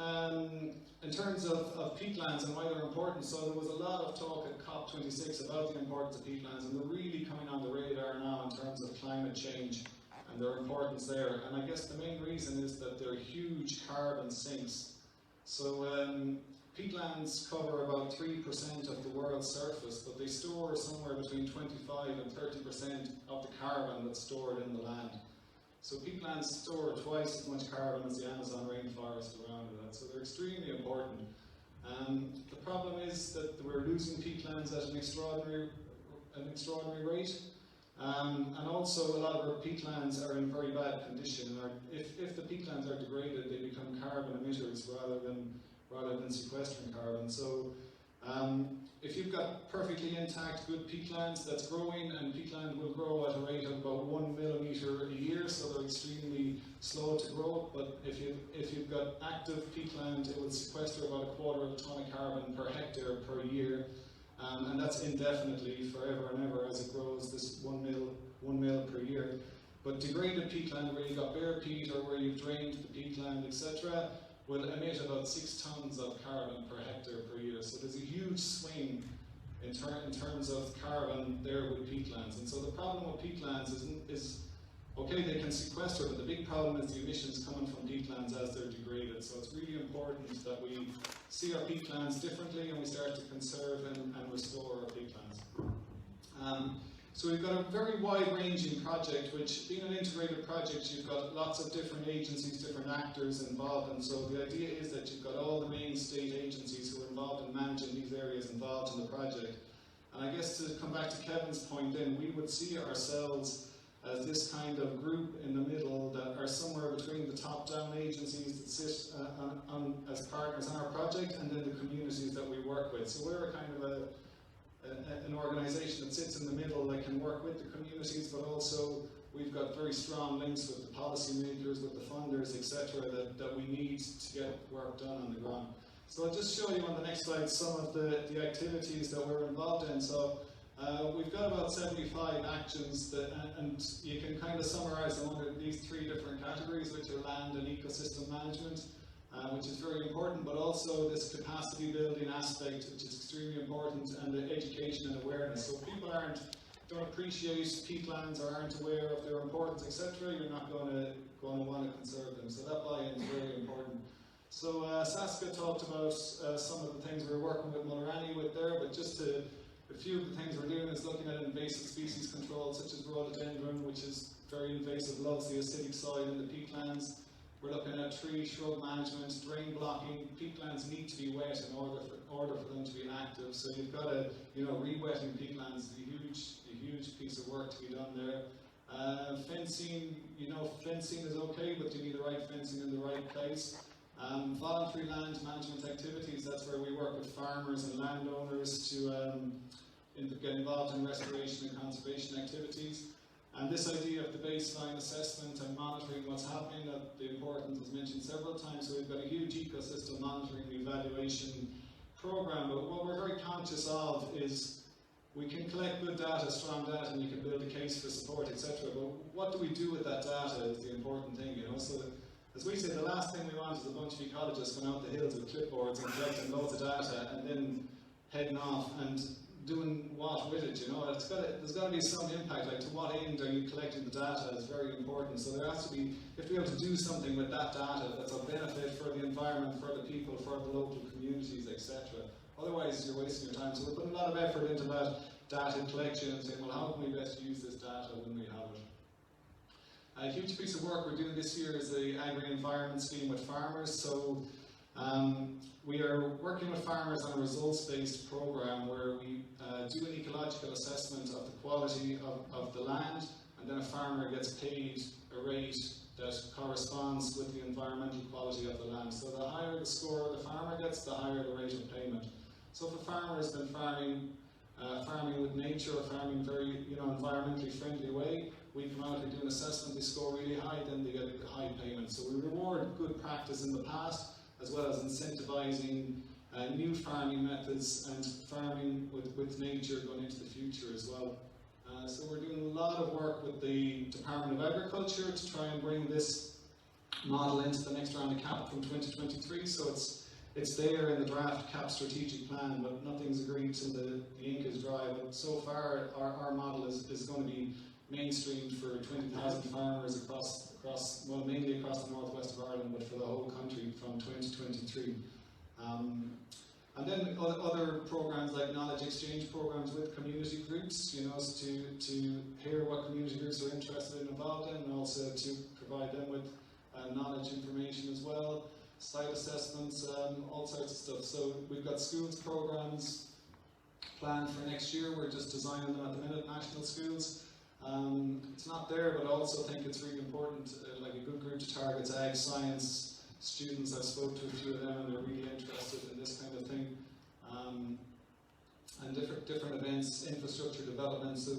in terms of peatlands and why they're important, so there was a lot of talk at COP26 about the importance of peatlands, and they're really coming on the radar now in terms of climate change and their importance there. And I guess the main reason is that they're huge carbon sinks. So peatlands cover about 3% of the world's surface, but they store somewhere between 25 and 30% of the carbon that's stored in the land. So peatlands store twice as much carbon as the Amazon rainforest around it, so they're extremely important. The problem is that we're losing peatlands at an extraordinary rate, and also a lot of our peatlands are in very bad condition. If the peatlands are degraded, they become carbon emitters rather than sequestering carbon. So if you've got perfectly intact, good peatlands that's growing, and peatland will grow at a rate of about 1 millimetre a year, so they're extremely slow to grow. But if you've got active peatland, it will sequester about 1/4 ton of carbon per hectare per year, and that's indefinitely, forever and ever, as it grows, this 1 mil per year. But degraded peatland, where you've got bare peat or where you've drained the peatland, etc., will emit about 6 tons of carbon per hectare per year. So there's a huge swing in terms of carbon there with peatlands. And so the problem with peatlands is okay, they can sequester, but the big problem is the emissions coming from peatlands as they're degraded. So it's really important that we see our peatlands differently and we start to conserve and restore our peatlands. So we've got a very wide-ranging project, which, being an integrated project, you've got lots of different agencies, different actors involved, and so the idea is that you've got all the main state agencies who are involved in managing these areas involved in the project. And I guess to come back to Kevin's point then, we would see ourselves as this kind of group in the middle that are somewhere between the top-down agencies that sit as partners on our project and then the communities that we work with. So we're a kind of an organisation that sits in the middle that can work with the communities, but also we've got very strong links with the policymakers, with the funders, etc., that we need to get work done on the ground. So I'll just show you on the next slide some of the activities that we're involved in. So we've got about 75 actions, and you can kind of summarise them under these 3 different categories, which are land and ecosystem management, which is very important, but also this capacity building aspect, which is extremely important, and the education and awareness. So if people don't appreciate peatlands or aren't aware of their importance, etc., you're not going to want to conserve them. So that buy-in is very important. So Saskia talked about some of the things we're working with Mulranny with there, but just a few of the things we're doing is looking at invasive species control, such as rhododendron, which is very invasive, loves the acidic soil in the peatlands. We're looking at tree shrub management, drain blocking. Peatlands need to be wet in order for them to be active. So you've got to, re-wetting peatlands is a huge piece of work to be done there. Fencing, fencing is okay, but you need the right fencing in the right place. Voluntary land management activities, that's where we work with farmers and landowners to get involved in restoration and conservation activities. And this idea of the baseline assessment and monitoring what's happening, the importance is mentioned several times, so we've got a huge ecosystem monitoring and evaluation program, but what we're very conscious of is we can collect good data, strong data, and you can build a case for support, etc., but what do we do with that data is the important thing, So as we say, the last thing we want is a bunch of ecologists going out the hills with clipboards and collecting loads of data and then heading off and doing what with it, there's got to be some impact, like to what end are you collecting the data is very important. So there has to be, you have to be able to do something with that data that's of benefit for the environment, for the people, for the local communities, etc. Otherwise you're wasting your time. So we're putting a lot of effort into that data collection and saying, well, how can we best use this data when we have it? A huge piece of work we're doing this year is the agri-environment scheme with farmers. So we are working with farmers on a results-based program where we do an ecological assessment of the quality of the land, and then a farmer gets paid a rate that corresponds with the environmental quality of the land. So the higher the score the farmer gets, the higher the rate of payment. So if a farmer has been farming with nature, or farming very environmentally friendly way, we come out and do an assessment, they score really high, then they get a high payment. So we reward good practice in the past, as well as incentivizing new farming methods and farming with nature going into the future as well. So we're doing a lot of work with the Department of Agriculture to try and bring this model into the next round of CAP from 2023. So it's there in the draft CAP strategic plan, but nothing's agreed till the ink is dry. But so far, our model is going to be mainstreamed for 20,000 farmers across, well, mainly across the northwest of Ireland, but for the whole country from 2023. And then other programs like knowledge exchange programs with community groups, you know, to hear what community groups are interested and involved in, and also to provide them with knowledge information as well, site assessments, all sorts of stuff. So we've got schools programs planned for next year. We're just designing them at the minute, national schools. It's not there, but I also think it's really important, like a good group to target ag science students. I spoke to a few of them and they're really interested in this kind of thing. And different events, infrastructure development, so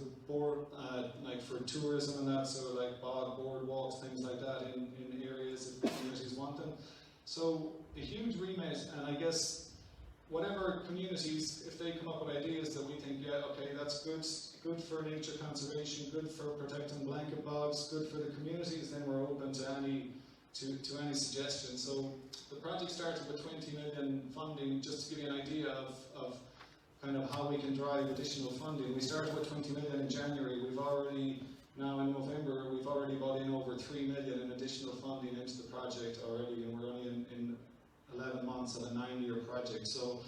like for tourism and that, so like boardwalks, things like that in areas if communities want them. So a huge remit, and I guess whatever communities, if they come up with ideas that we think, yeah, okay, that's good for nature conservation, good for protecting blanket bogs, good for the communities, then we're open to any suggestions. So the project started with 20 million funding, just to give you an idea of kind of how we can drive additional funding. We started with 20 million in January. We've already, now in November, we've already brought in over 3 million in additional funding into the project already, and we're only in 11 months of a 9-year project. So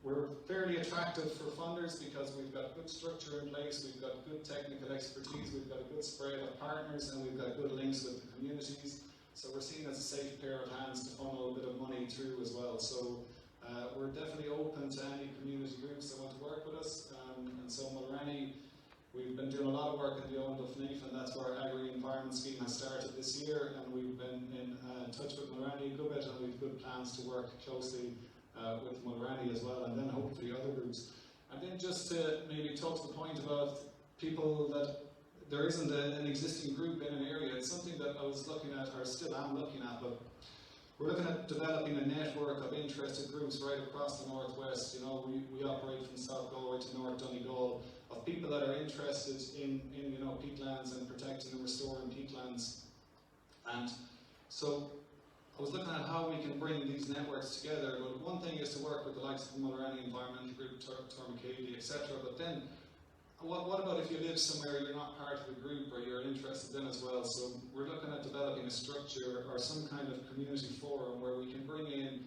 we're fairly attractive for funders because we've got good structure in place, we've got good technical expertise, we've got a good spread of partners, and we've got good links with the communities. So we're seen as a safe pair of hands to funnel a bit of money through as well. So we're definitely open to any community groups that want to work with us. And so Mulranny, we've been doing a lot of work in the Owen Duffnafe, and that's where our agri-environment scheme has started this year. And we've been in touch with Mulranny a good bit, and we've good plans to work closely with Mulranny as well, and then hopefully other groups. And then just to maybe talk to the point about people that there isn't an existing group in an area. It's something that I was looking at, or still am looking at, but we're looking at developing a network of interested groups right across the northwest. You know, we operate from South Galway to North Donegal, of people that are interested in you know, peatlands and protecting and restoring peatlands. And so I was looking at how we can bring these networks together. But one thing is to work with the likes of the Mulranny Environmental Group, Tourmakeady, etc. But then what about if you live somewhere you're not part of a group or you're interested in as well? So we're looking at developing a structure or some kind of community forum where we can bring in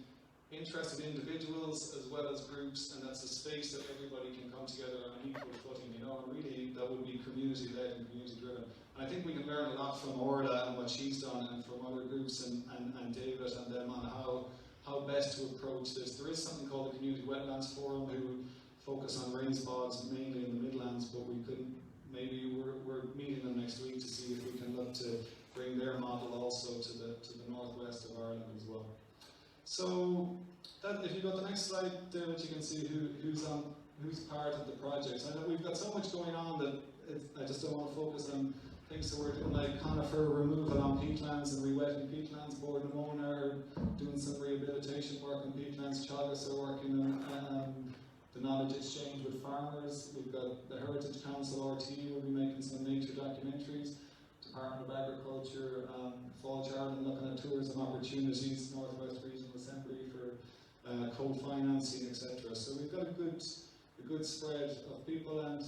interested individuals as well as groups, and that's a space that everybody can come together on an equal footing, you know, and really that would be community-led and community-driven. And I think we can learn a lot from Orla and what she's done, and from other groups and David and them on how best to approach this. There is something called the Community Wetlands Forum who focus on rains bogs mainly in the Midlands, but we could maybe we're meeting them next week to see if we can look to bring their model also to the northwest of Ireland as well. So that, if you go to the next slide, David, you can see who's part of the project. I know we've got so much going on that I just don't want to focus on things that we're doing, like conifer removal on peatlands and rewetting peatlands. Board and Mona are doing some rehabilitation work on peatlands. Chagas are working on the knowledge exchange with farmers. We've got the Heritage Council, RT, will be making some nature documentaries. Department of Agriculture, Falls Ireland looking at tourism opportunities, Northwest Regional Assembly for co-financing, etc. So we've got a good spread of people, and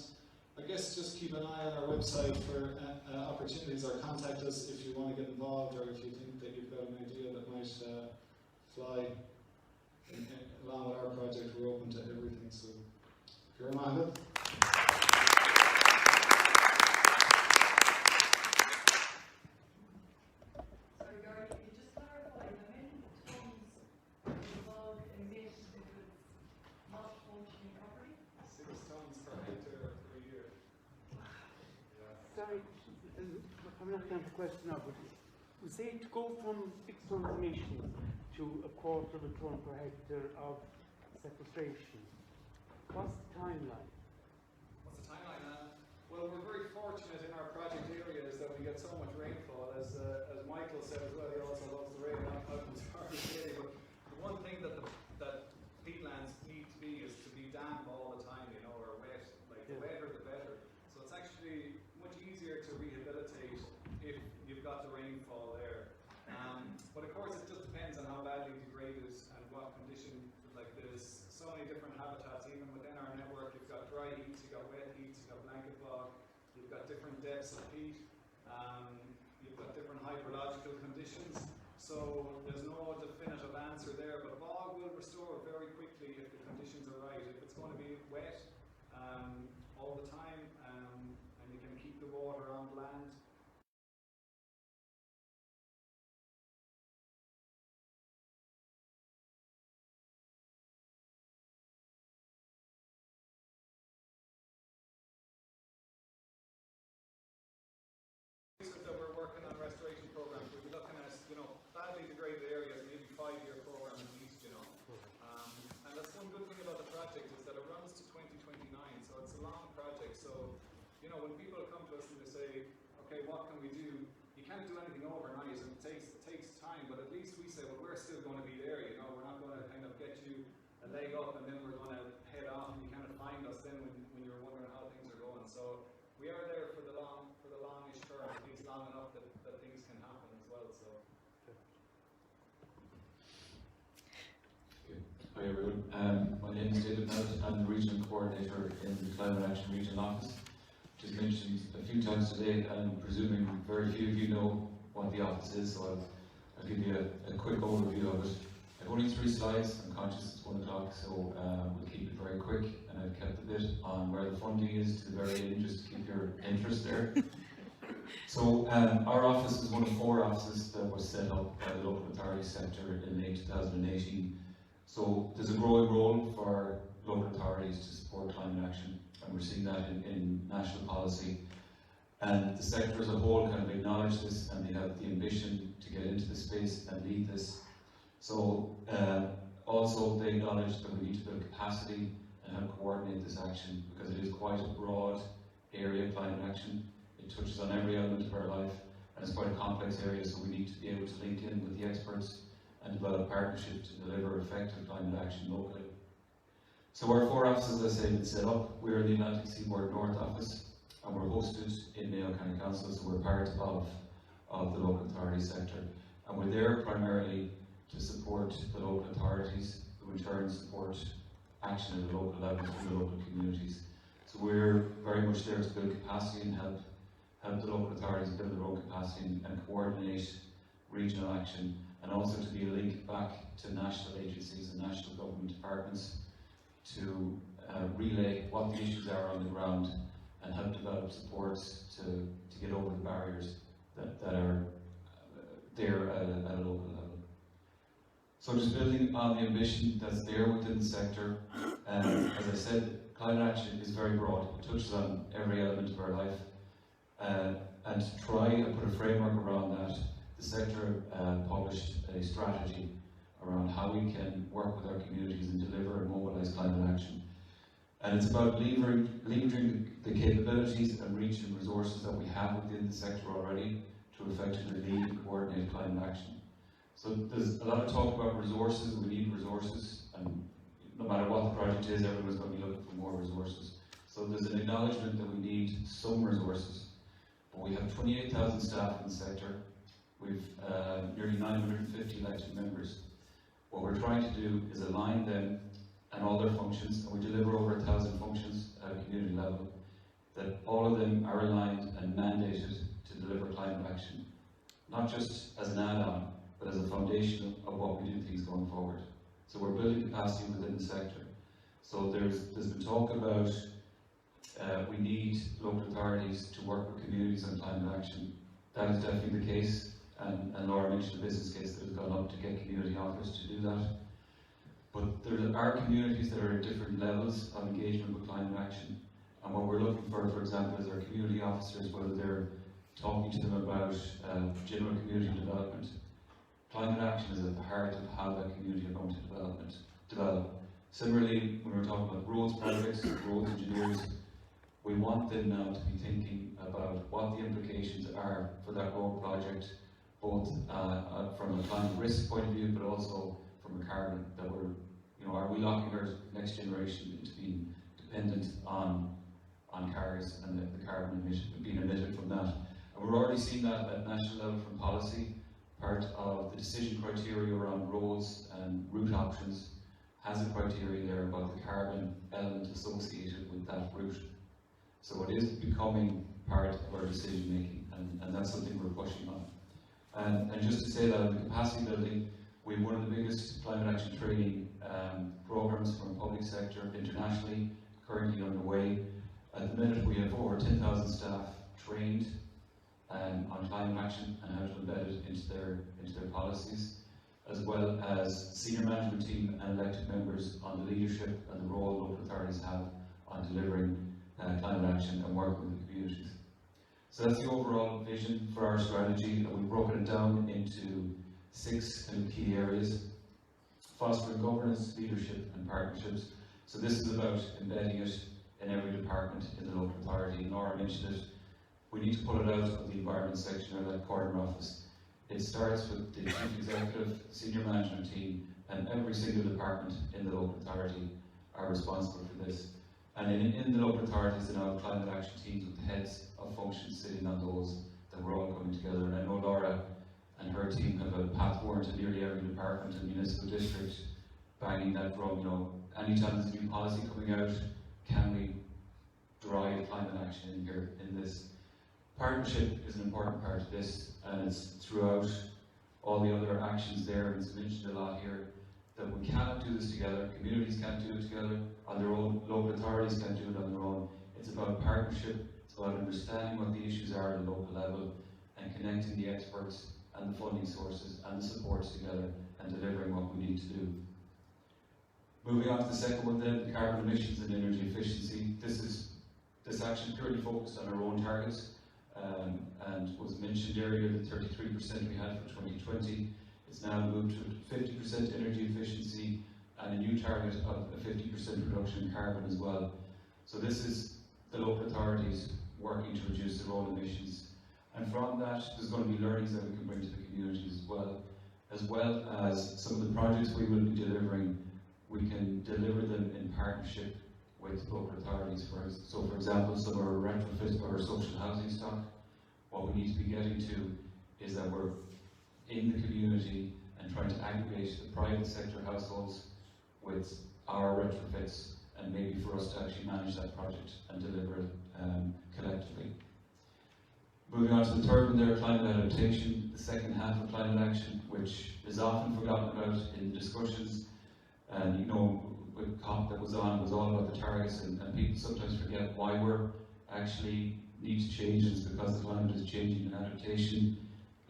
I guess just keep an eye on our website for opportunities, or contact us if you want to get involved, or if you think that you've got an idea that might fly along with our project. We're open to everything. So, Ciara Maithid. Sorry, Gary, can you just clarify how many tons involved in this if it's not functioning properly? 6 tons per hectare per year. Sorry, I'm not going to question now, but we say to go from 6 tons emissions to 1/4 of a tonne per hectare of sequestration. What's the timeline? What's the timeline? Well, we're very fortunate in our project areas that we get so much rainfall. As Michael said as well, he also loves the rain out in Tourmakeady. But the one thing that excessive heat. You've got different hydrological conditions, so there's no definitive answer there, but bog will restore very quickly if the conditions are right. If it's going to be wet all the time, and you can keep the water on land, that we're working on restoration programs, we'll be looking at, badly degraded areas, maybe 5-year program at least, and that's one good thing about the project is that it runs to 2029, so it's a long project. So, when people come to us and they say, okay, what can we do? You can't do anything overnight, and it takes time, but at least we say, well, we're still going to be there, we're not going to kind of get you a leg up and then we're going to head off and you kind of find us then when you're wondering how things are going. So we are there for the longish term, at least long enough that things can happen as well. So. Hi everyone, my name is David Mellett. I'm the Regional Coordinator in the Climate Action Regional Office. Just mentioned a few times today, and presuming very few of you know what the office is, so I'll give you a quick overview of it. I've only 3 slides, I'm conscious it's 1 o'clock, so we'll keep it very quick, and I've kept a bit on where the funding is to the very end, just to keep your interest there. So our office is one of 4 offices that was set up by the local authority sector in late 2018. So there's a growing role for local authorities to support climate action, and we're seeing that in national policy. And the sector as a whole kind of acknowledge this, and they have the ambition to get into the space and lead this. So also they acknowledge that we need to build capacity and help coordinate this action, because it is quite a broad area, climate action. It touches on every element of our life, and it's quite a complex area, so we need to be able to link in with the experts and develop partnerships to deliver effective climate action locally. So our 4 offices, as I say, have been set up. We're in the Atlantic Seaboard North office, and we're hosted in Mayo County Council, so we're part of the local authority sector. And we're there primarily to support the local authorities, who in turn support action at the local level through the local communities. So we're very much there to build capacity and help the local authorities build their own capacity and coordinate regional action, and also to be a link back to national agencies and national government departments to relay what the issues are on the ground and help develop supports to get over the barriers that are there at a local level. So just building on the ambition that's there within the sector, as I said, climate action is very broad. It touches on every element of our life, and to try and put a framework around that, the sector published a strategy around how we can work with our communities and deliver and mobilise climate action. And it's about leveraging the capabilities and reach and resources that we have within the sector already to effectively lead and coordinate climate action. So there's a lot of talk about resources. We need resources, and no matter what the project is, everyone's going to be looking for more resources. So there's an acknowledgement that we need some resources. But we have 28,000 staff in the sector. We've nearly 950 elected members. What we're trying to do is align them and all their functions, and we deliver over 1,000 functions at a community level, that all of them are aligned and mandated to deliver climate action, not just as an add-on, but as a foundation of what we do things going forward. So we're building capacity within the sector. So there's been talk about we need local authorities to work with communities on climate action. That is definitely the case, and Laura mentioned the business case that has gone up to get community offers to do that. But there are communities that are at different levels of engagement with climate action, and what we're looking for example, is our community officers, whether they're talking to them about general community development. Climate action is at the heart of how that community are going to develop. Similarly, when we're talking about roads projects, roads engineers, we want them now to be thinking about what the implications are for that road project, both from a climate risk point of view, but also from a carbon, that we're, are we locking our next generation into being dependent on cars and the carbon being emitted from that. And we're already seeing that at national level from policy. Part of the decision criteria around roads and route options has a criteria there about the carbon element associated with that route. So it is becoming part of our decision making, and that's something we're pushing on. And just to say that in the capacity building, we have one of the biggest climate action training programs from the public sector internationally, currently underway. At the minute we have over 10,000 staff trained on climate action and how to embed it into their policies, as well as senior management team and elected members on the leadership and the role local authorities have on delivering climate action and working with the communities. So that's the overall vision for our strategy, and we've broken it down into 6 kind of key areas: fostering governance, leadership and partnerships. So this is about embedding it in every department in the local authority. Nora mentioned it. We need to pull it out of the environment section or that corner office. It starts with the chief executive, senior management team, and every single department in the local authority are responsible for this. And in the local authorities, they now have climate action teams with heads of functions sitting on those, that we're all coming together. And I know Laura and her team have a path forward to nearly every department and municipal district, banging that drum. You know, anytime there's a new policy coming out, can we drive climate action in here in this? Partnership is an important part of this, and it's throughout all the other actions there, and it's mentioned a lot here, that we cannot do this together, communities can't do it together on their own, local authorities can't do it on their own. It's about partnership, it's about understanding what the issues are at a local level and connecting the experts and the funding sources and the supports together and delivering what we need to do. Moving on to the second one then, carbon emissions and energy efficiency. This action purely focused on our own targets, and was mentioned earlier, the 33% we had for 2020. It's now moved to 50% energy efficiency and a new target of a 50% reduction in carbon as well. So this is the local authorities working to reduce their own emissions. And from that, there's going to be learnings that we can bring to the communities as well as some of the projects we will be delivering. We can deliver them in partnership with local authorities. So for example, some of our retrofit or social housing stock, what we need to be getting to is that we're in the community and trying to aggregate the private sector households with our retrofits, and maybe for us to actually manage that project and deliver it collectively. Moving on to the third one there, climate adaptation, the second half of climate action, which is often forgotten about in discussions. And you know, with COP that was on, was all about the targets, and people sometimes forget why we're actually need to change. It's because the climate is changing, and adaptation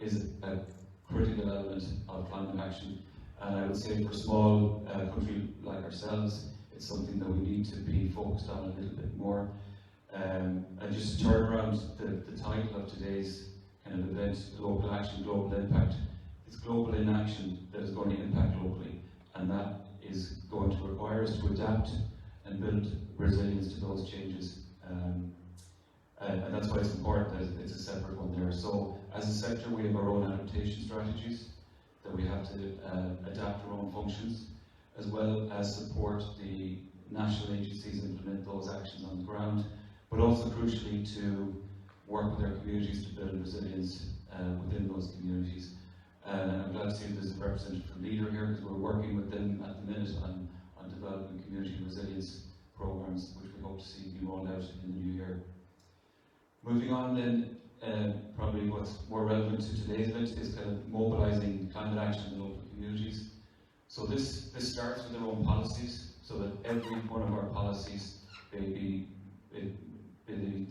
is a critical element of climate action. And I would say for a small country like ourselves, it's something that we need to be focused on a little bit more. And just to turn around the title of today's kind of event, Global Action, Global Impact. It's global in action that is going to impact locally, and that is going to require us to adapt and build resilience to those changes. And that's why it's important that it's a separate one there. So as a sector, we have our own adaptation strategies, that we have to adapt our own functions, as well as support the national agencies implement those actions on the ground, but also crucially to work with our communities to build resilience within those communities. And I'm glad to see that there's a representative from Leader here, because we're working with them at the minute on developing community resilience programs, which we hope to see be rolled out in the new year. Moving on then, probably what's more relevant to today's event is kind of mobilising climate action in the local communities. So this starts with our own policies, so that every one of our policies,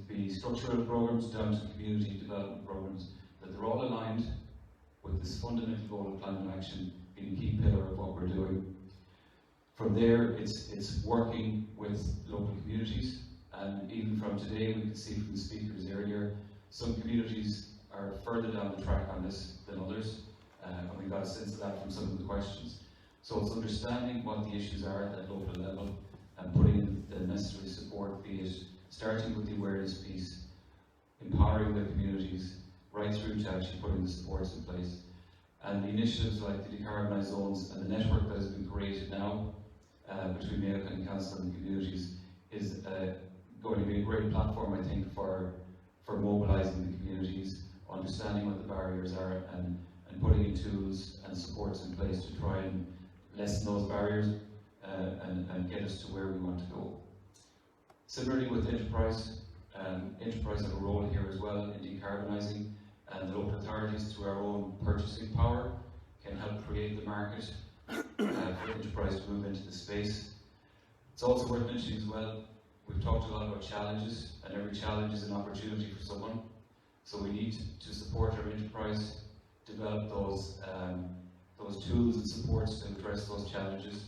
be structural programs down to community development programs, that they're all aligned with this fundamental goal of climate action being a key pillar of what we're doing. From there, it's working with local communities, and even from today, we can see from the speakers earlier, some communities are further down the track on this than others, and we got a sense of that from some of the questions. So it's understanding what the issues are at that local level and putting in the necessary support, be it starting with the awareness piece, empowering the communities, right through to actually putting the supports in place. And the initiatives like the Decarbonising zones and the network that has been created now between Mayo County Council and the communities is going to be a great platform, I think, for mobilising the communities, understanding what the barriers are, and putting in tools and supports in place to try and lessen those barriers and get us to where we want to go. Similarly with enterprise, Enterprise have a role here as well in decarbonising, and the local authorities, through our own purchasing power, can help create the market for enterprise to move into the space. It's also worth mentioning as well, we've talked a lot about challenges, and every challenge is an opportunity for someone. So we need to support our enterprise, develop those tools and supports to address those challenges.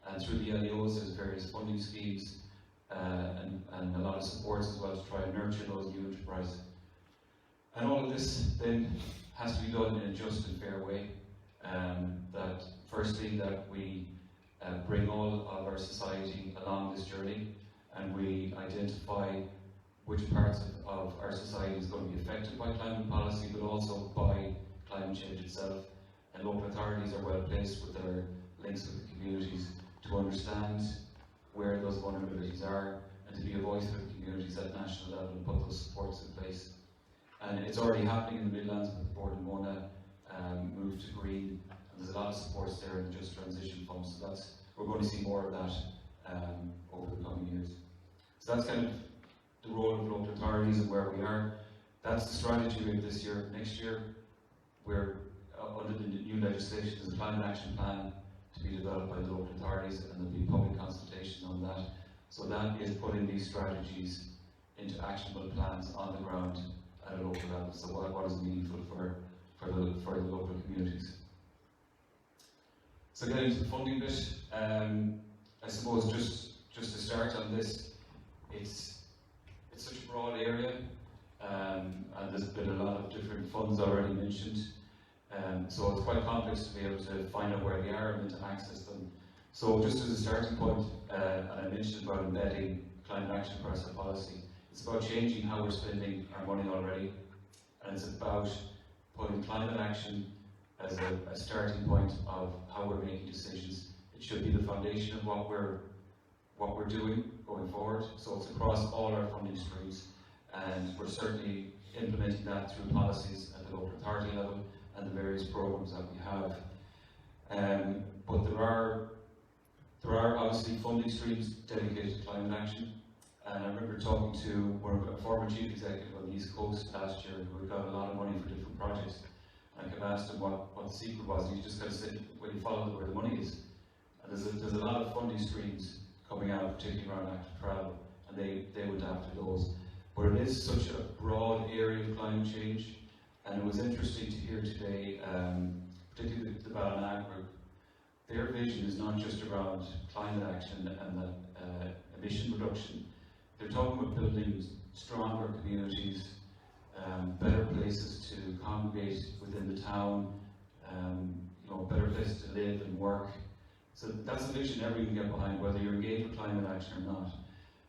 And through the LEOs, there's various funding schemes and a lot of supports as well to try and nurture those new enterprises. And all of this then has to be done in a just and fair way. That firstly, that we bring all of our society along this journey, and we identify which parts of our society is going to be affected by climate policy, but also by climate change itself. And local authorities are well placed with their links with the communities to understand where those vulnerabilities are, and to be a voice for the communities at national level and put those supports in place. And it's already happening in the Midlands with the Port and Mona move to green, and there's a lot of supports there in the Just Transition Fund, so we're going to see more of that over the coming years. So that's kind of the role of local authorities and where we are. That's the strategy we have this year. Next year, we're under the new legislation, there's a climate action plan to be developed by the local authorities, and there'll be public consultation on that. So that is putting these strategies into actionable plans on the ground at a local level. So what is meaningful for the local communities. So getting to the funding bit, I suppose just to start on this, it's such a broad area, and there's been a lot of different funds already mentioned. So it's quite complex to be able to find out where they are and then to access them. So just as a starting point, and I mentioned about embedding climate action across our policy, it's about changing how we're spending our money already, and it's about putting climate action as a starting point of how we're making decisions. It should be the foundation of what we're doing going forward. So it's across all our funding streams, and we're certainly implementing that through policies at the local authority level and the various programs that we have. But there are obviously funding streams dedicated to climate action. And I remember talking to a former chief executive on the East Coast last year who got a lot of money for different projects. And I kind of asked him what the secret was, and he just kind of said, well, you follow where the money is. And there's a lot of funding streams coming out, particularly around active travel, and they went after those. But it is such a broad area of climate change, and it was interesting to hear today, particularly the Ballina group. Their vision is not just around climate action and emission reduction. They're talking about building stronger communities, better places to congregate within the town, better places to live and work. So that's a vision everyone can get behind, whether you're engaged with climate action or not.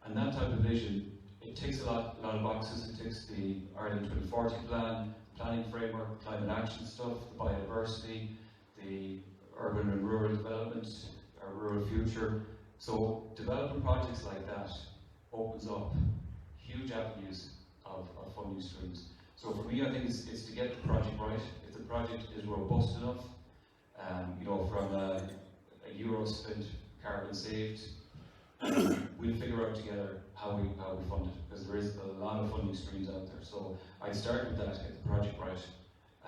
And that type of vision, it ticks a lot of boxes. It ticks the Ireland 2040 plan, planning framework, climate action stuff, the biodiversity, the urban and rural development, our rural future. So developing projects like that opens up huge avenues of funding streams. So for me, I think it's to get the project right. If the project is robust enough, from a euro spent, carbon saved, we'll figure out together how we fund it, because there is a lot of funding streams out there. So I'd start with that, get the project right,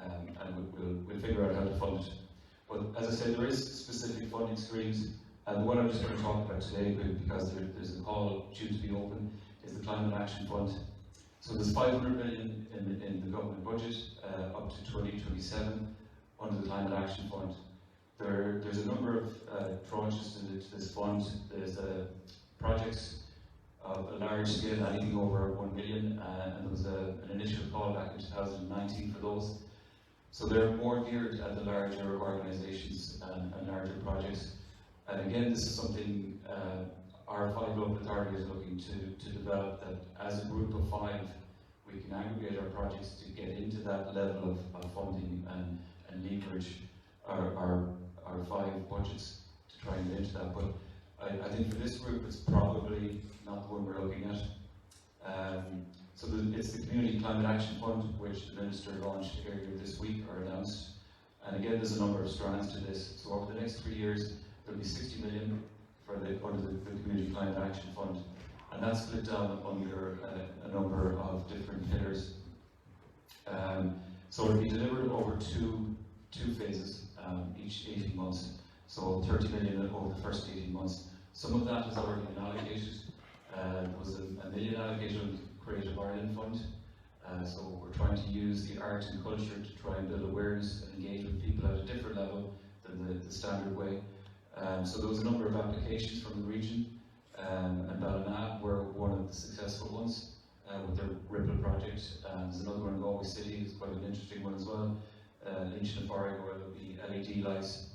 and we'll figure out how to fund it. But as I said, there is specific funding streams, and the one I'm just going to talk about today, because there's a call due to be open, is the Climate Action Fund. So there's 500 million in the government budget up to 2027 under the Climate Action Fund. There's a number of tranches to this fund. There's projects of a large scale, anything over 1 million, and there was an initial call back in 2019 for those. So they're more geared at the larger organisations and larger projects. And again, this is something our 5 local authorities are looking to develop, that as a group of 5, we can aggregate our projects to get into that level of funding and leverage our 5 budgets to try and get into that. But I think for this group, it's probably not the one we're looking at. So it's the Community Climate Action Fund, which the Minister launched earlier this week, or announced. And again, there's a number of strands to this. So over the next 3 years, there'll be 60 million under the Community Climate Action Fund. And and that's split down under a number of different pillars. So it'll be delivered over two phases, each 18 months. So 30 million over the first 18 months. Some of that has already been allocated. There was a million allocated on the Creative Ireland Fund. So we're trying to use the art and culture to try and build awareness and engage with people at a different level than the standard way. So there was a number of applications from the region, and Ballina were one of the successful ones with their Ripple project. There's another one in Galway City, it's quite an interesting one as well. Lynch and Forrig, where there'll be LED lights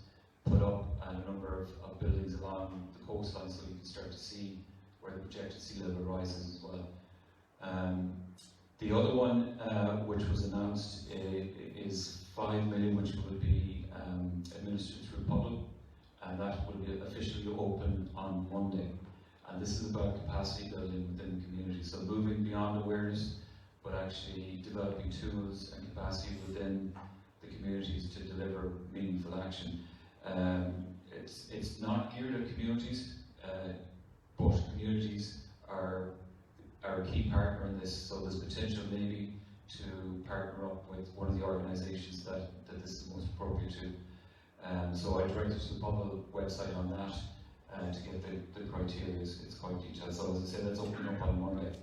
put up and a number of buildings along the coastline, so you can start to see where the projected sea level rises as well. The other one, which was announced, is 5 million, which will be administered through Public, and that will be officially open on Monday. And this is about capacity building within the community, so moving beyond awareness, but actually developing tools and capacity within the communities to deliver meaningful action. It's not geared at communities, but communities are a key partner in this, so there's potential maybe to partner up with one of the organisations that this is most appropriate to. So I directed to the public website on that to get the criteria. It's quite detailed. So as I said, that's opening up on Monday.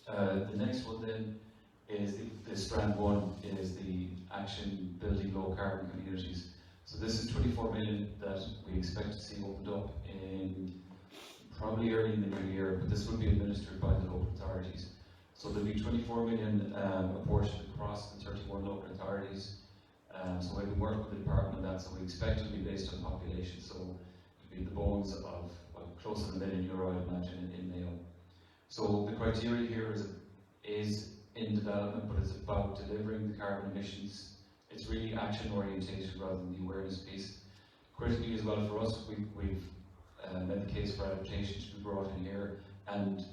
The next one then is the strand one is the action building low carbon communities. So this is 24 million that we expect to see opened up in probably early in the new year, but this will be administered by the local authorities. So there'll be 24 million apportioned across the 31 local authorities. So we've been working with the department on that, so we expect it to be based on population. So it'll be the bones of close to €1 million, I'd imagine, in Mayo. So the criteria here is in development, but it's about delivering the carbon emissions. It's really action orientation rather than the awareness piece. Critically as well for us, we've made the case for adaptation to be brought in here, and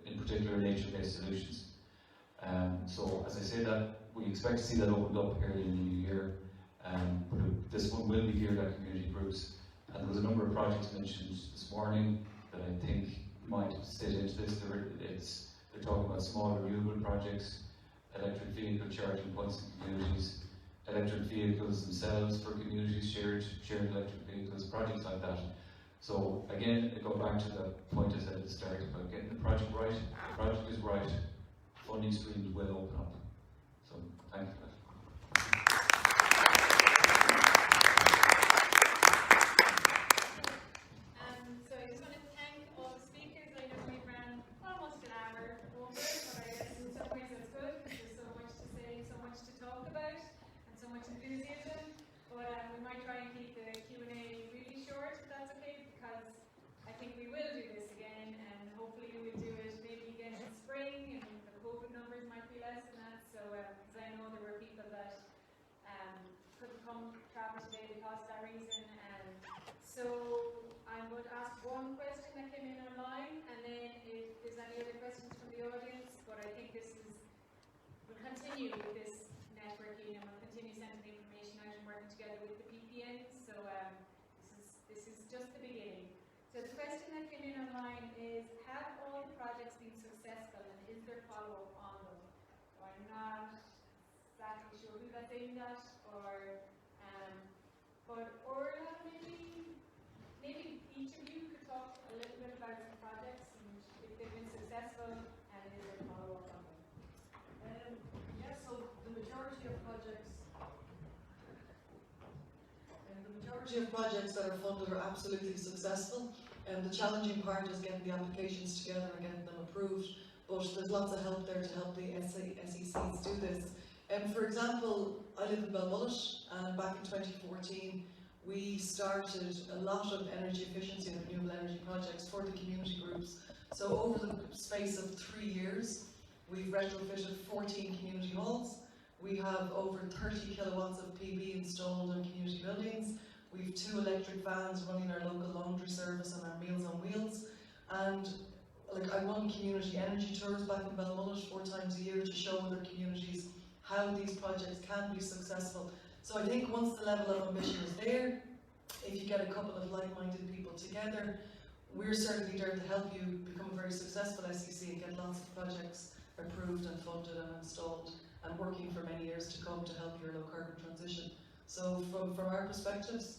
in particular nature-based solutions. So as I say that, we expect to see that opened up early in the new year, but this one will be geared at community groups. And there was a number of projects mentioned this morning that I think might fit into this. They're talking about small renewable projects, electric vehicle charging points in communities, electric vehicles themselves for communities, shared electric vehicles, projects like that. So again, I go back to the point I said at the start about getting the project right. The project is right, funding streams will open up. So thank you. So I just want to thank all the speakers. I know we ran almost an hour over, but I guess in some ways that's good because there's so much to say, so much to talk about, and so much enthusiasm. But we might try and keep the Q&A really short, if that's okay, because I think we will do this again, and hopefully we will do it maybe again in spring, and the COVID numbers might be less than that. So, because I know there were people that couldn't come travel today because of that reason. So I'm going to ask one question that came in online, and then if there's any other questions from the audience. But I think we'll continue with this networking, and we'll continue sending the information out and working together with the PPN. So this is just the beginning. So the question that came in online is, have all the projects been successful, and is there follow-up on them? So I'm not exactly sure who that's aimed at, but Orla, maybe each of you could talk a little bit about some projects and if they've been successful, and is there follow-up on them? Yes, so the majority of projects that are funded are absolutely successful. The challenging part is getting the applications together and getting them approved, but there's lots of help there to help the SECs do this. For example, I live in Balmullet, and back in 2014 we started a lot of energy efficiency and renewable energy projects for the community groups. So over the space of 3 years, we've retrofitted 14 community halls. We have over 30 kilowatts of PV installed in community buildings. We have 2 electric vans running our local laundry service and our Meals on Wheels. And I run community energy tours back in Balmullet 4 times a year to show other communities how these projects can be successful. So I think once the level of ambition is there, if you get a couple of like-minded people together, we're certainly there to help you become a very successful SEC and get lots of projects approved and funded and installed and working for many years to come to help your low carbon transition. So from our perspectives,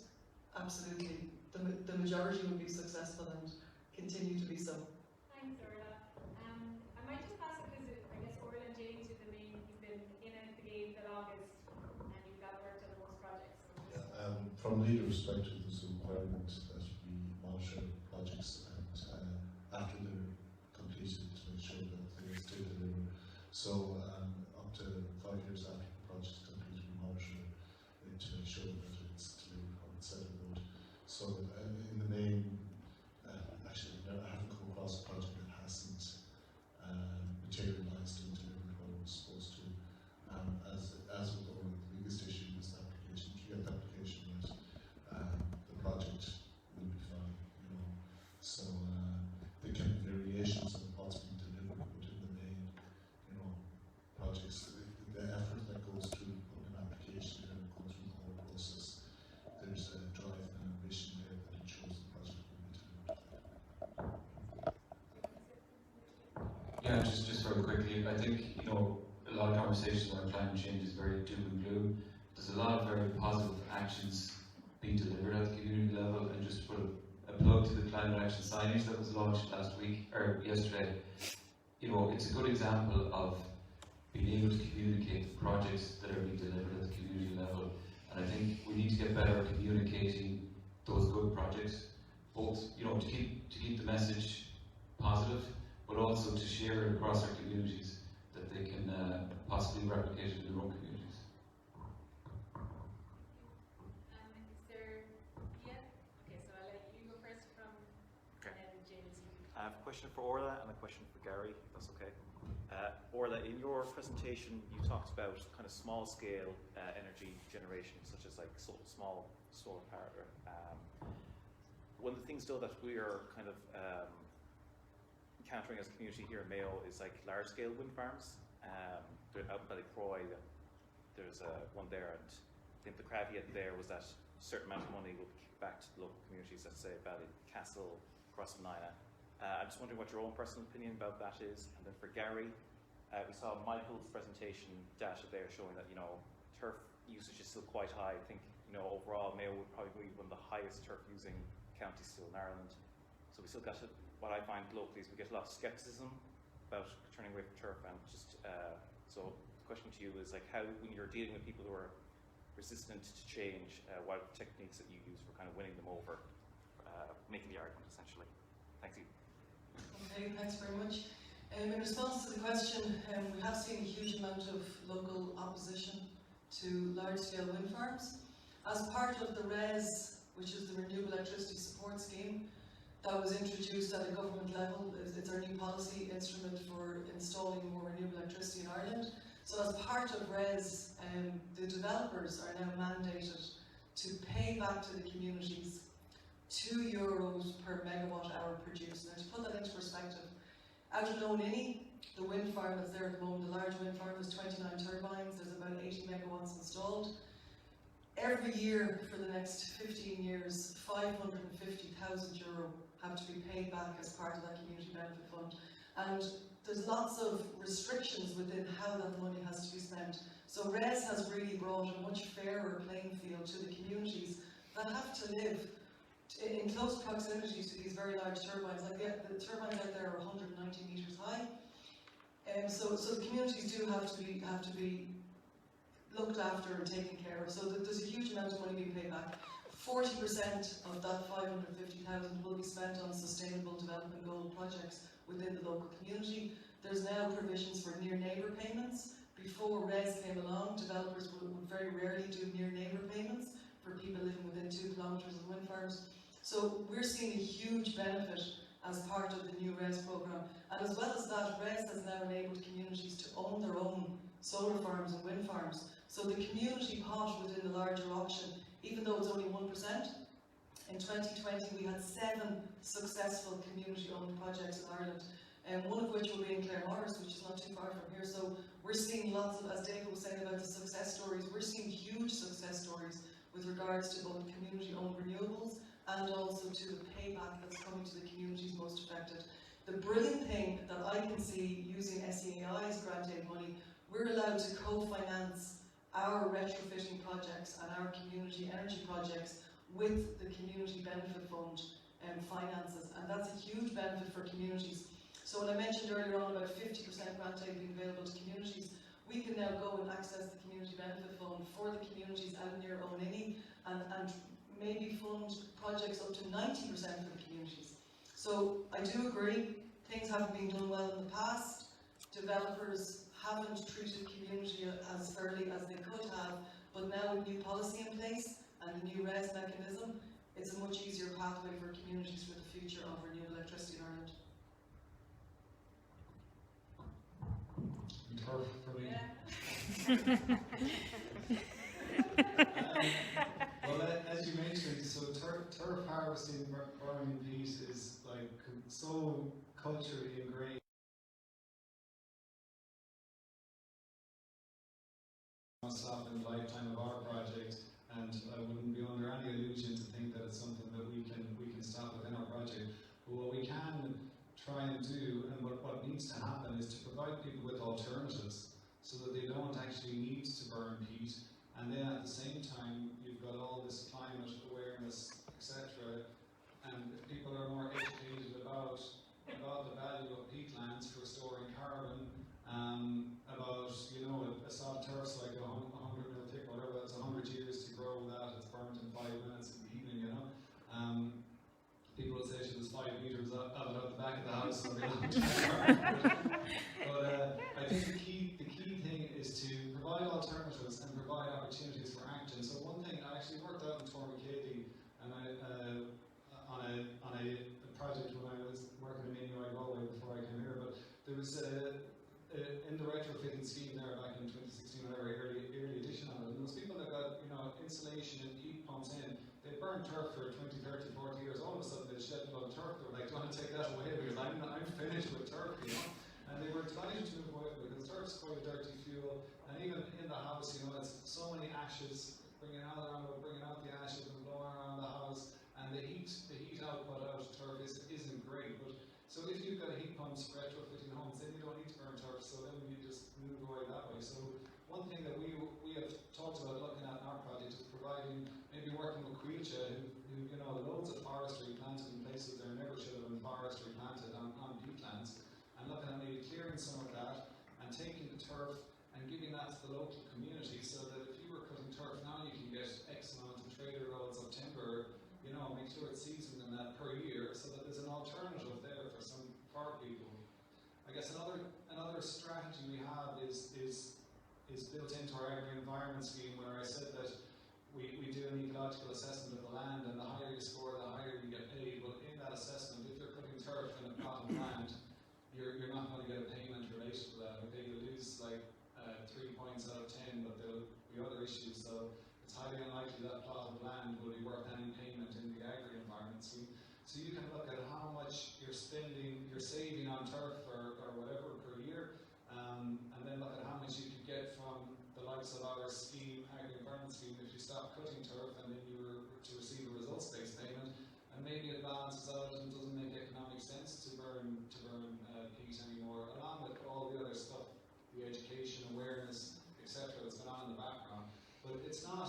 absolutely, the majority will be successful and continue to be so. Thanks, Orla. I might just ask because I guess Orla and James, you've been in at the game the longest and you've got worked on the most projects. So From a leader perspective, there's a requirement that we monitor projects and after they're completed to make sure that they still deliver. So up to 5 years after the project is completed, we monitor it to make sure that it's delivered how it's said it would. So in the main, actually I haven't come across a project that hasn't materialised and delivered what it was supposed to. As with all, the biggest issue is the application. If you get the application right, the project will be fine, you know. So there can be variations of what's being delivered, but in the main, you know, projects, the effort that goes through putting an application and going through the whole process, there's a drive and ambition there that ensures the project will be delivered. Yeah, just very quickly, I think, you know, a lot of conversations around climate change is very doom and gloom. There's a lot of very positive actions being delivered at the community level, and just to put a plug to the climate action signage that was launched last week, or yesterday, you know, it's a good example of being able to communicate the projects that are being delivered at the community level. And I think we need to get better at communicating those good projects, both, you know, to keep the message positive, but also to share it across our communities, that they can possibly replicate it in their own communities. is there, yeah? Okay, so I'll let you go first and then James. I have a question for Orla and a question for Gary, if that's okay. Orla, in your presentation, you talked about kind of small scale energy generation, such as like small solar power. One of the things though that we are kind of encountering as a community here in Mayo is like large scale wind farms. Out in Ballycroy, there's one there, and I think the caveat there was that a certain amount of money will be kicked back to the local communities, let's say Ballycastle, Crossmagna. I'm just wondering what your own personal opinion about that is. And then for Gary, we saw Michael's presentation data there showing that, you know, turf usage is still quite high. I think, you know, overall Mayo would probably be one of the highest turf using counties still in Ireland. So we still got it. What I find locally is we get a lot of scepticism about turning away from turf, and just so the question to you is like, how, when you're dealing with people who are resistant to change, what are the techniques that you use for kind of winning them over, making the argument essentially? Thank you. Okay, thanks very much. In response to the question, we have seen a huge amount of local opposition to large-scale wind farms. As part of the RES, which is the Renewable Electricity Support Scheme, that was introduced at a government level. It's our new policy instrument for installing more renewable electricity in Ireland. So as part of RES, the developers are now mandated to pay back to the communities €2 per megawatt hour produced. Now to put that into perspective, out in O'Ninny, the wind farm that's there at the moment, the large wind farm, there's 29 turbines, there's about 80 megawatts installed. Every year for the next 15 years, €550,000 have to be paid back as part of that community benefit fund. And there's lots of restrictions within how that money has to be spent. So RES has really brought a much fairer playing field to the communities that have to live in close proximity to these very large turbines. Like the turbines out there are 190 metres high. So the communities do have to be looked after and taken care of. So there's a huge amount of money being paid back. 40% of that 550,000 will be spent on sustainable development goal projects within the local community. There's now provisions for near neighbour payments. Before RES came along, developers would very rarely do near neighbour payments for people living within 2 kilometres of wind farms. So we're seeing a huge benefit as part of the new RES programme. And as well as that, RES has now enabled communities to own their own solar farms and wind farms. So the community pot within the larger auction, even though it's only 1%, in 2020 we had 7 successful community-owned projects in Ireland, and one of which will be in Claremorris, which is not too far from here. So we're seeing lots of, as David was saying about the success stories, we're seeing huge success stories with regards to both community-owned renewables and also to the payback that's coming to the communities most affected. The brilliant thing that I can see using SEAI's grant aid money, we're allowed to co-finance our retrofitting projects and our community energy projects with the Community Benefit Fund finances, and that's a huge benefit for communities. So when I mentioned earlier on about 50% grant aid being available to communities, we can now go and access the Community Benefit Fund for the communities out near Onini and maybe fund projects up to 90% for the communities. So I do agree, things haven't been done well in the past. Developers haven't treated community as fairly as they could have, but now with new policy in place and the new RES mechanism, it's a much easier pathway for communities for the future of renewable electricity in Ireland. Turf for me. Well, as you mentioned, so turf harvesting, burning peat is like so culturally ingrained. Stop in the lifetime of our project, and I wouldn't be under any illusion to think that it's something that we can stop within our project. But what we can try and do, and what needs to happen, is to provide people with alternatives so that they don't actually need to burn peat. And then at the same time, you've got all this climate awareness, etc. And if people are more educated about the value of peatlands for storing carbon, about, you know, a soft turf's like 100 mil thick, whatever, that's 100 years to grow that, it's burnt in 5 minutes in the evening, you know. People would say she was 5 meters out the back of the house, so they don't but I think the key thing is to provide alternatives and provide opportunities for action. So one thing, I actually worked out in Tourmakeady, and on a project when I was working in Mayo PPN before I came here, but there was in the retrofitting scheme there back in 2016, whatever, early edition of it, and there was people that got, you know, insulation and heat pumps in. They burned turf for 20, 30, 40 years. All of a sudden they shed a lot of turf. They were like, do you want to take that away? Because I'm finished with turf, you know. And they were delighted to move away with it because turf's quite a dirty fuel. And even in the house, you know, it's so many ashes, bringing out the ashes and blowing around the house. And the heat output out of turf isn't great. But so if you've got a heat pumps for retrofitting homes, then you don't need to burn turf. So then you just move away that way. So one thing that we have talked about looking at in our project is providing, maybe working with Quilcha, who you know, loads of forestry planted in places there never should have been forestry planted on peatlands, and looking at maybe clearing some of that and taking the turf and giving that to the local community, so that if you were cutting turf now, you can get X amount of trailer loads of timber, you know, make sure it's seasoned in that per year, so that there's an alternative there for people. I guess another strategy we have is built into our agri-environment scheme, where I said that we do an ecological assessment of the land, and the higher you score, the higher you get paid. But in that assessment, if you're putting turf in a plot of land, you're not going to get a payment related to that. Okay, you'll lose like 3 points out of 10, but there'll be other issues. So it's highly unlikely that plot of land will be worth any payment in the agri-environment scheme. So you can look at how much you're saving on turf or whatever per year, and then look at how much you could get from the likes of our scheme, agri-environment scheme, if you stop cutting turf and then you were to receive a results-based payment, and maybe it balances out and doesn't make economic sense to burn peat anymore, along with all the other stuff, the education, awareness, etc. that's going on in the background. But it's not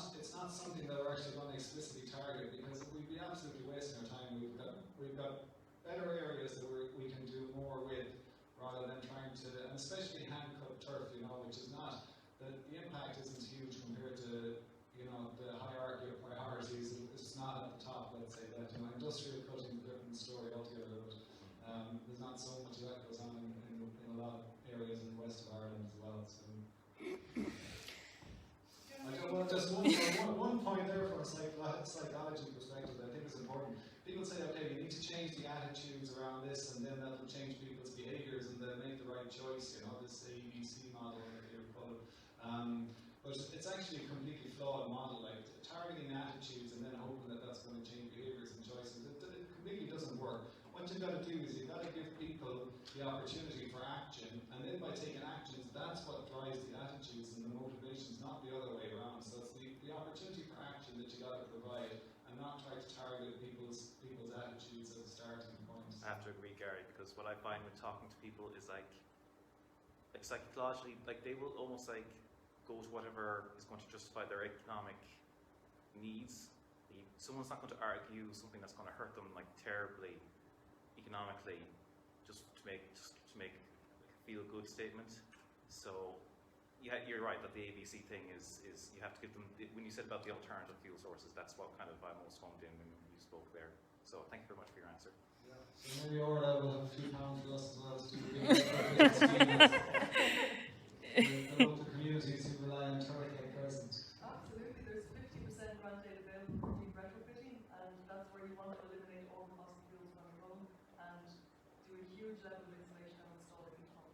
something that we're actually going to explicitly target, because we'd be absolutely wasting our time. We've got better areas that we can do more with, rather than trying to, and especially hand-cut turf, you know, which is not, the impact isn't huge compared to, you know, the hierarchy of priorities. It's not at the top, let's say that. You know, industrial cutting is a different story altogether, but there's not so much of that goes on in a lot of areas in the west of Ireland as well. So. Just one point there from a psychology perspective that I think is important. People say, okay, you need to change the attitudes around this, and then that will change people's behaviours and they'll make the right choice, you know, this ABC model that you call it. But it's actually a completely flawed model, like targeting attitudes and then hoping that that's going to change behaviours and choices. It completely doesn't work. What you've got to do is you've got to give people the opportunity for action, and then by taking actions, that's what drives the attitudes and the motivations, not the other way around. So it's the opportunity for action that you got to provide, and not try to target people's have to agree, Gary, because what I find when talking to people is like psychologically, like they will almost like go to whatever is going to justify their economic needs. Someone's not going to argue something that's going to hurt them like terribly economically, just to make like a feel-good statement. So yeah, you're right that the ABC thing is you have to give them, when you said about the alternative fuel sources, that's what kind of I most honed in when you spoke there. So thank you very much for your answer. Yeah. So maybe Orla will have £2 for us as well as to the local communities who rely on Tourmakeady at present. Absolutely, there's 50% grant aid available for deep retrofitting, and that's where you want to eliminate all the fossil fuels from your home and do a huge level of insulation and install a heat pump.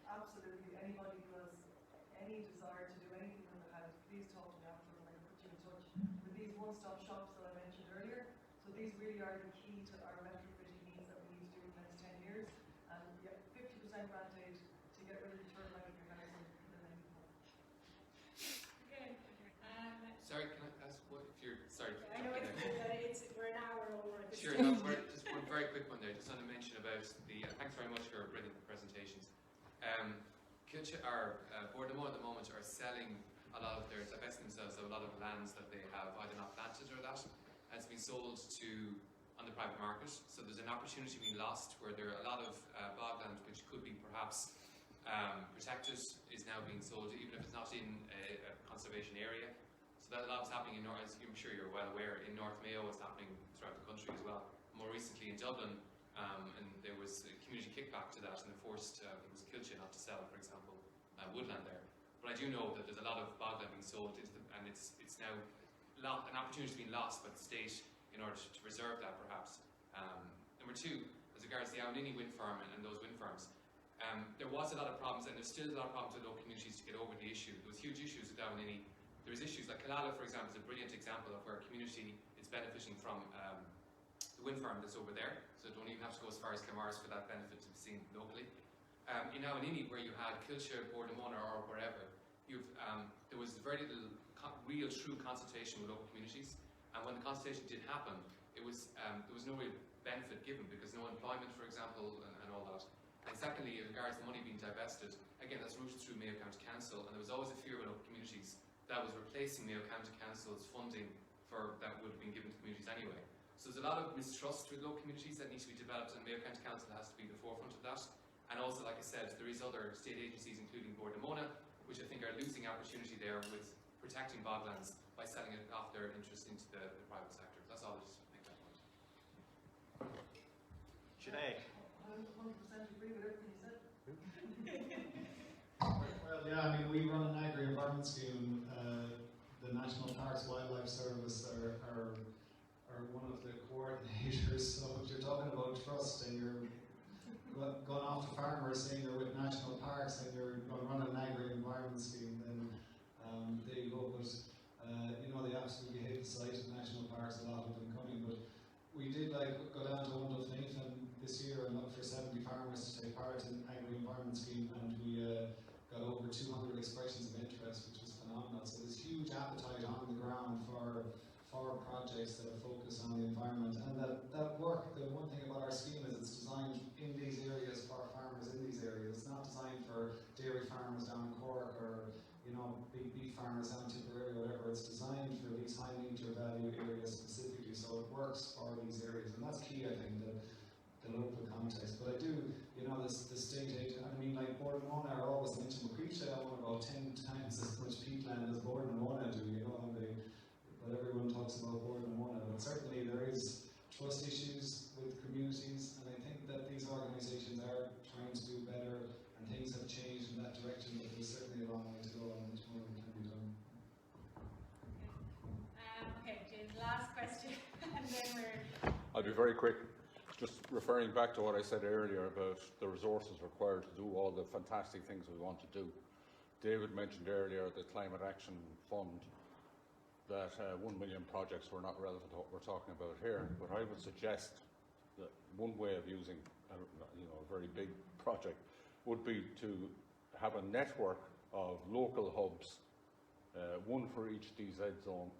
Absolutely, anybody who has any desire to do anything in the house, please talk to me after and I can put you in touch with these one-stop shops that I mentioned earlier. So these really are the key to our retrofitting needs that we need to do in the next 10 years. And yeah, 50% grant aid to get rid of the turn out of your house and put in a heat pump. Okay. Sorry, can I ask what if you're sorry? I know we're an hour over. Sure, no, just one very quick one there. Just want to mention about the. Thanks very much for brilliant presentations. Kilche, our Ballina at the moment are selling a lot of their, divesting themselves of a lot of lands that they have either not planted or that has been sold to on the private market. So there's an opportunity being lost where there are a lot of bogland which could be perhaps protected is now being sold, even if it's not in a conservation area. So that a lot is happening in North, as I'm sure you're well aware, in North Mayo. It's happening throughout the country as well. More recently in Dublin, and there was a community kickback to that, and they forced it was Kilche not to sell, for example, woodland there. But I do know that there's a lot of bogland being sold, and it's now an opportunity being lost by the state in order to preserve that, perhaps. Number two, as regards the Aonini wind farm and those wind farms, there was a lot of problems, and there's still a lot of problems with local communities to get over the issue. There was huge issues with Aonini. There's issues like Killala, for example, is a brilliant example of where a community is benefiting from the wind farm that's over there, so don't even have to go as far as Clamars for that benefit to be seen locally. In Aonini, where you had Kilche, Bordemona, or wherever, there was very little real, true consultation with local communities, and when the consultation did happen, there was no real benefit given because no employment, for example, and all that. And secondly, in regards to money being divested, again, that's routed through Mayo County Council, and there was always a fear with local communities that was replacing Mayo County Council's funding that would have been given to communities anyway. So there's a lot of mistrust with local communities that needs to be developed, and Mayo County Council has to be the forefront of that. And also, like I said, there is other state agencies, including Bordemona, which I think are losing opportunity there with protecting boglands by selling it off their interest into the private sector. That's all I just make that point. Sinead. I 100% agree with everything you said. Well, yeah, I mean, we run an agri-environment scheme. The National Parks Wildlife Service are one of the coordinators. So if you're talking about trust and you're going off to farmers saying you're with national parks and you're going to run an agri-environment scheme, then there you go. But you know, they absolutely hate the sight of national parks. A lot of them coming, but we did go down to Nathan this year and look for 70 farmers to take part in the agri-environment scheme, and we got over 200 expressions of interest, which was phenomenal. So there's huge appetite on the ground for projects that are focused on the environment, and that work. The one thing about our scheme is it's designed in these areas for farmers in these areas. It's not designed for dairy farmers down in Cork or big beef farmers down in Tipperary or whatever. It's designed for these high meter value areas specifically, so it works for these areas, and that's key, I think, the local context. But I do, the state aid, I mean, like Bordemona are always mentioned, Macreache own about 10 times as much peatland as Bordemona do, but everyone talks about Bordemona. But certainly there is trust issues with communities, and I think that these organisations are trying to do better, and things have changed in that direction, but there's certainly a long way to go, and much more can be done. Okay, James, last question, and then we're... I'll be very quick. Just referring back to what I said earlier about the resources required to do all the fantastic things we want to do. David mentioned earlier the Climate Action Fund, that 1 million projects were not relevant to what we're talking about here, but I would suggest that one way of using a very big project would be to have a network of local hubs, one for each DZ zone,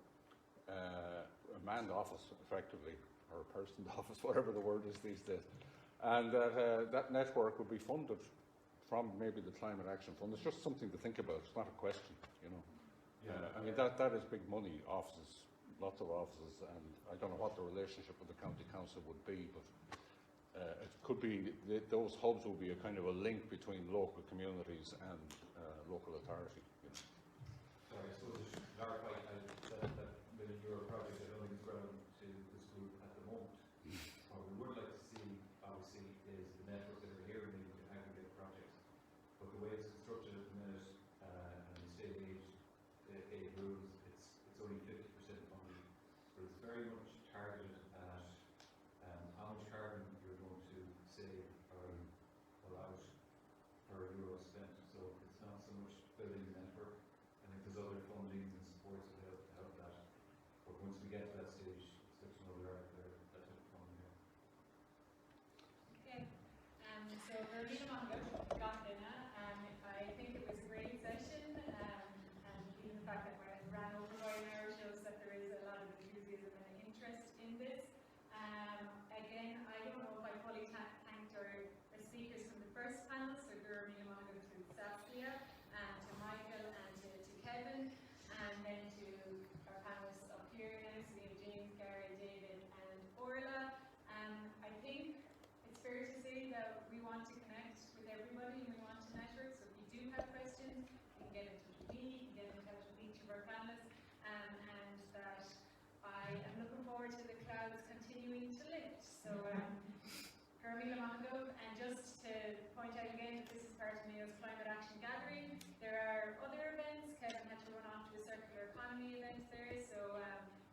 a manned office effectively, or a person's office, whatever the word is these days, and that network would be funded from maybe the Climate Action Fund. It's just something to think about. It's not a question, you know. Yeah. I mean, that is big money, offices, lots of offices, and I don't know what the relationship with the county council would be, but it could be those hubs will be a kind of a link between local communities and local authority. You know. Sorry, I suppose I should clarify that €1 million project I don't think is relevant to this group at the moment. What we would like to see, obviously, is the network that we're here and we can aggregate projects. But the way it's constructed at the minute, and the state aid rules, it's only 50% funded. But it's very much targeted at how much carbon you're going to save or pull out per euro spent. So it's not so much building the network. I think there's other fundings and supports that help that. But once we get to that stage, it's good to know that type of funding there. Okay. So Ballina, I think it was a great session, and even the fact that we ran over by an hour shows that there is a lot of enthusiasm and interest in this. Again, I don't know if I fully thanked our speakers from the first panel, so Mulranny to Saskia, and to Michael, and to Kevin, and then to our panelists up here now, so we have James, Gary, David, and Orla. I think it's fair to say that we want to connect with everybody and we want to network, so if you do have questions, you can get in touch with me, you can get in touch with each of our panelists, and that I am looking forward to the clouds continuing to lift. So, and just to point out again that this is part of Mayo's Climate Action Gathering. There are other events. Kevin had to run off to a circular economy event there, so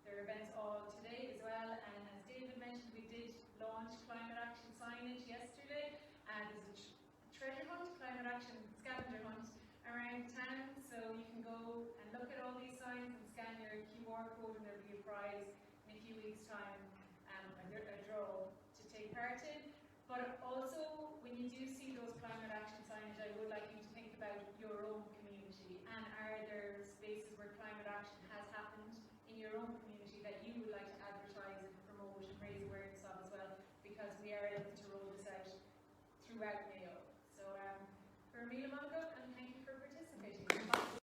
there are events all today as well. And as David mentioned, we did launch climate action signage yesterday, and there's a treasure hunt, climate action scavenger hunt around town, so you can go and look at all these signs and scan your QR code, and there'll be a prize in a few weeks' time, a draw to take part in. But also, when you do see those climate action signage, I would like you to think about your own community, and are there spaces where climate action has happened in your own community that you would like to advertise and promote and raise awareness of as well, because we are looking to roll this out throughout